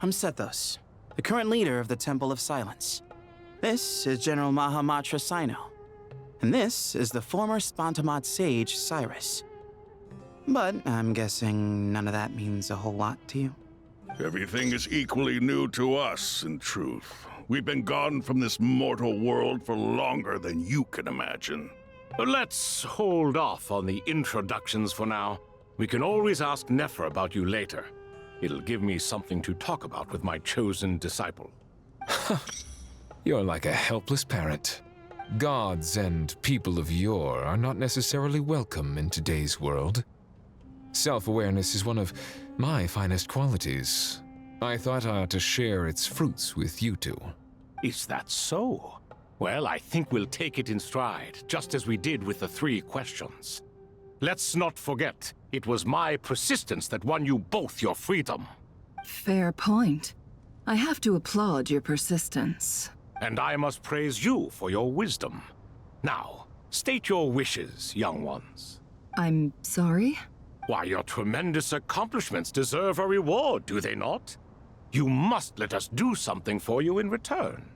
I'm Sethos, the current leader of the Temple of Silence. This is General Mahamatra Sino, and this is the former Spantamot sage, Cyrus. But I'm guessing none of that means a whole lot to you. Everything is equally new to us, in truth. We've been gone from this mortal world for longer than you can imagine. Let's hold off on the introductions for now. We can always ask Nefer about you later. It'll give me something to talk about with my chosen disciple. You're like a helpless parent. Gods and people of yore are not necessarily welcome in today's world. Self-awareness is one of my finest qualities. I thought I ought to share its fruits with you two. Is that so? Well, I think we'll take it in stride, just as we did with the 3 questions. Let's not forget, it was my persistence that won you both your freedom. Fair point. I have to applaud your persistence. And I must praise you for your wisdom. Now, state your wishes, young ones. I'm sorry? Why, your tremendous accomplishments deserve a reward, do they not? You must let us do something for you in return.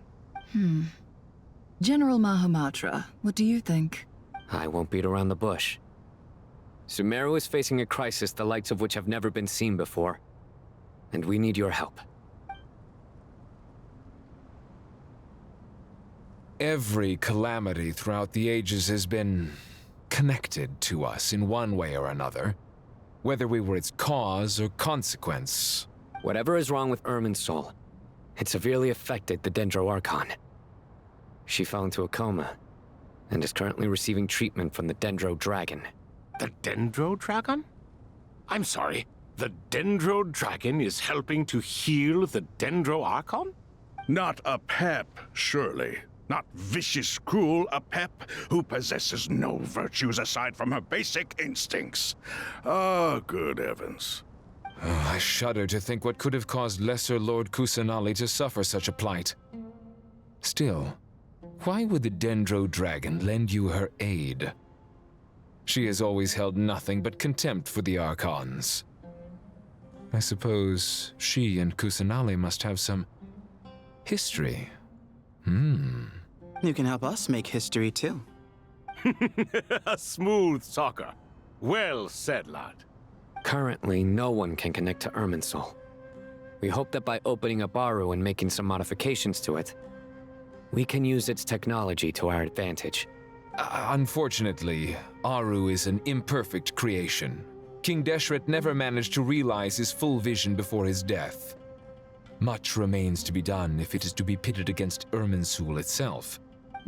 General Mahamatra, what do you think? I won't beat around the bush. Sumeru is facing a crisis the likes of which have never been seen before, and we need your help. Every calamity throughout the ages has been connected to us in one way or another, whether we were its cause or consequence. Whatever is wrong with Irminsul, it severely affected the Dendro Archon. She fell into a coma, and is currently receiving treatment from the Dendro Dragon. The Dendro Dragon? I'm sorry, the Dendro Dragon is helping to heal the Dendro Archon? Not a pep, surely. Not vicious, cruel a pep who possesses no virtues aside from her basic instincts. Ah, good heavens. I shudder to think what could have caused Lesser Lord Kusanali to suffer such a plight. Still, why would the Dendro Dragon lend you her aid? She has always held nothing but contempt for the Archons. I suppose she and Kusanali must have some history. You can help us make history too. A smooth talker. Well said, lad. Currently, no one can connect to Irminsul. We hope that by opening up Aru and making some modifications to it, we can use its technology to our advantage. Unfortunately, Aru is an imperfect creation. King Deshret never managed to realize his full vision before his death. Much remains to be done if it is to be pitted against Irminsul itself.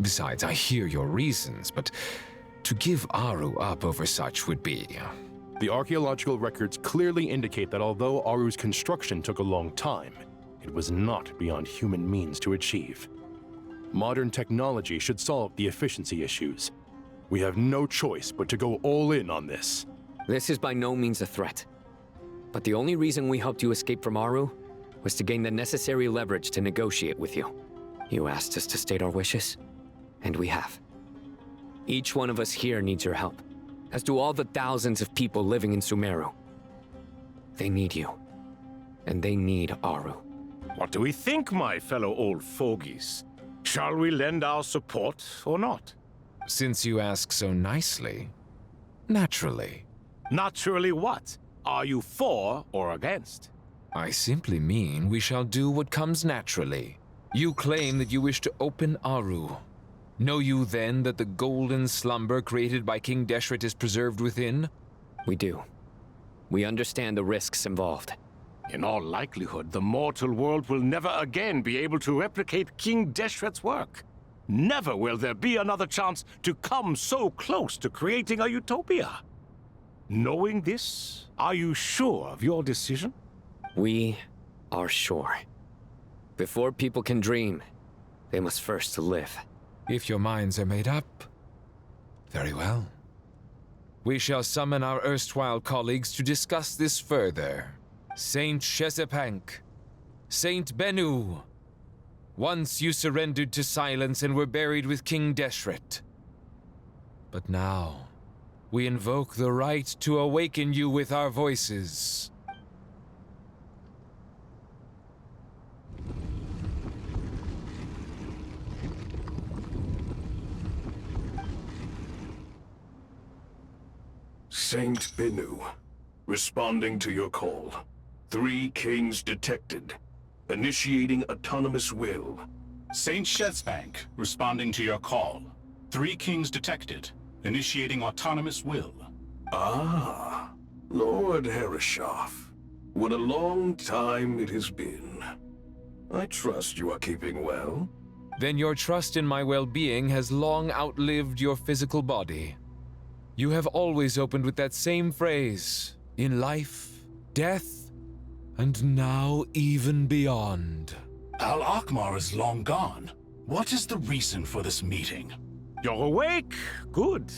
Besides, I hear your reasons, but to give Aru up over such would be... The archaeological records clearly indicate that although Aru's construction took a long time, it was not beyond human means to achieve. Modern technology should solve the efficiency issues. We have no choice but to go all in on this. This is by no means a threat. But the only reason we helped you escape from Aru was to gain the necessary leverage to negotiate with you. You asked us to state our wishes, and we have. Each one of us here needs your help, as do all the thousands of people living in Sumeru. They need you, and they need Aru. What do we think, my fellow old fogies? Shall we lend our support or not? Since you ask so nicely, naturally. Naturally what? Are you for or against? I simply mean we shall do what comes naturally. You claim that you wish to open Aru. Know you then that the golden slumber created by King Deshret is preserved within? We do. We understand the risks involved. In all likelihood, the mortal world will never again be able to replicate King Deshret's work. Never will there be another chance to come so close to creating a utopia. Knowing this, are you sure of your decision? We are sure. Before people can dream, they must first live. If your minds are made up, very well. We shall summon our erstwhile colleagues to discuss this further. Saint Shezepank, Saint Bennu, once you surrendered to silence and were buried with King Deshret. But now, we invoke the right to awaken you with our voices. Saint Bennu, responding to your call. 3 kings detected. Initiating autonomous will. Saint Shezepank, responding to your call. 3 kings detected. Initiating autonomous will. Ah, Lord Herreshoff. What a long time it has been. I trust you are keeping well. Then your trust in my well-being has long outlived your physical body. You have always opened with that same phrase, in life, death, and now even beyond. Al-Akhmar is long gone. What is the reason for this meeting? You're awake? Good.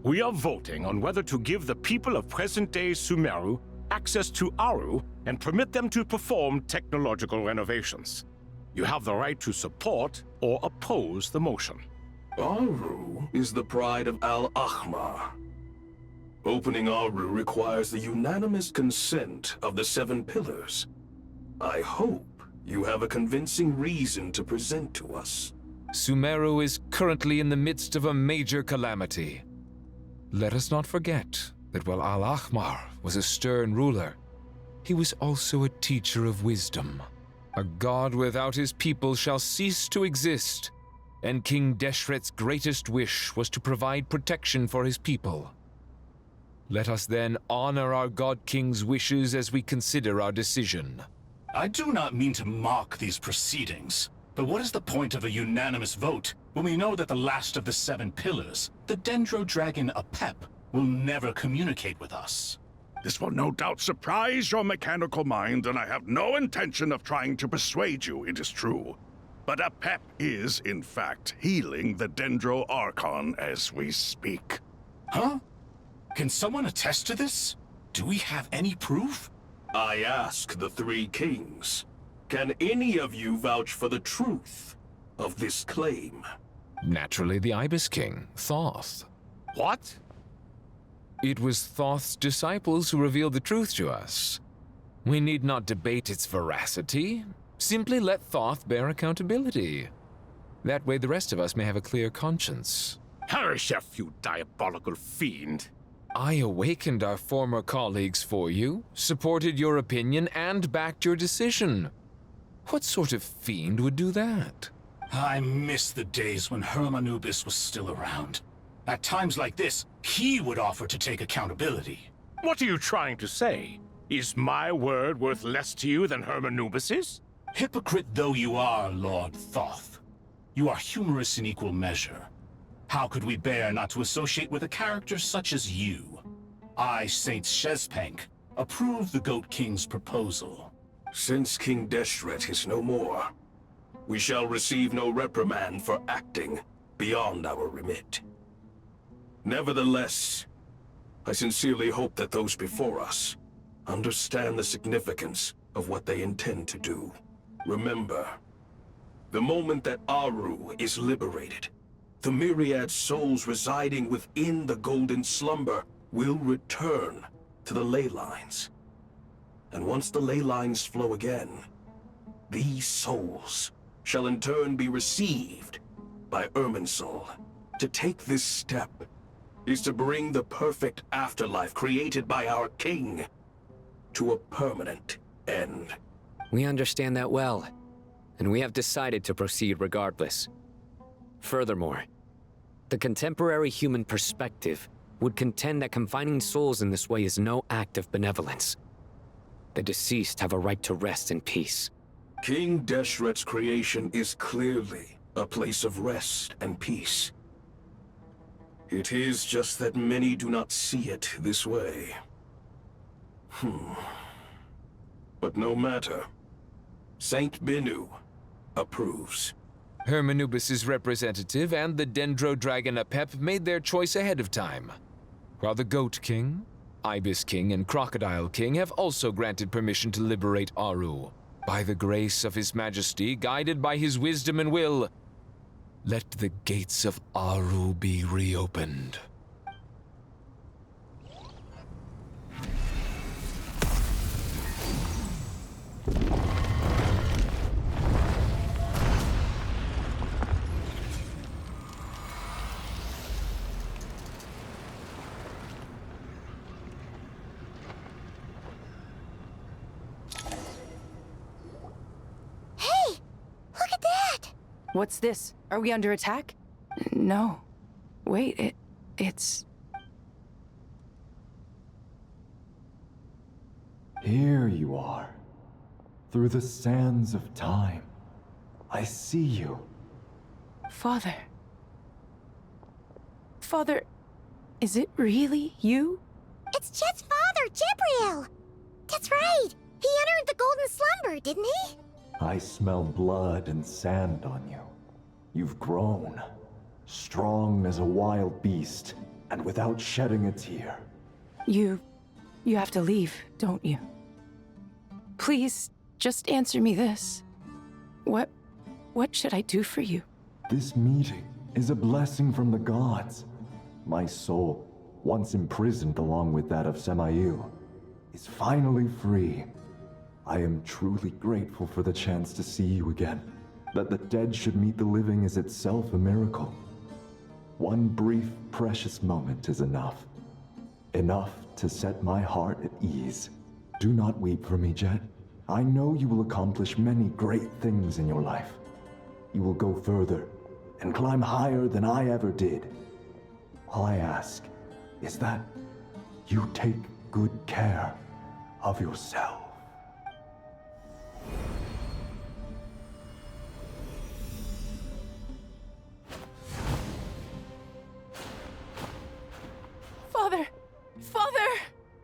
We are voting on whether to give the people of present-day Sumeru access to Aru and permit them to perform technological renovations. You have the right to support or oppose the motion. Aru is the pride of Al-Akhmar. Opening Aru requires the unanimous consent of the 7 pillars. I hope you have a convincing reason to present to us. Sumeru is currently in the midst of a major calamity. Let us not forget that while Al-Akhmar was a stern ruler, he was also a teacher of wisdom. A god without his people shall cease to exist, and King Deshret's greatest wish was to provide protection for his people. Let us then honor our God King's wishes as we consider our decision. I do not mean to mock these proceedings, but what is the point of a unanimous vote when we know that the last of the 7 pillars, the Dendro Dragon Apep, will never communicate with us? This will no doubt surprise your mechanical mind, and I have no intention of trying to persuade you it is true. But Apep is, in fact, healing the Dendro Archon as we speak. Huh? Can someone attest to this? Do we have any proof? I ask the 3 kings. Can any of you vouch for the truth of this claim? Naturally, the Ibis King, Thoth. What? It was Thoth's disciples who revealed the truth to us. We need not debate its veracity. Simply let Thoth bear accountability. That way the rest of us may have a clear conscience. Herreshoff, you diabolical fiend. I awakened our former colleagues for you, supported your opinion, and backed your decision. What sort of fiend would do that? I miss the days when Hermanubis was still around. At times like this, he would offer to take accountability. What are you trying to say? Is my word worth less to you than Hermanubis's? Hypocrite though you are, Lord Thoth, you are humorous in equal measure. How could we bear not to associate with a character such as you? I, Saint Shezepank, approve the Goat King's proposal. Since King Deshret is no more, we shall receive no reprimand for acting beyond our remit. Nevertheless, I sincerely hope that those before us understand the significance of what they intend to do. Remember, the moment that Aru is liberated, the myriad souls residing within the Golden Slumber will return to the ley lines. And once the ley lines flow again, these souls shall in turn be received by Irminsul. To take this step is to bring the perfect afterlife created by our king to a permanent end. We understand that well, and we have decided to proceed regardless. Furthermore, the contemporary human perspective would contend that confining souls in this way is no act of benevolence. The deceased have a right to rest in peace. King Deshret's creation is clearly a place of rest and peace. It is just that many do not see it this way. But no matter. Saint Bennu approves. Hermanubis' representative and the Dendro Dragon Ep55 made their choice ahead of time, while the Goat King, Ibis King, and Crocodile King have also granted permission to liberate Aru. By the grace of His Majesty, guided by his wisdom and will, let the gates of Aru be reopened. What's this? Are we under attack? No. Wait, it's... Here you are. Through the sands of time. I see you. Father. Father, is it really you? It's Jet's father, Jibriel! That's right! He entered the Golden Slumber, didn't he? I smell blood and sand on you. You've grown. Strong as a wild beast, and without shedding a tear. You have to leave, don't you? Please, just answer me this. What should I do for you? This meeting is a blessing from the gods. My soul, once imprisoned along with that of Semail, is finally free. I am truly grateful for the chance to see you again. That the dead should meet the living is itself a miracle. One brief, precious moment is enough. Enough to set my heart at ease. Do not weep for me, Jet. I know you will accomplish many great things in your life. You will go further and climb higher than I ever did. All I ask is that you take good care of yourself. Father!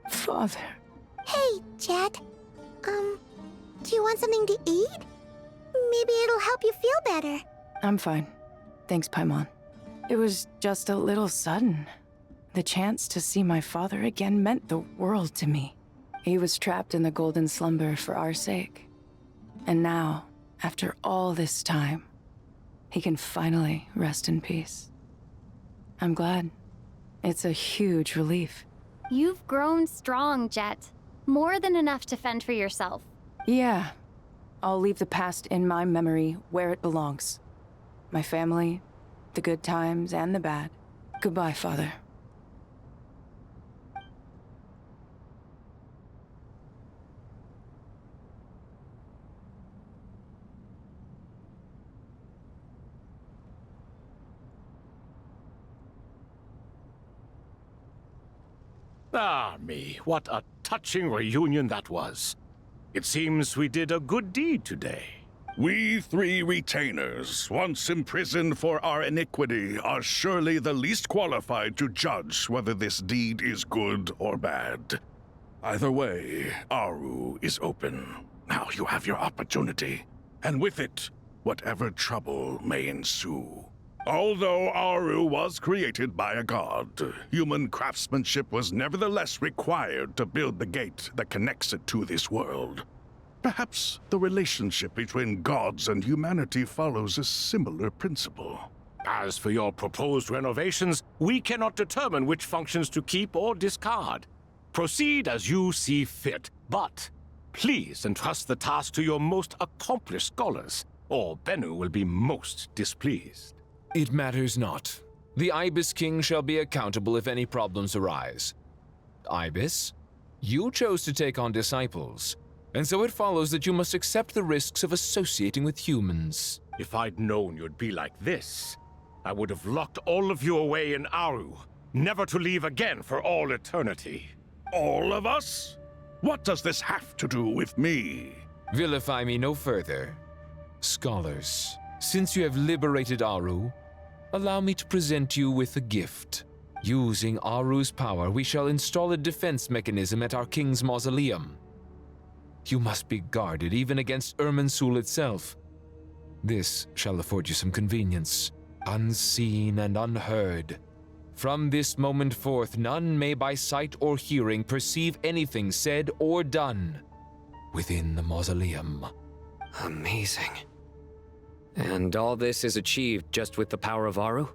Father! Hey, Jet. Do you want something to eat? Maybe it'll help you feel better. I'm fine. Thanks, Paimon. It was just a little sudden. The chance to see my father again meant the world to me. He was trapped in the Golden Slumber for our sake. And now, after all this time, he can finally rest in peace. I'm glad. It's a huge relief. You've grown strong, Jet. More than enough to fend for yourself. Yeah. I'll leave the past in my memory where it belongs. My family, the good times and the bad. Goodbye, Father. Ah, me, what a touching reunion that was. It seems we did a good deed today. We three retainers, once imprisoned for our iniquity, are surely the least qualified to judge whether this deed is good or bad. Either way, Aru is open. Now you have your opportunity, and with it, whatever trouble may ensue. Although Aru was created by a god, human craftsmanship was nevertheless required to build the gate that connects it to this world. Perhaps the relationship between gods and humanity follows a similar principle. As for your proposed renovations, we cannot determine which functions to keep or discard. Proceed as you see fit, but please entrust the task to your most accomplished scholars, or Bennu will be most displeased. It matters not. The Ibis King shall be accountable if any problems arise. Ibis, you chose to take on disciples, and so it follows that you must accept the risks of associating with humans. If I'd known you'd be like this, I would have locked all of you away in Aru, never to leave again for all eternity. All of us? What does this have to do with me? Vilify me no further. Scholars, since you have liberated Aru, allow me to present you with a gift. Using Aru's power, we shall install a defense mechanism at our king's mausoleum. You must be guarded even against Irminsul itself. This shall afford you some convenience, unseen and unheard. From this moment forth, none may by sight or hearing perceive anything said or done within the mausoleum. Amazing. And all this is achieved just with the power of Aru?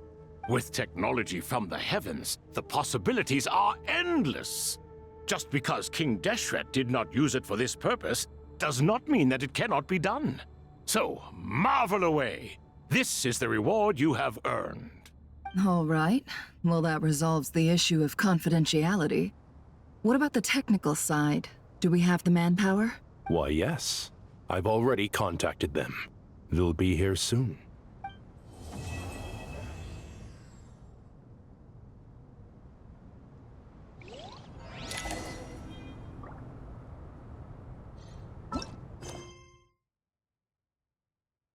With technology from the heavens, the possibilities are endless. Just because King Deshret did not use it for this purpose does not mean that it cannot be done. So, marvel away. This is the reward you have earned. All right. Well, that resolves the issue of confidentiality. What about the technical side? Do we have the manpower? Why, yes. I've already contacted them. They'll be here soon.